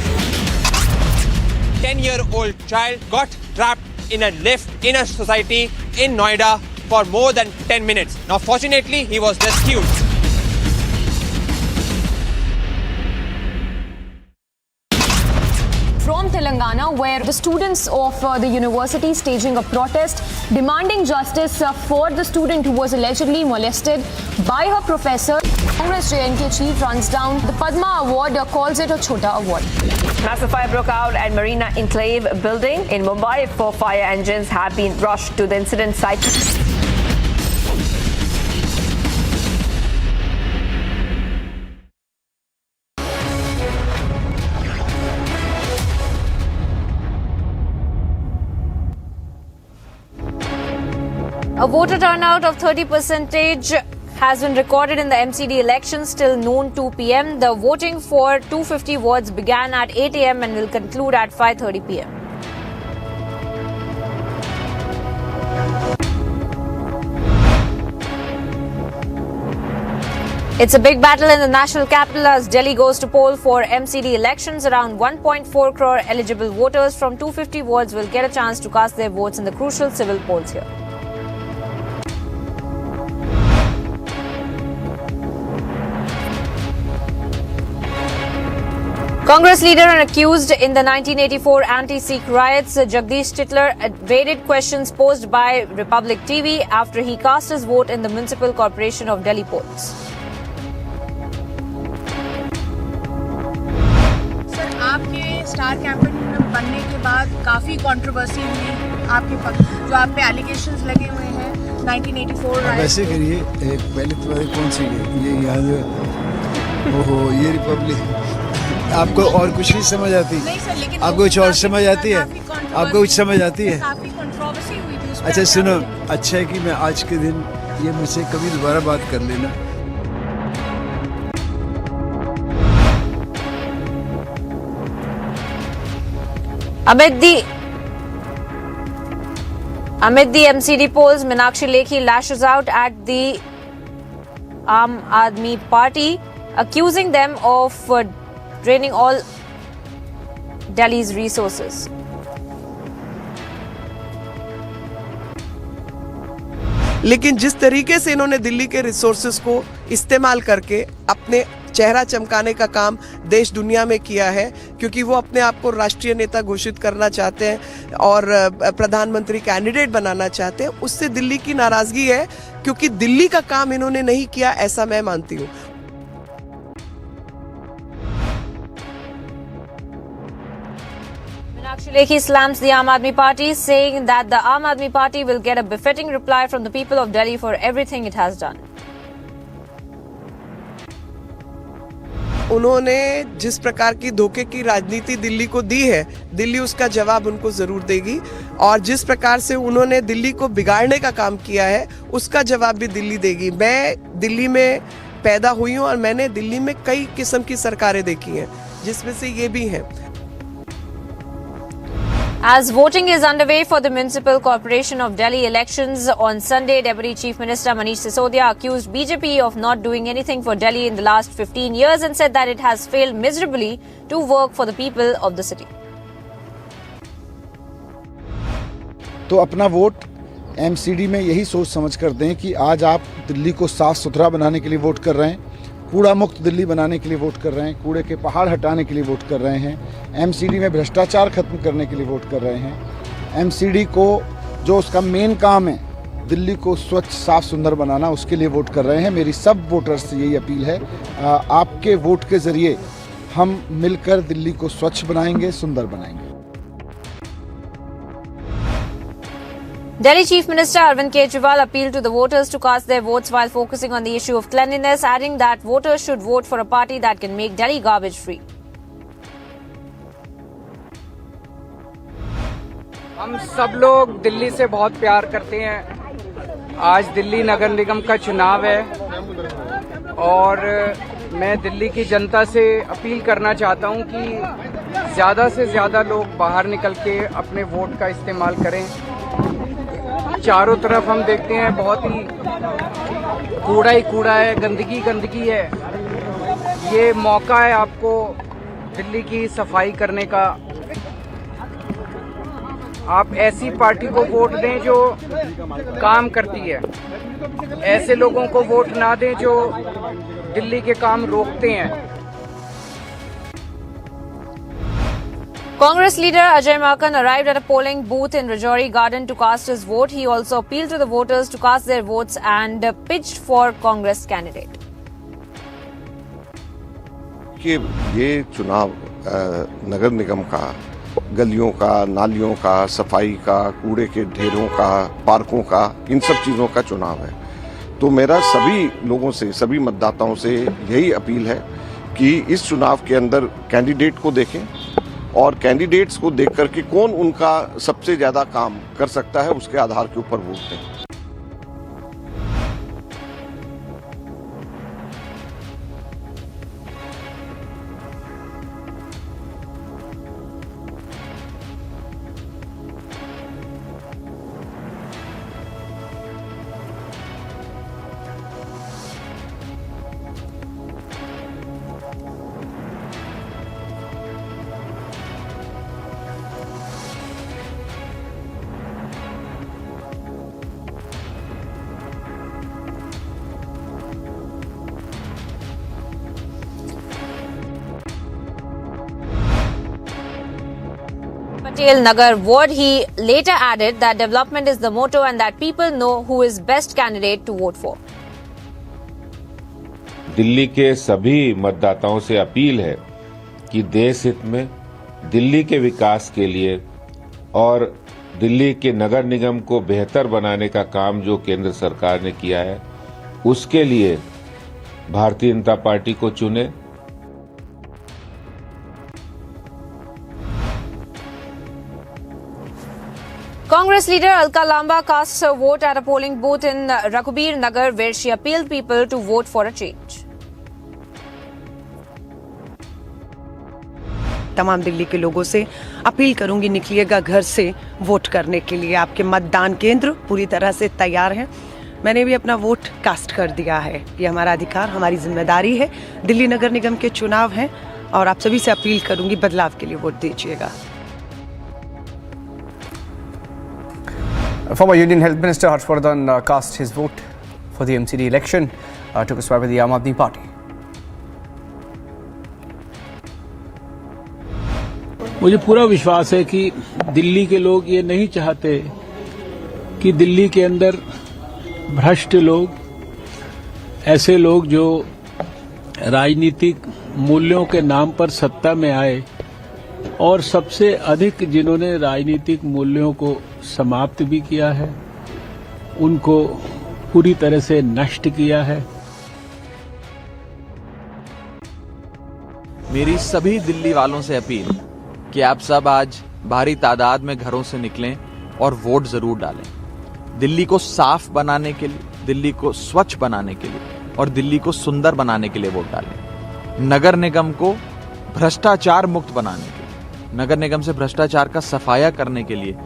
10-year-old child got trapped in a lift in a society in Noida for more than 10 minutes. Now fortunately he was rescued. From Telangana, where the students of the university staging a protest demanding justice for the student who was allegedly molested by her professor. Congress JNK chief runs down the Padma Award, calls it a Chota Award. Massive fire broke out at Marina Enclave building in Mumbai. 4 fire engines have been rushed to the incident site. A voter turnout of 30% has been recorded in the MCD elections till noon 2 p.m. The voting for 250 wards began at 8 a.m. and will conclude at 5:30 p.m. It's a big battle in the national capital as Delhi goes to poll for MCD elections. Around 1.4 crore eligible voters from 250 wards will get a chance to cast their votes in the crucial civil polls here. Congress leader and accused in the 1984 anti-Sikh riots, Jagdish Titler, evaded questions posed by Republic TV after he cast his vote in the Municipal Corporation of Delhi polls. Sir, आपके star campaign बनने के बाद काफ़ी controversy हुई आपके जो आप पे एलिगेशंस लगे हुए हैं 1984 राइट। वैसे करिए एक पहले तुम्हारी कौन सी ये यहाँ जो ओहो ये रिपब्लिक आपको और कुछ नहीं समझ आती? नहीं सर, लेकिन आपको कुछ और समझ आती है? आपको कुछ समझ आती है? काफ़ी कंट्रोवर्सी हुई थी उस पे। अच्छा सुनो, अच्छा है कि मैं आज के दिन ये मुझसे कभी दोबारा बात कर लेना। Amid the MCD polls, Meenakshi Lekhi lashes out at the Aam Aadmi Party, accusing them of draining all Delhi's resources. लेकिन जिस तरीके से इन्होंने दिल्ली के रिसोर्सेज को इस्तेमाल करके अपने चेहरा चमकाने का काम देश दुनिया में किया है, क्योंकि वो अपने आप को राष्ट्रीय नेता घोषित करना चाहते हैं और प्रधानमंत्री कैंडिडेट बनाना चाहते हैं, उससे दिल्ली की नाराजगी है, क्योंकि दिल्ली का काम इन्होंने नहीं किया, ऐसा मैं मानती हूँ। Meenakshi Lekhi slams the Aam Aadmi Party, saying that the Aam Aadmi Party will get a befitting reply from the people of Delhi for everything it has done. उन्होंने जिस प्रकार की धोखे की राजनीति दिल्ली को दी है, दिल्ली उसका जवाब उनको जरूर देगी, और जिस प्रकार से उन्होंने दिल्ली को बिगाड़ने का काम किया है, उसका जवाब भी दिल्ली देगी। मैं दिल्ली में पैदा हुई हूँ और मैंने दिल्ली में कई किस्म की सरकारें देखी हैं, जिसमें से ये भी हैं। As voting is underway for the Municipal Corporation of Delhi elections on Sunday, Deputy Chief Minister Manish Sisodia accused BJP of not doing anything for Delhi in the last 15 years and said that it has failed miserably to work for the people of the city. तो अपना vote MCD में यही सोच समझ कर दें कि आज आप दिल्ली को साफ सुथरा बनाने के लिए वोट कर रहे हैं, कूड़ा मुक्त दिल्ली बनाने के लिए वोट कर रहे हैं, कूड़े के पहाड़ हटाने के लिए वोट कर रहे हैं, MCD में भ्रष्टाचार खत्म करने के लिए वोट कर रहे हैं, MCD को जो उसका मेन काम है दिल्ली को स्वच्छ साफ सुंदर बनाना, उसके लिए वोट कर रहे हैं। मेरी सब वोटर्स से यही अपील है, आपके वोट के ज़रिए हम मिलकर दिल्ली को स्वच्छ बनाएंगे, सुंदर बनाएंगे। Delhi Chief Minister Arvind Kejriwal appealed to the voters to cast their votes while focusing on the issue of cleanliness, adding that voters should vote for a party that can make Delhi garbage free. हम सब लोग दिल्ली से बहुत प्यार करते हैं। आज दिल्ली नगर निगम का चुनाव है और मैं दिल्ली की जनता से अपील करना चाहता हूं कि ज़्यादा से ज़्यादा लोग बाहर निकल के अपने वोट का इस्तेमाल करें। चारों तरफ हम देखते हैं बहुत ही कूड़ा है, गंदगी है। ये मौका है आपको दिल्ली की सफाई करने का। आप ऐसी पार्टी को वोट दें जो काम करती है, ऐसे लोगों को वोट ना दें जो दिल्ली के काम रोकते हैं। Congress leader Ajay Makan arrived at a polling booth in Rajouri Garden to cast his vote. He also appealed to the voters to cast their votes and pitched for Congress candidate. कि ये चुनाव नगर निगम का, गलियों का, नालियों का, सफाई का, कूड़े के ढेरों का, पार्कों का, इन सब चीज़ों का चुनाव है। तो मेरा सभी लोगों से, सभी मतदाताओं से यही अपील है कि इस चुनाव के अंदर कैंडिडेट को देखें और कैंडिडेट्स को देख करके कौन उनका सबसे ज़्यादा काम कर सकता है, उसके आधार के ऊपर वोट दें। Patel Nagar ward. He later added that development is the motto and that people know who is best candidate to vote for. Delhi के सभी मतदाताओं से अपील है कि देश हित में दिल्ली के विकास के लिए और दिल्ली के नगर निगम को बेहतर बनाने का काम जो केंद्र सरकार ने किया है उसके लिए भारतीय जनता पार्टी को चुने। Congress leader Alka Lamba casts her vote at a polling booth in Raghubir Nagar where she appealed people to vote for a change. तमाम दिल्ली के लोगों से अपील करूंगी, निकलिएगा घर से वोट करने के लिए। आपके मतदान केंद्र पूरी तरह से तैयार हैं। मैंने भी अपना वोट कास्ट कर दिया है। ये हमारा अधिकार, हमारी जिम्मेदारी है। दिल्ली नगर निगम के चुनाव हैं और आप सभी से अपील करूंगी बदलाव के लिए वोट दीजिएगा। Former Union Health Minister Harshvardhan cast his vote for the MCD election, took a swipe at the Aam Aadmi Party. मुझे पूरा विश्वास है कि दिल्ली के लोग ये नहीं चाहते कि दिल्ली के अंदर भ्रष्ट लोग, ऐसे लोग जो राजनीतिक मूल्यों के नाम पर सत्ता में आए और सबसे अधिक जिन्होंने राजनीतिक मूल्यों को समाप्त भी किया है, उनको पूरी तरह से नष्ट किया है। मेरी सभी दिल्ली वालों से अपील कि आप सब आज भारी तादाद में घरों से निकलें और वोट जरूर डालें। दिल्ली को साफ बनाने के लिए, दिल्ली को स्वच्छ बनाने के लिए और दिल्ली को सुंदर बनाने के लिए वोट डालें। नगर निगम को भ्रष्टाचार मुक्त बनाने के लिए, नगर निगम से भ्रष्टाचार का सफाया करने के लिए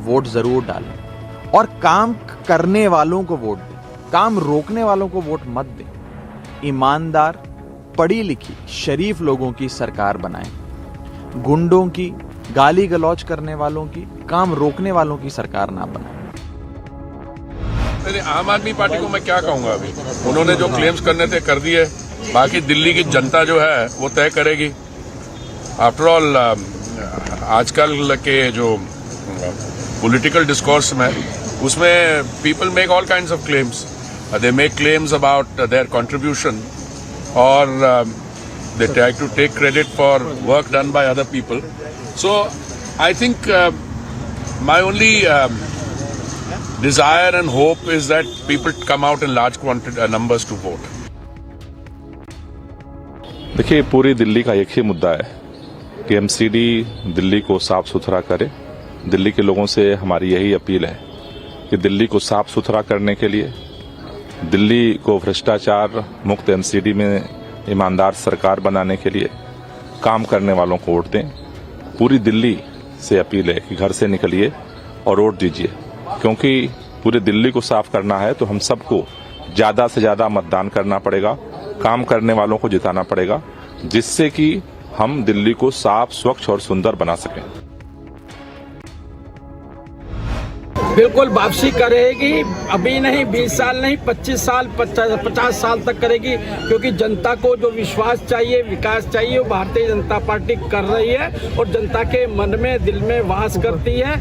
वोट जरूर डालें और काम करने वालों को वोट दें, काम रोकने वालों को वोट मत दें। ईमानदार, पढ़ी लिखी, शरीफ लोगों की सरकार बनाएं। गुंडों की, गाली गलौज करने वालों की, काम रोकने वालों की सरकार ना बनाएं। आम आदमी पार्टी को मैं क्या कहूंगा, अभी उन्होंने जो क्लेम्स करने थे कर दिए, बाकी दिल्ली की जनता जो है वो तय करेगी। आफ्टर ऑल आजकल के जो पॉलिटिकल डिस्कोर्स में, उसमें people make all kinds of claims. They make claims about their contribution और they try to take credit for work done by other people. So I think my only desire and hope is that people come out in large numbers to vote. देखिए, पूरी दिल्ली का एक ही मुद्दा है कि MCD Delhi को साफ सुथरा करे। दिल्ली के लोगों से हमारी यही अपील है कि दिल्ली को साफ सुथरा करने के लिए, दिल्ली को भ्रष्टाचार मुक्त एमसीडी में ईमानदार सरकार बनाने के लिए काम करने वालों को वोट दें। पूरी दिल्ली से अपील है कि घर से निकलिए और वोट दीजिए, क्योंकि पूरी दिल्ली को साफ करना है तो हम सबको ज्यादा से ज्यादा मतदान करना पड़ेगा, काम करने वालों को जिताना पड़ेगा, जिससे कि हम दिल्ली को साफ, स्वच्छ और सुंदर बना सकें। बिल्कुल वापसी करेगी, अभी नहीं, 20 साल नहीं, 25 साल, 50 साल तक करेगी, क्योंकि जनता को जो विश्वास चाहिए, विकास चाहिए, वो भारतीय जनता पार्टी कर रही है और जनता के मन में, दिल में वास करती है।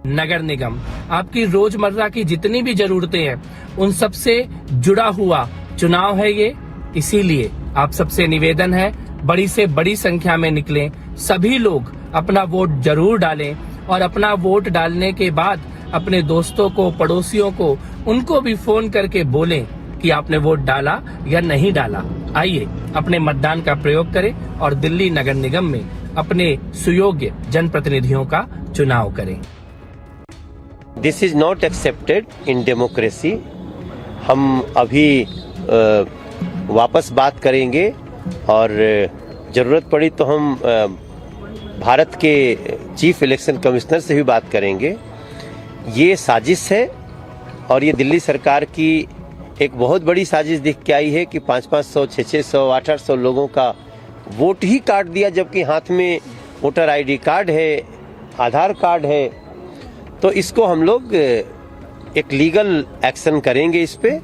नगर निगम आपकी रोजमर्रा की जितनी भी जरूरतें हैं उन सब से जुड़ा हुआ चुनाव है ये। इसीलिए आप सबसे निवेदन है, बड़ी से बड़ी संख्या में निकलें, सभी लोग अपना वोट जरूर डालें और अपना वोट डालने के बाद अपने दोस्तों को, पड़ोसियों को, उनको भी फोन करके बोलें कि आपने वोट डाला या नहीं डाला। आइए अपने मतदान का प्रयोग करें और दिल्ली नगर निगम में अपने सुयोग्य जनप्रतिनिधियों का चुनाव करें। This is not accepted in democracy. हम अभी वापस बात करेंगे और जरूरत पड़ी तो हम भारत के चीफ इलेक्शन कमिश्नर से भी बात करेंगे। ये साजिश है और ये दिल्ली सरकार की एक बहुत बड़ी साजिश दिख के आई है कि 500, 600, 800 लोगों का वोट ही काट दिया, जबकि हाथ में वोटर आईडी कार्ड है, आधार कार्ड है। तो इसको हम लोग एक लीगल एक्शन करेंगे इस पे,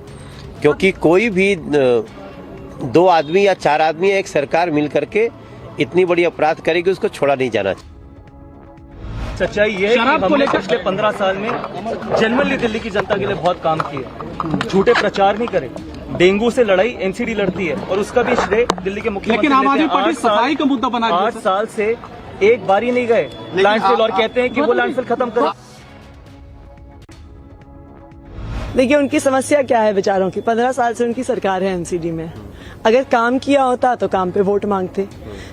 क्योंकि कोई भी 2 आदमी या 4 आदमी या एक सरकार मिल करके इतनी बड़ी अपराध करेगी उसको छोड़ा नहीं जाना चाहिए। सच्चाई ये है कि हमने पिछले 15 साल में जनरली दिल्ली की जनता के लिए बहुत काम किया। झूठे प्रचार नहीं करे। डेंगू से लड़ाई एमसीडी लड़ती है और उसका भी श्रेय दिल्ली के मुख्यमंत्री लेकिन आम आदमी पार्टी सफाई का मुद्दा बना 8 साल से एक बार ही नहीं गए लैंडफिल और कहते हैं कि वो लैंडफिल खत्म करें। देखिए उनकी समस्या क्या है बेचारों की, 15 साल से उनकी सरकार है एमसीडी में। अगर काम किया होता तो काम पे वोट मांगते।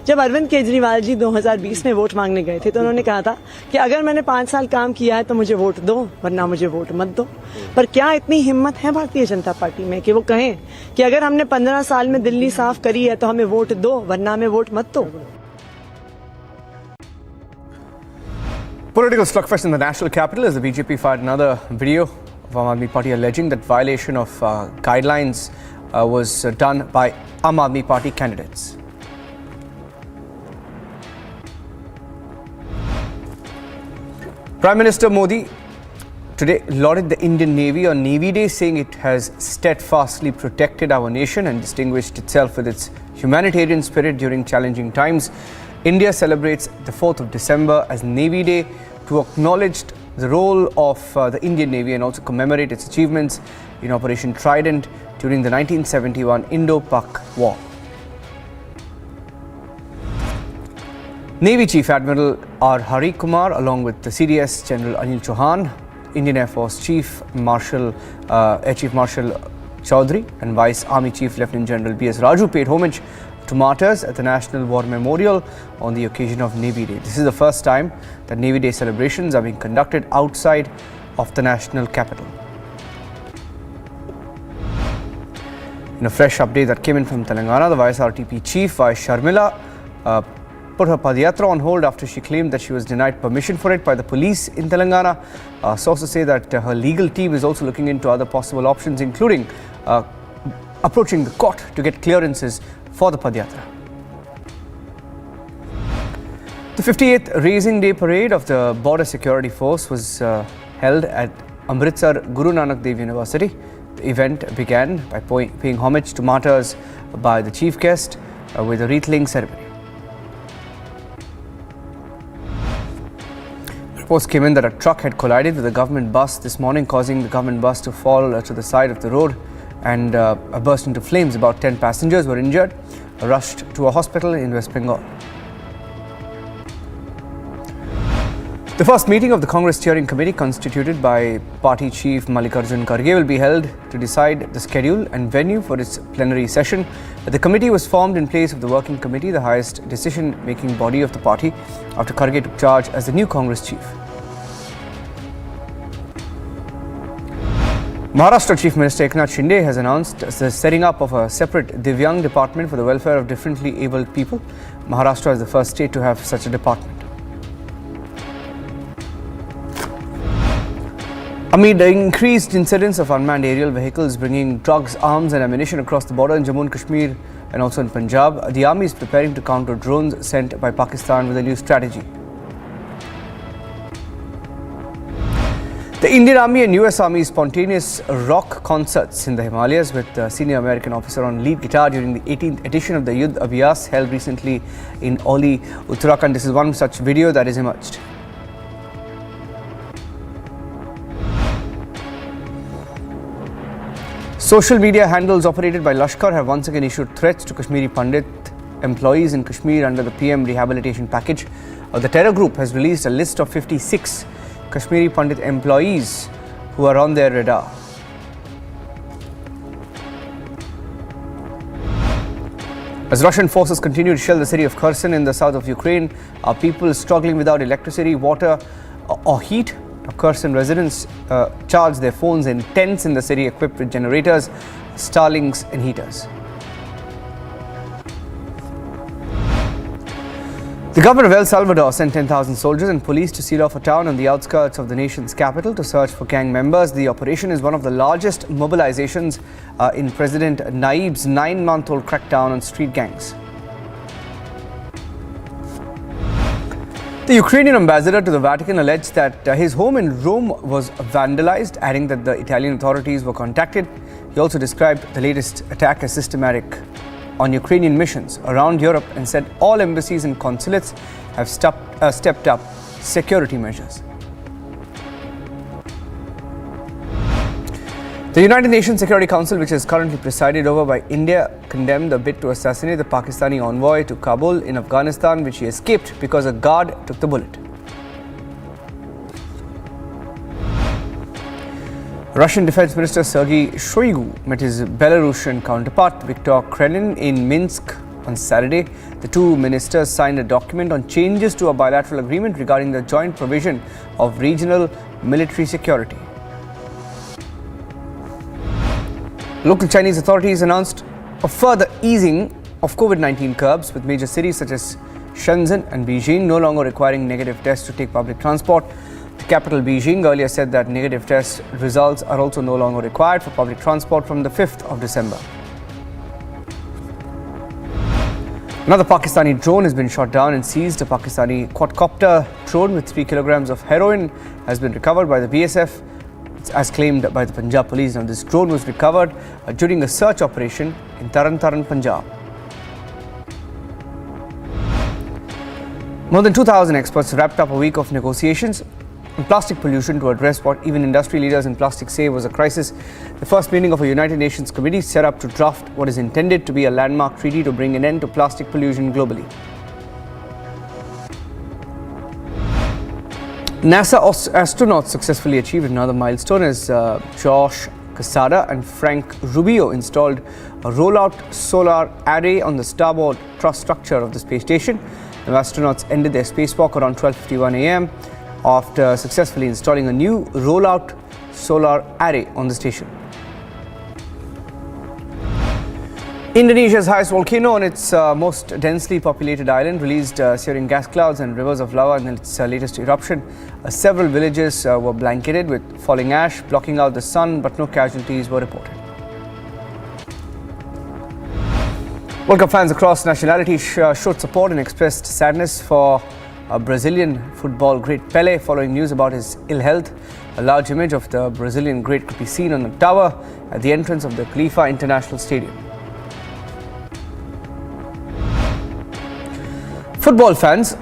जब अरविंद केजरीवाल जी 2020 में वोट मांगने गए थे तो उन्होंने कहा था कि अगर मैंने 5 साल काम किया है तो मुझे वोट दो, वरना मुझे वोट मत दो। पर क्या इतनी हिम्मत है भारतीय जनता पार्टी में कि वो कहें कि अगर हमने 15 साल में दिल्ली साफ करी है तो हमें वोट दो, वरना हमें वोट मत दो। Political slugfest in the national capital as the BJP fired another video of Aam Aadmi Party alleging that violation of guidelines was done by Aam Aadmi Party candidates. Prime Minister Modi today lauded the Indian Navy on Navy Day, saying it has steadfastly protected our nation and distinguished itself with its humanitarian spirit during challenging times. India celebrates the 4th of December as Navy Day to acknowledge the role of the Indian Navy and also commemorate its achievements in Operation Trident during the 1971 Indo-Pak War. Navy Chief Admiral R. Hari Kumar, along with the CDS General Anil Chauhan, Indian Air Force Chief Marshal Air Chief Marshal Chaudhary and Vice Army Chief Lieutenant General B.S. Raju paid homage to martyrs at the National War Memorial on the occasion of Navy Day. This is the first time that Navy Day celebrations are being conducted outside of the national capital. In a fresh update that came in from Telangana, the YSRTP chief, Vice Sharmila, put her Padayatra on hold after she claimed that she was denied permission for it by the police in Telangana. Sources say that her legal team is also looking into other possible options, including approaching the court to get clearances for the Padayatra. The 58th Raising Day Parade of the Border Security Force was held at Amritsar Guru Nanak Dev University. The event began by paying homage to martyrs by the chief guest with a wreath-laying ceremony. Reports came in that a truck had collided with a government bus this morning, causing the government bus to fall to the side of the road and burst into flames. About 10 passengers were injured, rushed to a hospital in West Bengal. The first meeting of the Congress Steering Committee, constituted by Party Chief Mallikarjun Kharge, will be held to decide the schedule and venue for its plenary session. The committee was formed in place of the Working Committee, the highest decision-making body of the party, after Kharge took charge as the new Congress chief. Maharashtra Chief Minister Eknath Shinde has announced the setting up of a separate Divyang department for the welfare of differently abled people. Maharashtra is the first state to have such a department. Amid the increased incidence of unmanned aerial vehicles bringing drugs, arms and ammunition across the border in Jammu and Kashmir and also in Punjab, the army is preparing to counter drones sent by Pakistan with a new strategy. The Indian Army and US Army spontaneous rock concerts in the Himalayas with a senior American officer on lead guitar during the 18th edition of the Yuddh Abhyas held recently in Oli, Uttarakhand. This is one such video that is emerged. Social media handles operated by Lashkar have once again issued threats to Kashmiri Pandit employees in Kashmir under the PM rehabilitation package. The terror group has released a list of 56 Kashmiri Pandit employees who are on their radar. As Russian forces continue to shell the city of Kherson in the south of Ukraine, are people struggling without electricity, water or heat? Kherson residents charge their phones in tents in the city equipped with generators, Starlinks and heaters. The government of El Salvador sent 10,000 soldiers and police to seal off a town on the outskirts of the nation's capital to search for gang members. The operation is one of the largest mobilizations in President Nayib's 9-month-old crackdown on street gangs. The Ukrainian ambassador to the Vatican alleged that his home in Rome was vandalized, adding that the Italian authorities were contacted. He also described the latest attack as systematic on Ukrainian missions around Europe and said all embassies and consulates have stepped up security measures. The United Nations Security Council, which is currently presided over by India, condemned the bid to assassinate the Pakistani envoy to Kabul in Afghanistan, which he escaped because a guard took the bullet. Russian Defense Minister Sergei Shoigu met his Belarusian counterpart Viktor Krenin in Minsk on Saturday. The two ministers signed a document on changes to a bilateral agreement regarding the joint provision of regional military security. Local Chinese authorities announced a further easing of COVID-19 curbs, with major cities such as Shenzhen and Beijing no longer requiring negative tests to take public transport. The capital Beijing earlier said that negative test results are also no longer required for public transport from the 5th of December. Another Pakistani drone has been shot down and seized. A Pakistani quadcopter drone with 3 kilograms of heroin has been recovered by the BSF, as claimed by the Punjab police. Now, this drone was recovered during a search operation in Taran Taran, Punjab. More than 2,000 experts wrapped up a week of negotiations on plastic pollution to address what even industry leaders in plastic say was a crisis. The first meeting of a United Nations committee set up to draft what is intended to be a landmark treaty to bring an end to plastic pollution globally. NASA astronauts successfully achieved another milestone as Josh Cassada and Frank Rubio installed a rollout solar array on the starboard truss structure of the space station. The astronauts ended their spacewalk around 12:51 a.m. after successfully installing a new rollout solar array on the station. Indonesia's highest volcano on its most densely populated island released searing gas clouds and rivers of lava in its latest eruption. Several villages were blanketed with falling ash, blocking out the sun, but no casualties were reported. World Cup fans across nationalities showed support and expressed sadness for Brazilian football great Pelé following news about his ill health. A large image of the Brazilian great could be seen on the tower at the entrance of the Khalifa International Stadium. Football fans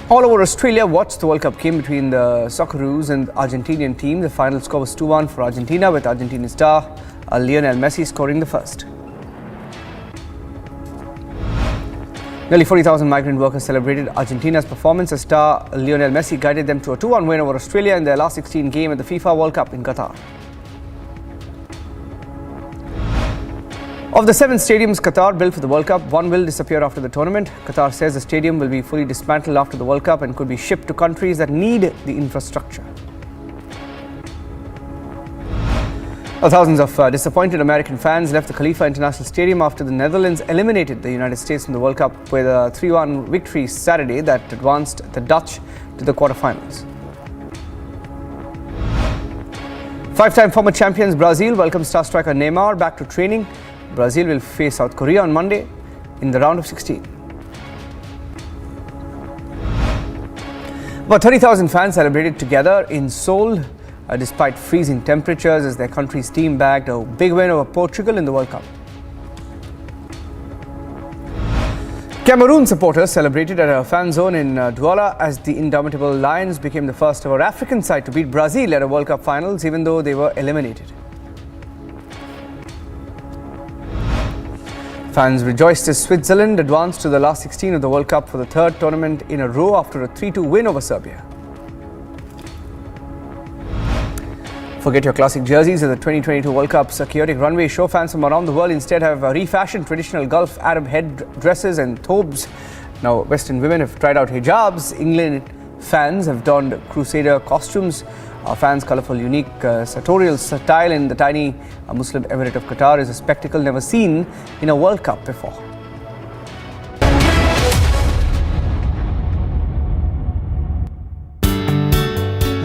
all over Australia watched the World Cup game between the Socceroos and the Argentinian team. The final score was 2-1 for Argentina, with Argentine star Lionel Messi scoring the first. Nearly 40,000 migrant workers celebrated Argentina's performance as star Lionel Messi guided them to a 2-1 win over Australia in their last 16 game at the FIFA World Cup in Qatar. Of the 7 stadiums Qatar built for the World Cup, 1 will disappear after the tournament. Qatar says the stadium will be fully dismantled after the World Cup and could be shipped to countries that need the infrastructure. Thousands of disappointed American fans left the Khalifa International Stadium after the Netherlands eliminated the United States in the World Cup with a 3-1 victory Saturday that advanced the Dutch to the quarterfinals. 5-time former champions Brazil welcomed star striker Neymar back to training. Brazil will face South Korea on Monday in the round of 16. About 30,000 fans celebrated together in Seoul despite freezing temperatures as their country's team bagged a big win over Portugal in the World Cup. Cameroon supporters celebrated at a fan zone in Douala as the indomitable Lions became the first ever African side to beat Brazil at a World Cup finals, even though they were eliminated. Fans rejoiced as Switzerland advanced to the last 16 of the World Cup for the third tournament in a row after a 3-2 win over Serbia. Forget your classic jerseys at the 2022 World Cup's chaotic runway show. Fans from around the world instead have refashioned traditional Gulf Arab headdresses and thobes. Now, Western women have tried out hijabs. England fans have donned crusader costumes. Fans' colourful, unique sartorial style in the tiny Muslim emirate of Qatar is a spectacle never seen in a World Cup before.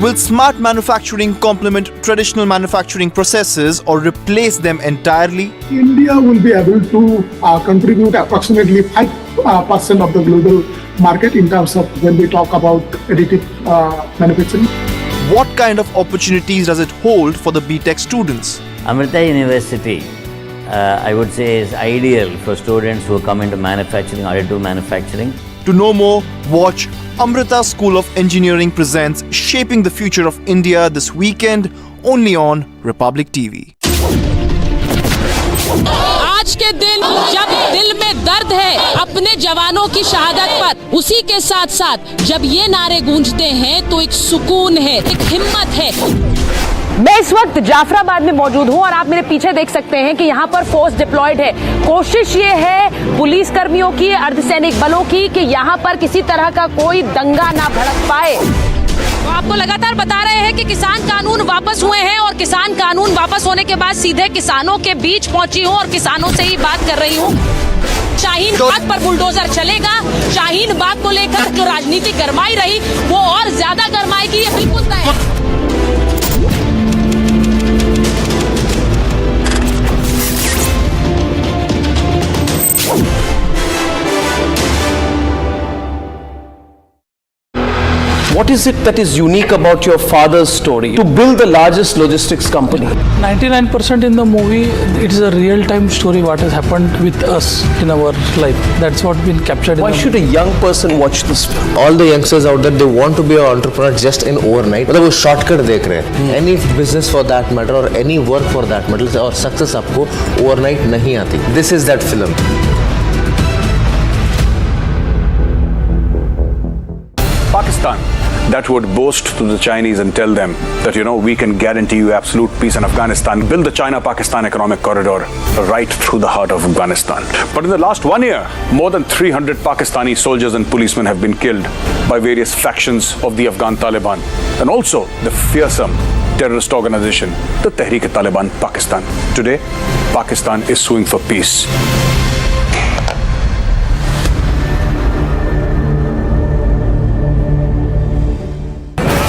Will smart manufacturing complement traditional manufacturing processes or replace them entirely? India will be able to contribute approximately 5% of the global market in terms of when we talk about additive manufacturing. What kind of opportunities does it hold for the BTech students? Amrita University I would say is ideal for students who come into manufacturing, additive manufacturing. To know more, watch Amrita School of Engineering presents Shaping the Future of India this weekend only on Republic TV. आज के दिन जब दिल में दर्द है अपने जवानों की शहादत पर, उसी के साथ साथ जब ये नारे गूंजते हैं तो एक सुकून है, एक हिम्मत है। मैं इस वक्त जाफराबाद में मौजूद हूं और आप मेरे पीछे देख सकते हैं कि यहाँ पर फोर्स डिप्लॉयड है। कोशिश ये है पुलिस कर्मियों की, अर्धसैनिक बलों की कि यहाँ पर किसी तरह का कोई दंगा ना भड़क पाए। तो आपको लगातार बता रहे हैं कि किसान कानून वापस हुए हैं और किसान कानून वापस होने के बाद सीधे किसानों के बीच पहुंची हूं और किसानों से ही बात कर रही हूं। शाहीन बाग पर बुलडोजर चलेगा। शाहीन बाग को लेकर जो राजनीति गरमाई रही वो और ज्यादा गरमाएगी, ये बिल्कुल तय है। What is it that is unique about your father's story to build the largest logistics company? 99% in the movie, it is a real-time story what has happened with us in our life. That's what been captured. Why should a young person watch this film? All the youngsters out there, they want to be an entrepreneur just in overnight. मतलब वो shortcut देख रहे हैं. Any business for that matter or any work for that matter और success आपको overnight नहीं आती. This is that film. Pakistan that would boast to the Chinese and tell them that, we can guarantee you absolute peace in Afghanistan, build the China-Pakistan economic corridor right through the heart of Afghanistan. But in the last 1 year, more than 300 Pakistani soldiers and policemen have been killed by various factions of the Afghan Taliban and also the fearsome terrorist organization, the Tehreek-e-Taliban Pakistan. Today, Pakistan is suing for peace.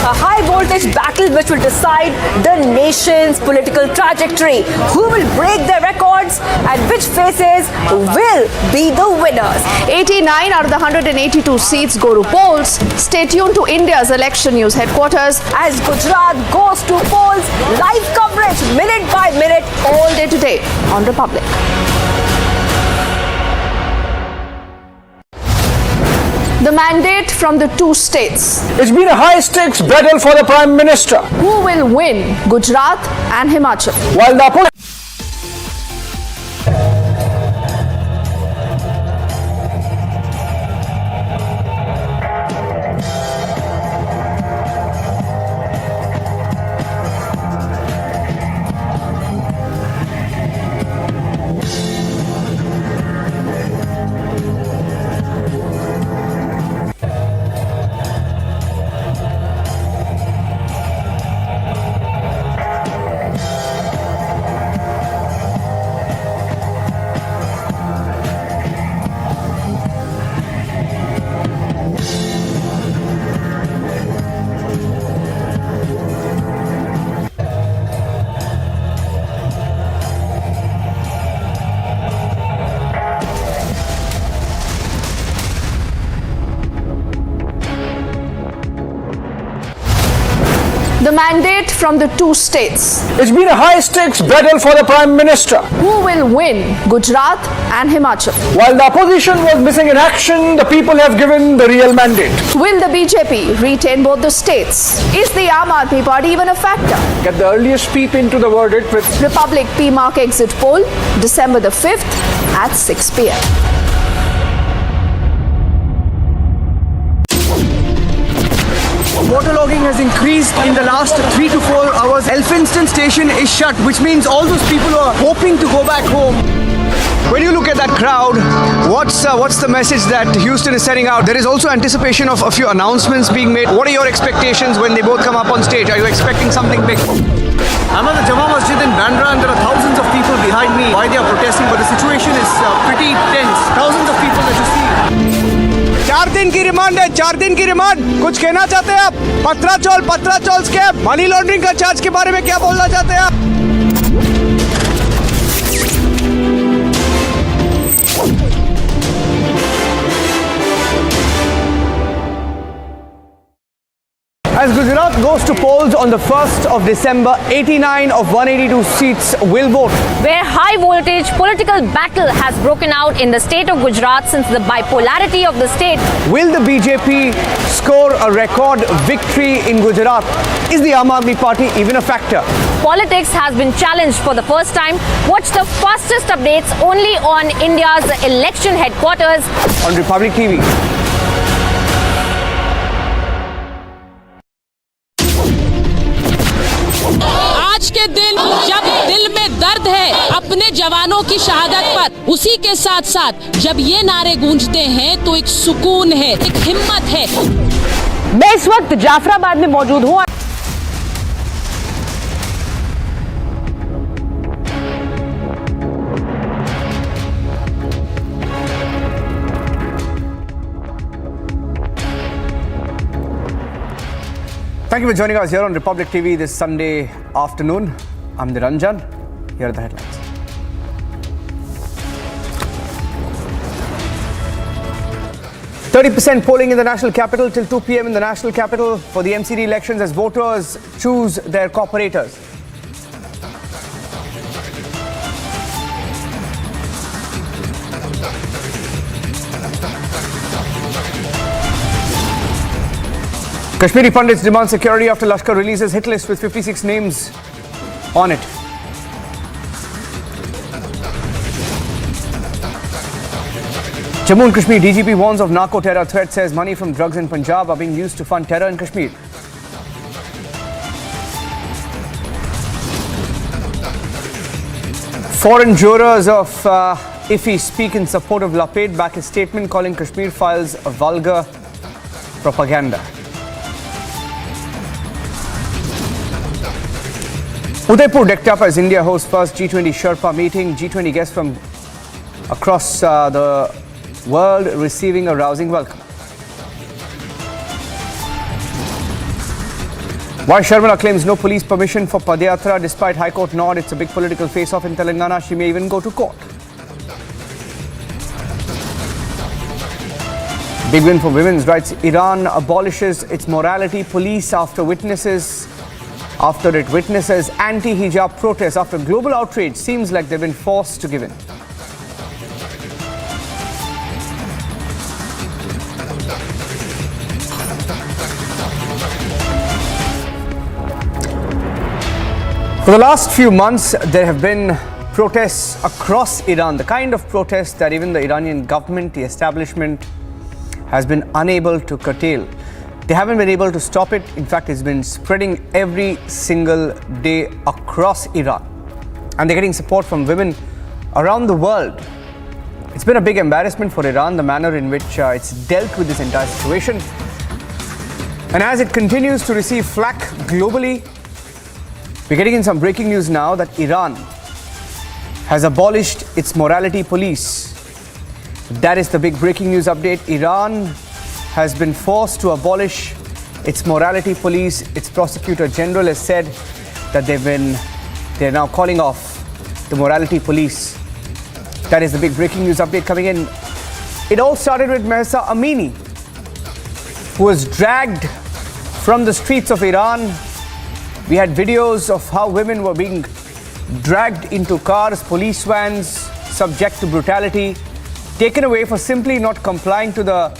A high-voltage battle which will decide the nation's political trajectory. Who will break their records and which faces will be the winners? 89 out of the 182 seats go to polls. Stay tuned to India's election news headquarters as Gujarat goes to polls. Live coverage minute by minute all day today on Republic. The mandate from the two states. It's been a high-stakes battle for the Prime Minister. Who will win, Gujarat and Himachal? While the opposition The mandate from the two states. It's been a high-stakes battle for the Prime Minister. Who will win, Gujarat and Himachal? While the opposition was missing in action, the people have given the real mandate. Will the BJP retain both the states? Is the Aam Aadmi Party even a factor? Get the earliest peep into the verdict with Republic PMark exit poll, December the 5th at 6 p.m. Waterlogging has increased in the last 3 to 4 hours. Elphinstone station is shut, which means all those people who are hoping to go back home. When you look at that crowd, what's the message that Houston is sending out? There is also anticipation of a few announcements being made. What are your expectations when they both come up on stage? Are you expecting something big? I'm at the Jama Masjid in Bandra and there are thousands of people behind me. Why they are protesting, but the situation is pretty tense. Thousands of people that you see. 4 दिन की remand है, 4 दिन की remand. कुछ कहना चाहते हैं आप? पत्राचौल स्कैम, मनी लॉन्ड्रिंग का चार्ज के बारे में क्या बोलना चाहते हैं आप? As Gujarat goes to polls on the 1st of December, 89 of 182 seats will vote. Where high voltage political battle has broken out in the state of Gujarat since the bipolarity of the state. Will the BJP score a record victory in Gujarat? Is the Aam Aadmi Party even a factor? Politics has been challenged for the first time. Watch the fastest updates only on India's election headquarters on Republic TV. आज के दिन जब दिल में दर्द है अपने जवानों की शहादत पर, उसी के साथ साथ जब ये नारे गूंजते हैं तो एक सुकून है, एक हिम्मत है। मैं इस वक्त जाफराबाद में मौजूद हूँ। Thank you for joining us here on Republic TV this Sunday afternoon. I'm Niranjan. Here are the headlines. %30% polling in the national capital till 2 p.m. in the national capital for the MCD elections as voters choose their corporators. Kashmiri Pandits demand security after Lashkar releases hit list with 56 names on it. Jammu and Kashmir DGP warns of narco-terror threat, says money from drugs in Punjab are being used to fund terror in Kashmir. Foreign jurors of IFI speak in support of Lapid, back his statement calling Kashmir files a vulgar propaganda. Udaipur decked up as India hosts first G20 Sherpa meeting. G20 guests from across the world receiving a rousing welcome. Y. Sharmila claims no police permission for Padyatra despite High Court nod. It's a big political face-off in Telangana. She may even go to court. Big win for women's rights. Iran abolishes its morality police after it witnesses anti-hijab protests after global outrage. Seems like they've been forced to give in. For the last few months, there have been protests across Iran, the kind of protests that even the Iranian government, the establishment, has been unable to curtail. They haven't been able to stop it. In fact, it's been spreading every single day across Iran. And they're getting support from women around the world. It's been a big embarrassment for Iran, the manner in which it's dealt with this entire situation. And as it continues to receive flack globally, we're getting in some breaking news now that Iran has abolished its morality police. That is the big breaking news update. Iran has been forced to abolish its morality police. Its prosecutor general has said that they're now calling off the morality police. That is the big breaking news update coming in. It all started with Mahsa Amini, who was dragged from the streets of Iran. We had videos of how women were being dragged into cars, police vans, subject to brutality, taken away for simply not complying to the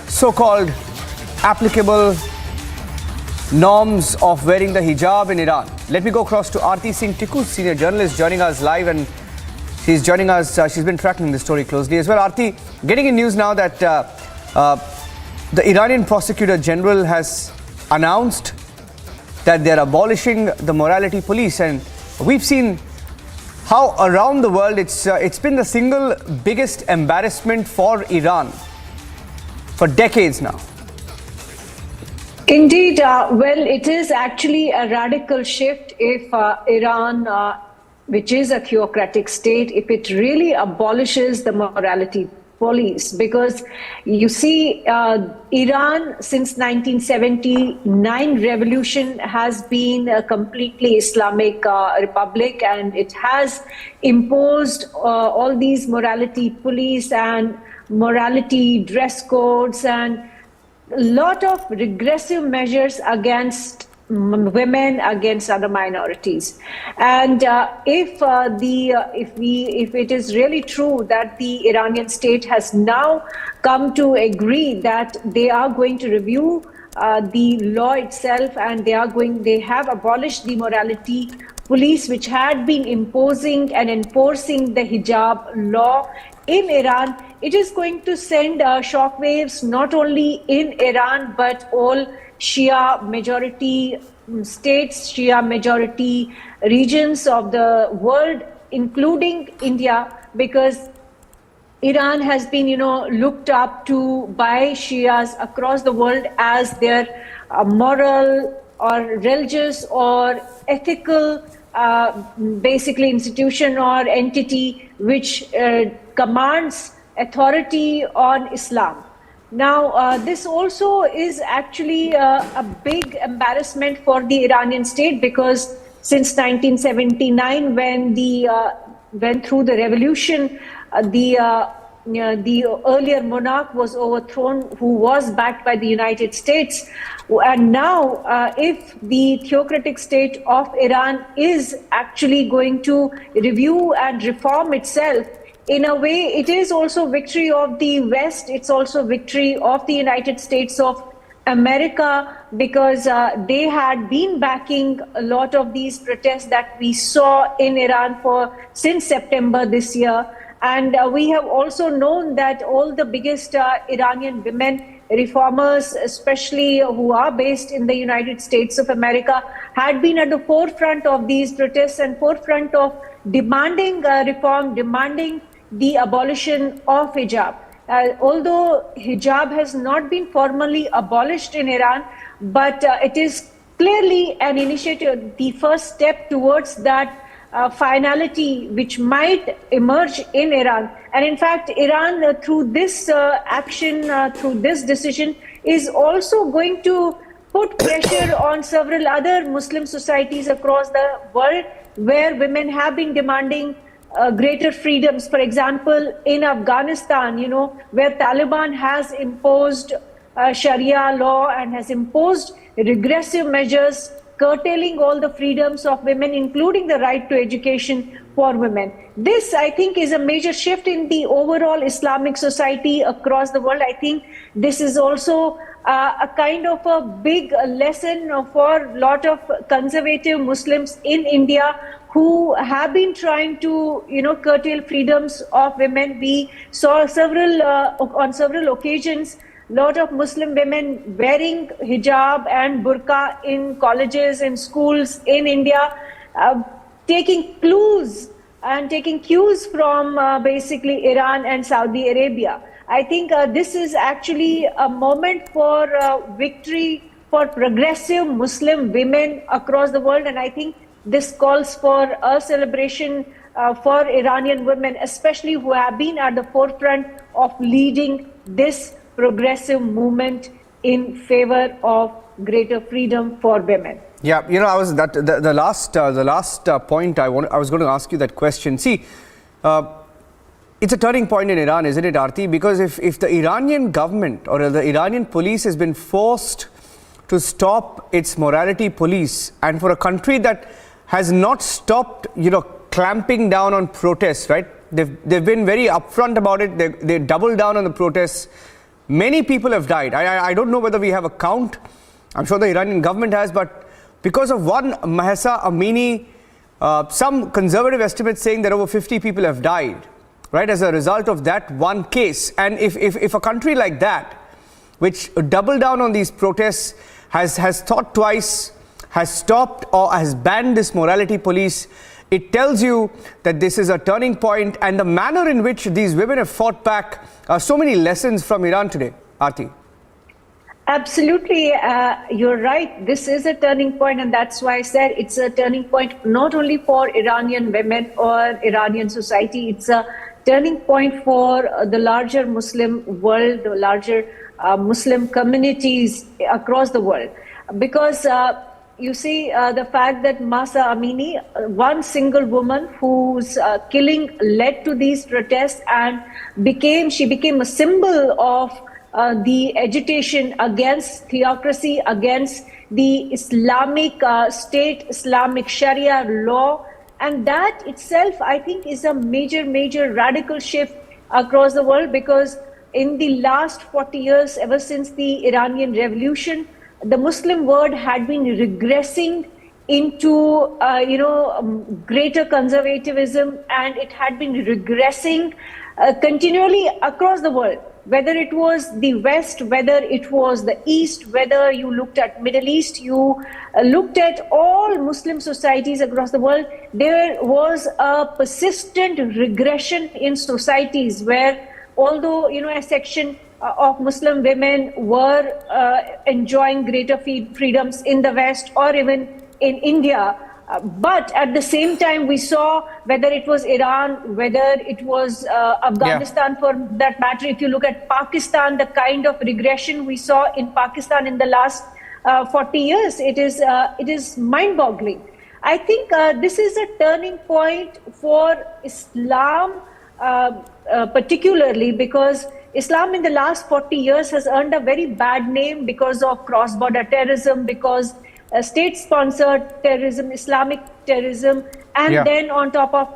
so-called applicable norms of wearing the hijab in Iran. Let me go across to Aarti Singh Tikku, senior journalist, joining us live, and she's joining us. She's been tracking the story closely as well. Aarti, getting in news now that the Iranian prosecutor general has announced that they're abolishing the morality police, and we've seen how around the world it's been the single biggest embarrassment for Iran for decades now. Indeed, well, it is actually a radical shift if Iran, which is a theocratic state, if it really abolishes the morality police, because you see Iran since 1979 revolution has been a completely Islamic republic, and it has imposed all these morality police and morality dress codes, and lot of regressive measures against women, against other minorities. And if it is really true that the Iranian state has now come to agree that they are going to review the law itself, and they have abolished the morality police, which had been imposing and enforcing the hijab law in Iran, it is going to send shockwaves not only in Iran but all Shia majority states, Shia majority regions of the world, including India, because Iran has been, looked up to by Shias across the world as their moral or religious or ethical basically institution or entity which commands authority on Islam. Now, this also is actually a big embarrassment for the Iranian state, because since 1979, when through the revolution, the earlier monarch was overthrown, who was backed by the United States. And now, if the theocratic state of Iran is actually going to review and reform itself, in a way, it is also victory of the West. It's also victory of the United States of America, because they had been backing a lot of these protests that we saw in Iran since September this year. And we have also known that all the biggest Iranian women reformers, especially who are based in the United States of America, had been at the forefront of these protests and forefront of demanding reform, demanding the abolition of hijab. Although hijab has not been formally abolished in Iran, but it is clearly an initiative, the first step towards that finality which might emerge in Iran. And in fact, Iran, through this action, through this decision, is also going to put pressure on several other Muslim societies across the world where women have been demanding greater freedoms. For example, in Afghanistan, where Taliban has imposed Sharia law and has imposed regressive measures curtailing all the freedoms of women, including the right to education for women. This, I think, is a major shift in the overall Islamic society across the world. I think this is also a kind of a big lesson for a lot of conservative Muslims in India who have been trying to, curtail freedoms of women. We saw on several occasions a lot of Muslim women wearing hijab and burqa in colleges and schools in India, taking cues from basically Iran and Saudi Arabia. I think this is actually a moment for victory for progressive Muslim women across the world, and I think this calls for a celebration for Iranian women, especially who have been at the forefront of leading this progressive movement in favor of greater freedom for women. Yeah, I was the last point I was going to ask you that question. See, it's a turning point in Iran, isn't it, Aarti? Because if the Iranian government or the Iranian police has been forced to stop its morality police, and for a country that has not stopped, clamping down on protests, right? They've been very upfront about it. They doubled down on the protests. Many people have died. I don't know whether we have a count. I'm sure the Iranian government has, but because of one Mahsa Amini, some conservative estimates saying that over 50 people have died, right, as a result of that one case. And if a country like that, which doubled down on these protests, has thought twice, has stopped or has banned this morality police, it tells you that this is a turning point, and the manner in which these women have fought back. So many lessons from Iran today, Aarti. Absolutely, you're right. This is a turning point, and that's why I said it's a turning point not only for Iranian women or Iranian society, it's a turning point for the larger Muslim world, the larger Muslim communities across the world. Because you see, the fact that Mahsa Amini, one single woman whose killing led to these protests and she became a symbol of the agitation against theocracy, against the Islamic state, Islamic Sharia law. And that itself, I think, is a major radical shift across the world, because in the last 40 years, ever since the Iranian Revolution, the Muslim world had been regressing into, greater conservatism, and it had been regressing continually across the world. Whether it was the West, whether it was the East, whether you looked at Middle East, you looked at all Muslim societies across the world, there was a persistent regression in societies where, although, a section of Muslim women were enjoying greater freedoms in the West or even in India, but at the same time, we saw, whether it was Iran, whether it was Afghanistan for that matter, if you look at Pakistan, the kind of regression we saw in Pakistan in the last 40 years, it is mind-boggling. I think this is a turning point for Islam, particularly because Islam in the last 40 years has earned a very bad name because of cross-border terrorism, because state-sponsored terrorism, Islamic terrorism, and then on top of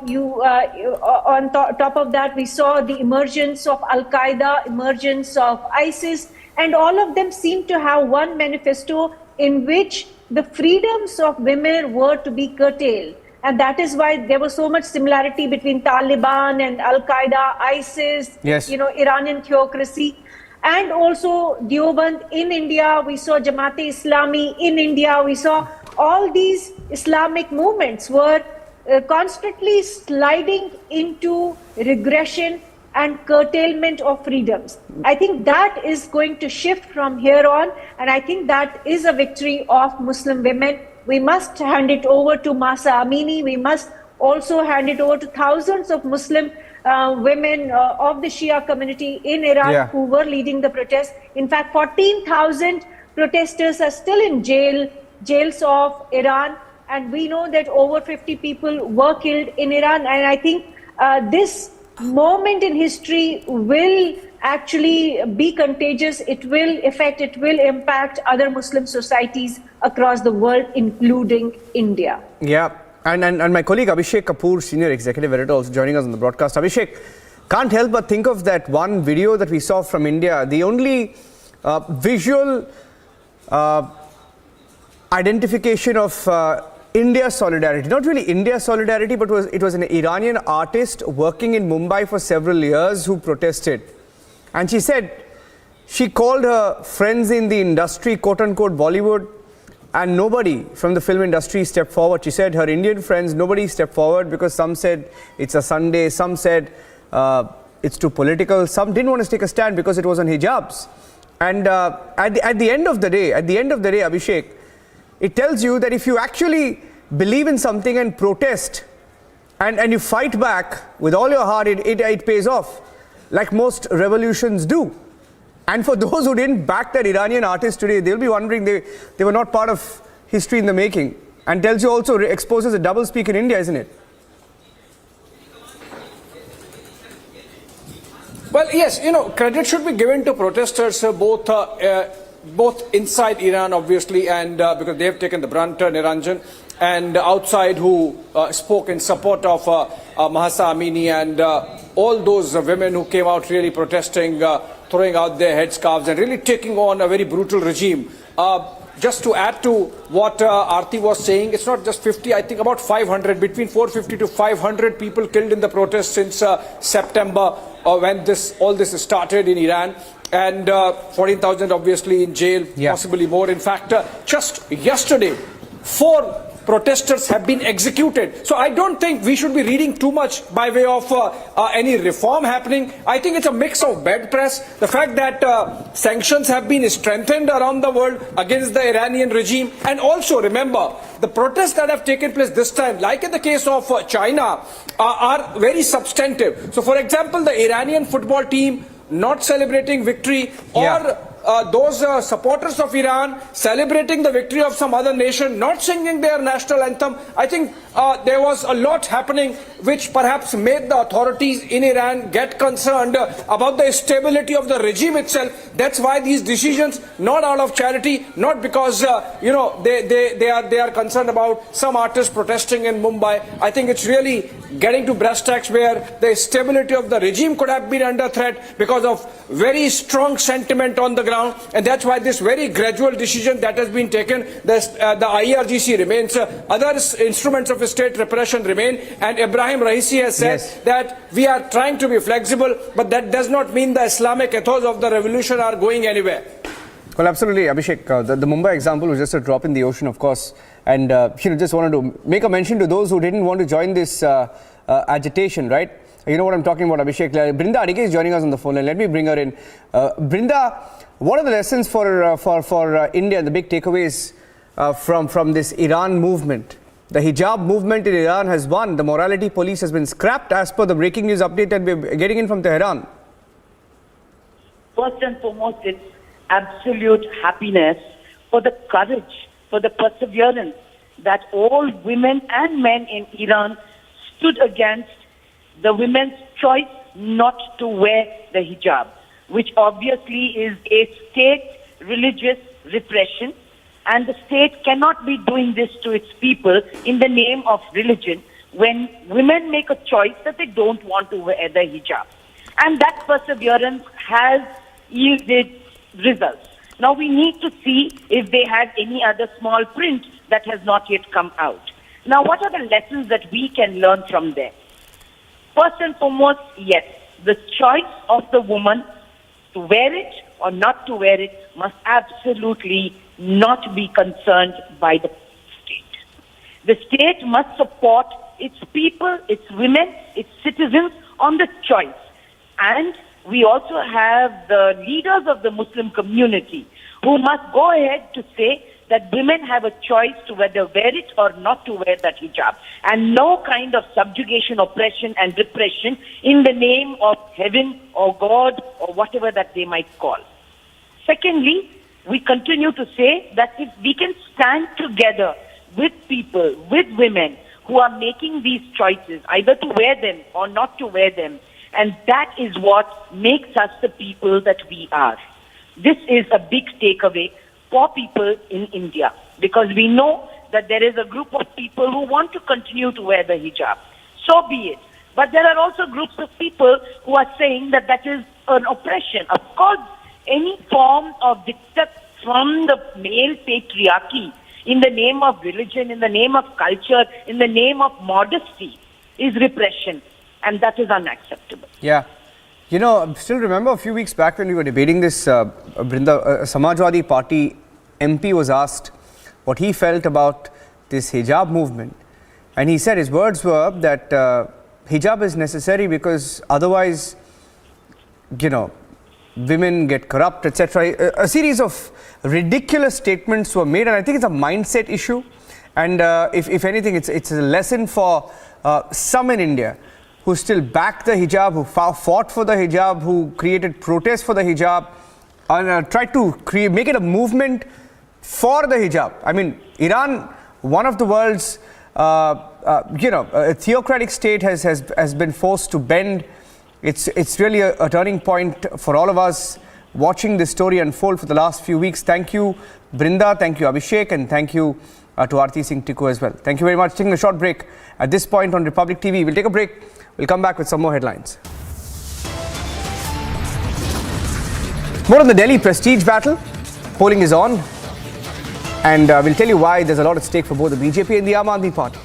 top of that, we saw the emergence of Al-Qaeda, emergence of ISIS, and all of them seem to have one manifesto in which the freedoms of women were to be curtailed. And that is why there was so much similarity between Taliban and Al-Qaeda, ISIS, Iranian theocracy. And also Deoband in India, we saw Jamaat-e-Islami in India, we saw all these Islamic movements were constantly sliding into regression and curtailment of freedoms. I think that is going to shift from here on, and I think that is a victory of Muslim women. We must hand it over to Mahsa Amini. We must also hand it over to thousands of Muslim women of the Shia community in Iran who were leading the protests. In fact, 14,000 protesters are still in jails of Iran, and we know that over 50 people were killed in Iran. And I think this moment in history will actually be contagious. It will impact other Muslim societies across the world, including India. Yeah. And my colleague Abhishek Kapoor, Senior Executive Editor, also joining us on the broadcast. Abhishek, can't help but think of that one video that we saw from India. The only visual identification of India solidarity, not really India solidarity, but it was an Iranian artist working in Mumbai for several years who protested. And she said she called her friends in the industry, quote-unquote Bollywood, and nobody from the film industry stepped forward. She said her Indian friends, nobody stepped forward because some said it's a Sunday, some said it's too political, some didn't want to take a stand because it was on hijabs. And at the end of the day, Abhishek, it tells you that if you actually believe in something and protest and you fight back with all your heart, it pays off, like most revolutions do. And for those who didn't back that Iranian artist today, they'll be wondering they were not part of history in the making. And tells you also, exposes a double speak in India, isn't it? Well, yes, credit should be given to protesters, both inside Iran, obviously, and because they have taken the brunt, Niranjan, and outside who spoke in support of Mahsa Amini and all those women who came out really protesting, throwing out their headscarves and really taking on a very brutal regime. Just to add to what Aarti was saying, it's not just 50, I think about 500, between 450 to 500 people killed in the protests since September when all this started in Iran. And 14,000 obviously in jail, possibly more. In fact, just yesterday, 4 protesters have been executed. So I don't think we should be reading too much by way of any reform happening. I think it's a mix of bed press, the fact that sanctions have been strengthened around the world against the Iranian regime. And also remember, the protests that have taken place this time, like in the case of China, are very substantive. So for example, the Iranian football team not celebrating victory, or those supporters of Iran celebrating the victory of some other nation, not singing their national anthem. I think there was a lot happening which perhaps made the authorities in Iran get concerned about the stability of the regime itself. That's why these decisions, not out of charity, not because they are concerned about some artists protesting in Mumbai. I think it's really getting to brass tacks where the stability of the regime could have been under threat because of very strong sentiment on the ground, and that's why this very gradual decision that has been taken, the IRGC remains, other instruments of state repression remain, and Ibrahim Raisi has said that we are trying to be flexible, but that does not mean the Islamic ethos of the revolution are going anywhere. Well, absolutely, Abhishek. The Mumbai example was just a drop in the ocean, of course, and just wanted to make a mention to those who didn't want to join this agitation, right? You know what I'm talking about, Abhishek. Brinda Adike is joining us on the phone line. Let me bring her in. Brinda, what are the lessons for India, the big takeaways from this Iran movement? The hijab movement in Iran has won. The morality police has been scrapped as per the breaking news update that we're getting in from Tehran. First and foremost, it's absolute happiness for the courage, for the perseverance that all women and men in Iran stood against the women's choice not to wear the hijab, which obviously is a state religious repression. And the state cannot be doing this to its people in the name of religion when women make a choice that they don't want to wear the hijab. And that perseverance has yielded results. Now we need to see if they had any other small print that has not yet come out. Now what are the lessons that we can learn from there? First and foremost, yes, the choice of the woman to wear it or not to wear it must absolutely not be concerned by the state. The state must support its people, its women, its citizens on the choice. And we also have the leaders of the Muslim community who must go ahead to say that women have a choice to whether wear it or not to wear that hijab. And no kind of subjugation, oppression and repression in the name of heaven or God or whatever that they might call. Secondly, we continue to say that if we can stand together with people, with women who are making these choices, either to wear them or not to wear them, and that is what makes us the people that we are. This is a big takeaway for people in India, because we know that there is a group of people who want to continue to wear the hijab. So be it. But there are also groups of people who are saying that that is an oppression. Of course, any form of dictate from the male patriarchy in the name of religion, in the name of culture, in the name of modesty is repression, and that is unacceptable. Yeah. You know, I still remember a few weeks back when we were debating this, Brinda, Samajwadi Party MP was asked what he felt about this hijab movement. And he said, his words were that hijab is necessary because otherwise, you know, women get corrupt, etc. A series of ridiculous statements were made, and I think it's a mindset issue. And if anything, it's a lesson for some in India who still back the hijab, who fought for the hijab, who created protests for the hijab, and tried to make it a movement for the hijab. I mean, Iran, one of the world's, a theocratic state, has been forced to bend. It's really a turning point for all of us watching this story unfold for the last few weeks. Thank you, Brinda. Thank you, Abhishek. And thank you to Aarti Singh Tikku as well. Thank you very much. Taking a short break at this point on Republic TV. We'll take a break. We'll come back with some more headlines. More on the Delhi prestige battle. Polling is on. And we'll tell you why there's a lot at stake for both the BJP and the Aam Aadmi Party.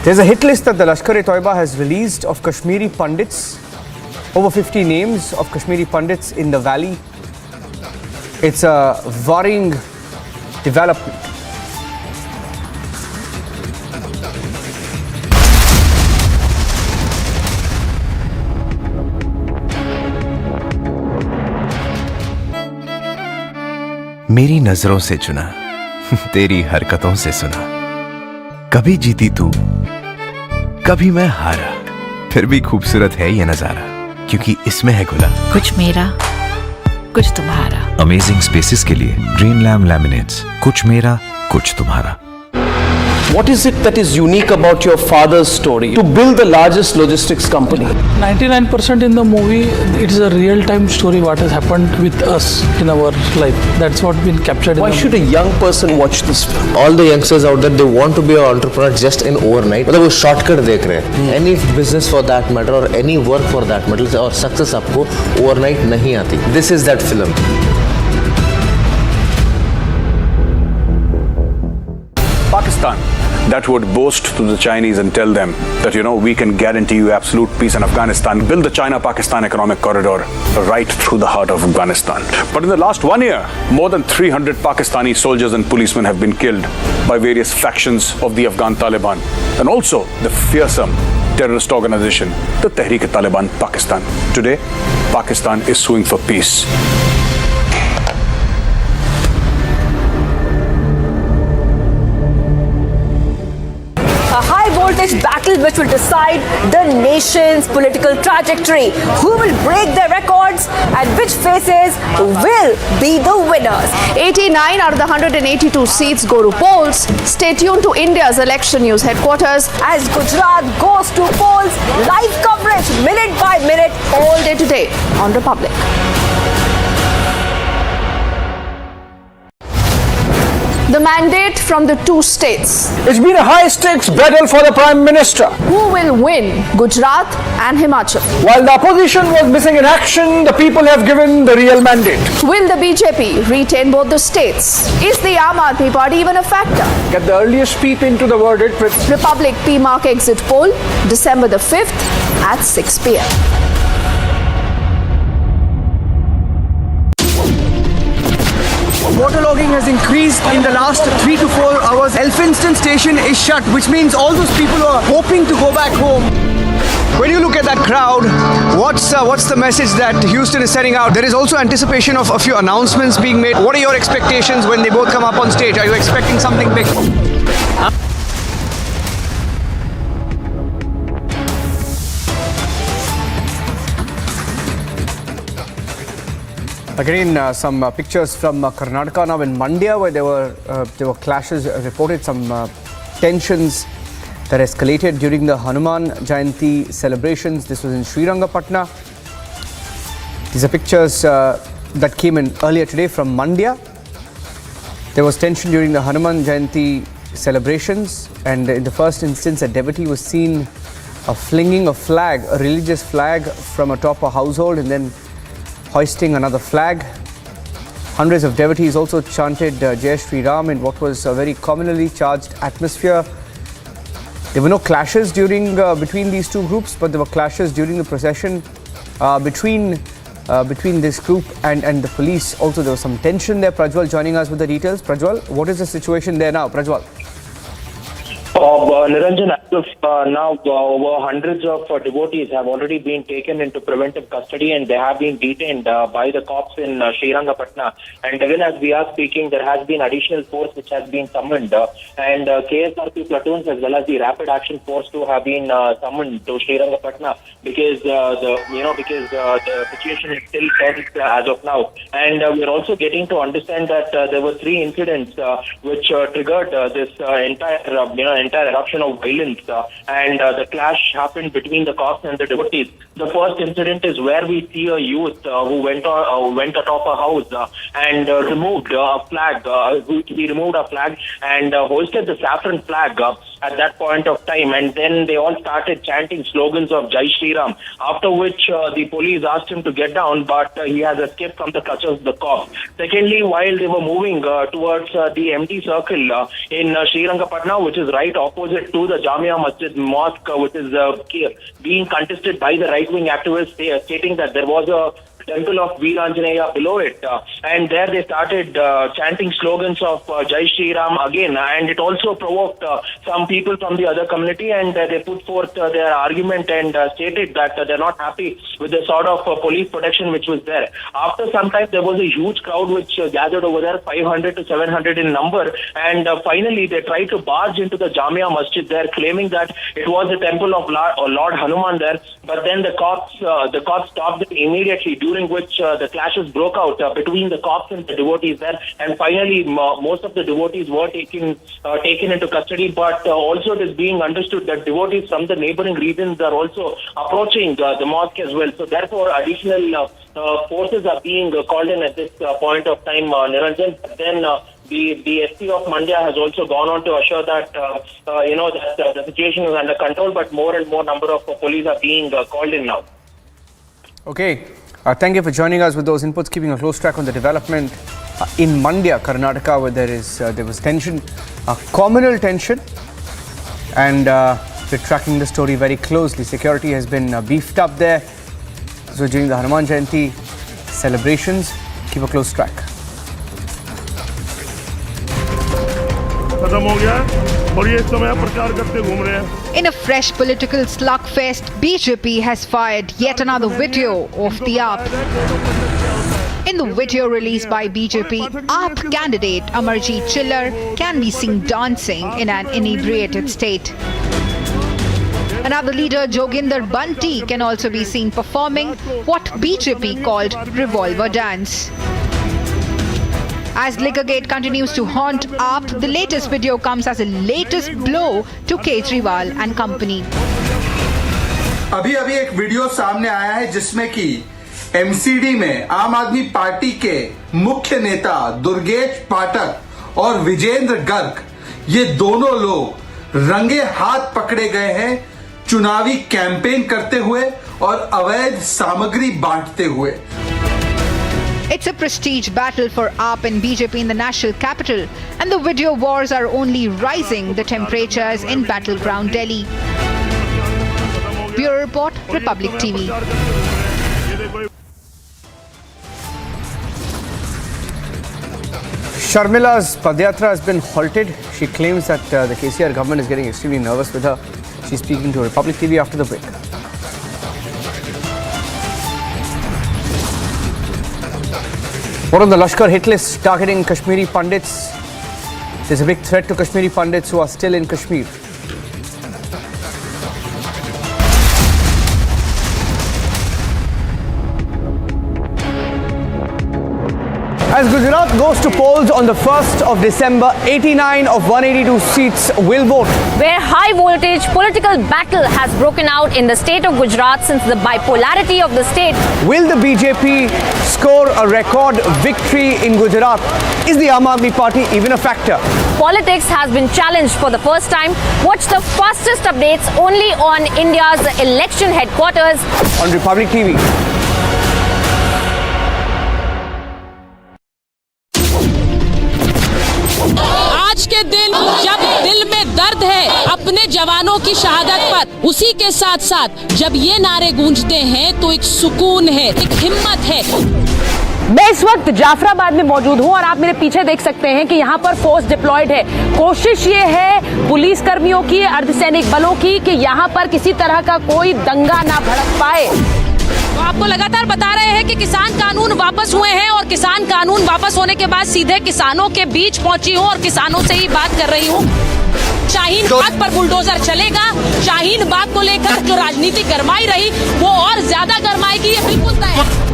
There's a hit list that the Lashkar-e-Toiba has released of Kashmiri Pundits. Over 50 names of Kashmiri Pundits in the valley. It's a worrying development. मेरी नजरों से चुना, तेरी हरकतों से सुना, कभी जीती तू, कभी मैं हारा, फिर भी खूबसूरत है ये नजारा, क्योंकि इसमें है गुला। कुछ मेरा, कुछ तुम्हारा। अमेजिंग स्पेसेस के लिए ग्रीन लैम लैमिनेट्स, कुछ मेरा कुछ तुम्हारा। What is it that is unique about your father's story to build the largest logistics company? 99% in the movie, it is a real-time story what has happened with us in our life. That's what been captured. Why should a young person watch this film? All the youngsters out there, they want to be an entrepreneur just in overnight. मतलब वो shortcut देख रहे हैं. Any business for that matter or any work for that matter और success आपको overnight नहीं आती. This is that film. Pakistan that would boast to the Chinese and tell them that, we can guarantee you absolute peace in Afghanistan, build the China-Pakistan economic corridor right through the heart of Afghanistan. But in the last 1 year, more than 300 Pakistani soldiers and policemen have been killed by various factions of the Afghan Taliban and also the fearsome terrorist organization, the Tehreek-e-Taliban Pakistan. Today, Pakistan is suing for peace. A high voltage battle which will decide the nation's political trajectory. Who will break their records and which faces will be the winners? 89 out of the 182 seats go to polls. Stay tuned to India's election news headquarters as Gujarat goes to polls. Live coverage minute by minute all day today on Republic. The mandate from the two states. It's been a high-stakes battle for the Prime Minister. Who will win Gujarat and Himachal? While the opposition was missing in action, the people have given the real mandate. Will the BJP retain both the states? Is the Aam Aadmi Party even a factor? Get the earliest peep into the verdict with Republic PMark exit poll, December the 5th at 6 p.m. Waterlogging has increased in the last 3 to 4 hours. Elphinstone station is shut, which means all those people who are hoping to go back home. When you look at that crowd, what's the message that Houston is sending out? There is also anticipation of a few announcements being made. What are your expectations when they both come up on stage? Are you expecting something big? Again, some pictures from Karnataka now in Mandya, where there were clashes, reported some tensions that escalated during the Hanuman Jayanti celebrations. This was in Srirangapatna. These are pictures that came in earlier today from Mandya. There was tension during the Hanuman Jayanti celebrations, and in the first instance, a devotee was seen flinging a flag, a religious flag, from atop a household, and then hoisting another flag. Hundreds of devotees also chanted Jai Shri Ram in what was a very communally charged atmosphere. There were no clashes between these two groups, but there were clashes during the procession between this group and the police. Also, there was some tension there. Prajwal joining us with the details. Prajwal, what is the situation there now? Prajwal. Niranjan, as of now, over hundreds of devotees have already been taken into preventive custody, and they have been detained by the cops in Srirangapatna. And even as we are speaking, there has been additional force which has been summoned, and KSRP platoons as well as the Rapid Action Force too have been summoned to Srirangapatna because the situation is still tense as of now. And we are also getting to understand that there were 3 incidents which triggered this entire eruption of violence, and the clash happened between the cops and the devotees. The first incident is where we see a youth who went atop a house and removed a flag. He removed a flag and hoisted the saffron flag at that point of time, and then they all started chanting slogans of Jai Shri Ram, after which the police asked him to get down, but he has escaped from the clutches of the cops. Secondly, while they were moving towards the empty circle in Srirangapatna, which is right opposite to the Jamia Masjid Mosque, which is being contested by the right-wing activists, stating that there was a temple of Veer Anjaneya below it, and there they started chanting slogans of Jai Shri Ram again, and it also provoked some people from the other community, and they put forth their argument and stated that they're not happy with the sort of police protection which was there. After some time, there was a huge crowd which gathered over there, 500 to 700 in number, and finally they tried to barge into the Jamia Masjid there, claiming that it was the temple of Lord Hanuman there, but then the cops stopped them immediately during during which the clashes broke out between the cops and the devotees there. And finally, most of the devotees were taken into custody. But also it is being understood that devotees from the neighboring regions are also approaching the mosque as well. So therefore, additional forces are being called in at this point of time, Niranjan. Then the SP of Mandya has also gone on to assure that that the situation is under control, but more and more number of police are being called in now. Okay, thank you for joining us with those inputs, keeping a close track on the development in Mandya, Karnataka, where there was tension, communal tension, and we're tracking the story very closely. Security has been beefed up there. So during the Hanuman Jayanti celebrations, keep a close track. In a fresh political slugfest, BJP has fired yet another video of the AAP. In the video released by BJP, AAP candidate Amarjit Chillar can be seen dancing in an inebriated state. Another leader, Joginder Bunty, can also be seen performing what BJP called revolver dance. As Liquorgate continues to haunt AAP, the latest video comes as a latest blow to Kejriwal and company. अभी एक video सामने आया है जिसमें कि MCD में आम आदमी पार्टी के मुख्य नेता दुर्गेश पाठक और विजेंद्र गर्ग, ये दोनों लोग रंगे हाथ पकड़े गए हैं चुनावी कैंपेन करते हुए और अवैध सामग्री बांटते हुए. It's a prestige battle for AAP and BJP in the national capital, and the video wars are only rising the temperatures in battleground Delhi. Bureau Report, Republic TV. Sharmila's Padyatra has been halted. She claims that the KCR government is getting extremely nervous with her. She's speaking to Republic TV after the break. What on the Lashkar hit list targeting Kashmiri Pandits? There's a big threat to Kashmiri Pandits who are still in Kashmir. As Gujarat goes to polls on the 1st of December, 89 of 182 seats will vote. Where high voltage political battle has broken out in the state of Gujarat since the bipolarity of the state. Will the BJP score a record victory in Gujarat? Is the Aam Aadmi Party even a factor? Politics has been challenged for the first time. Watch the fastest updates only on India's election headquarters on Republic TV. आज के दिन जब दिल में दर्द है अपने जवानों की शहादत पर, उसी के साथ साथ जब ये नारे गूंजते हैं तो एक सुकून है, एक हिम्मत है. मैं इस वक्त जाफराबाद में मौजूद हूं और आप मेरे पीछे देख सकते हैं कि यहाँ पर फोर्स डिप्लॉयड है. कोशिश ये है पुलिस कर्मियों की, अर्धसैनिक बलों की कि यहाँ पर किसी तरह का कोई दंगा ना भड़क पाए. तो आपको लगातार बता रहे हैं कि किसान कानून वापस हुए हैं और किसान कानून वापस होने के बाद सीधे किसानों के बीच पहुंची हूं और किसानों से ही बात कर रही हूं. शाहीन बाग पर बुलडोजर चलेगा. शाहीन बाग को लेकर जो राजनीति गरमाई रही वो और ज्यादा गरमाएगी, ये बिल्कुल तय है.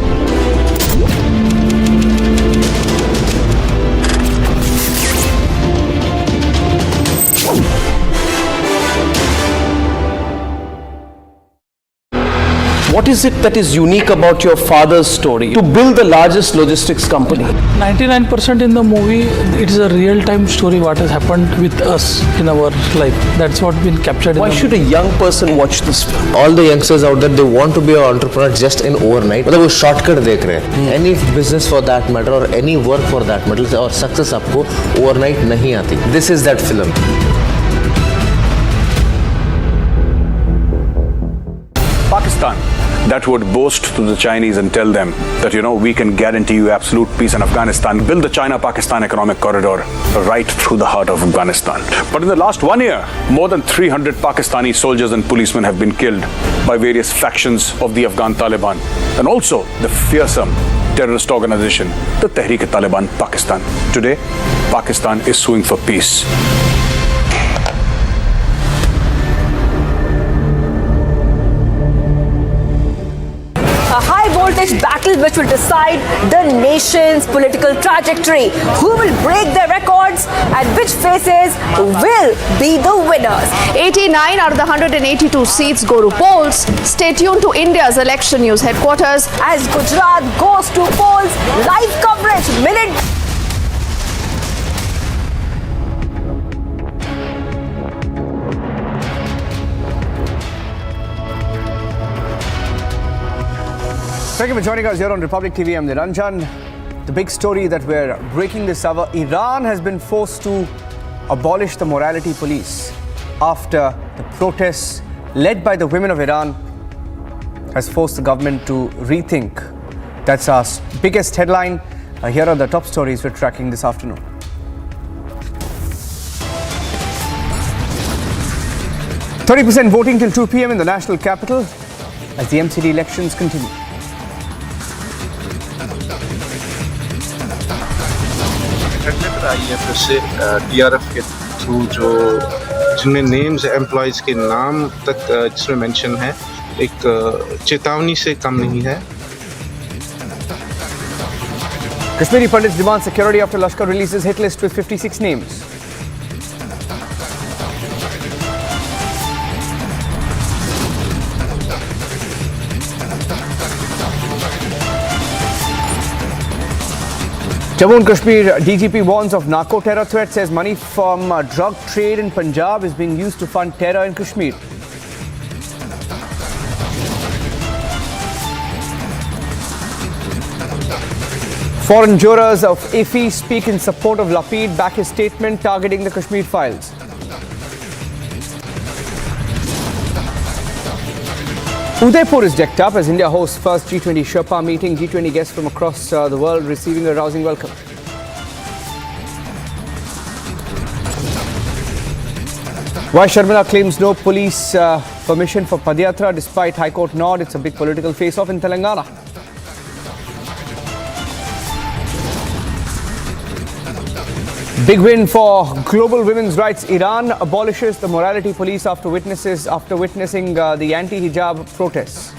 What is it that is unique about your father's story to build the largest logistics company? 99% in the movie, it is a real-time story what has happened with us in our life. That's what been captured. Why should a young person watch this film? All the youngsters out there, they want to be an entrepreneur just in overnight. मतलब वो shortcut देख रहे हैं. Any business for that matter or any work for that matter और success आपको overnight नहीं आती. This is that film. Pakistan that would boast to the Chinese and tell them that, we can guarantee you absolute peace in Afghanistan, build the China-Pakistan economic corridor right through the heart of Afghanistan. But in the last 1 year, more than 300 Pakistani soldiers and policemen have been killed by various factions of the Afghan Taliban and also the fearsome terrorist organization, the Tehreek-e-Taliban Pakistan. Today, Pakistan is suing for peace. A high voltage battle which will decide the nation's political trajectory. Who will break their records and which faces will be the winners? 89 out of the 182 seats go to polls. Stay tuned to India's election news headquarters as Gujarat goes to polls. Live coverage, minute. Thank you for joining us here on Republic TV. I'm Niranjan. The big story that we're breaking this hour, Iran has been forced to abolish the morality police after the protests led by the women of Iran has forced the government to rethink. That's our biggest headline. Here are the top stories we're tracking this afternoon. %30% voting till 2 p.m. in the national capital as the MCD elections continue. आई है फिर से TRF के through जो जिनमें names employees के नाम तक जिसमें मेंशन है एक चेतावनी से कम नहीं है. Kashmiri Pandits demand security after Lashkar releases hit list with 56 names. Jammu and Kashmir DGP warns of narco terror threat, says money from drug trade in Punjab is being used to fund terror in Kashmir. Foreign jurors of AAP speak in support of Lapid, back his statement targeting the Kashmir files. Udaipur is decked up as India hosts first G20 Sherpa meeting. G20 guests from across the world receiving a rousing welcome. Y. Sharmila claims no police permission for Padyatra despite High Court nod. It's a big political face-off in Telangana. Big win for global women's rights. Iran abolishes the morality police after witnessing the anti-hijab protests.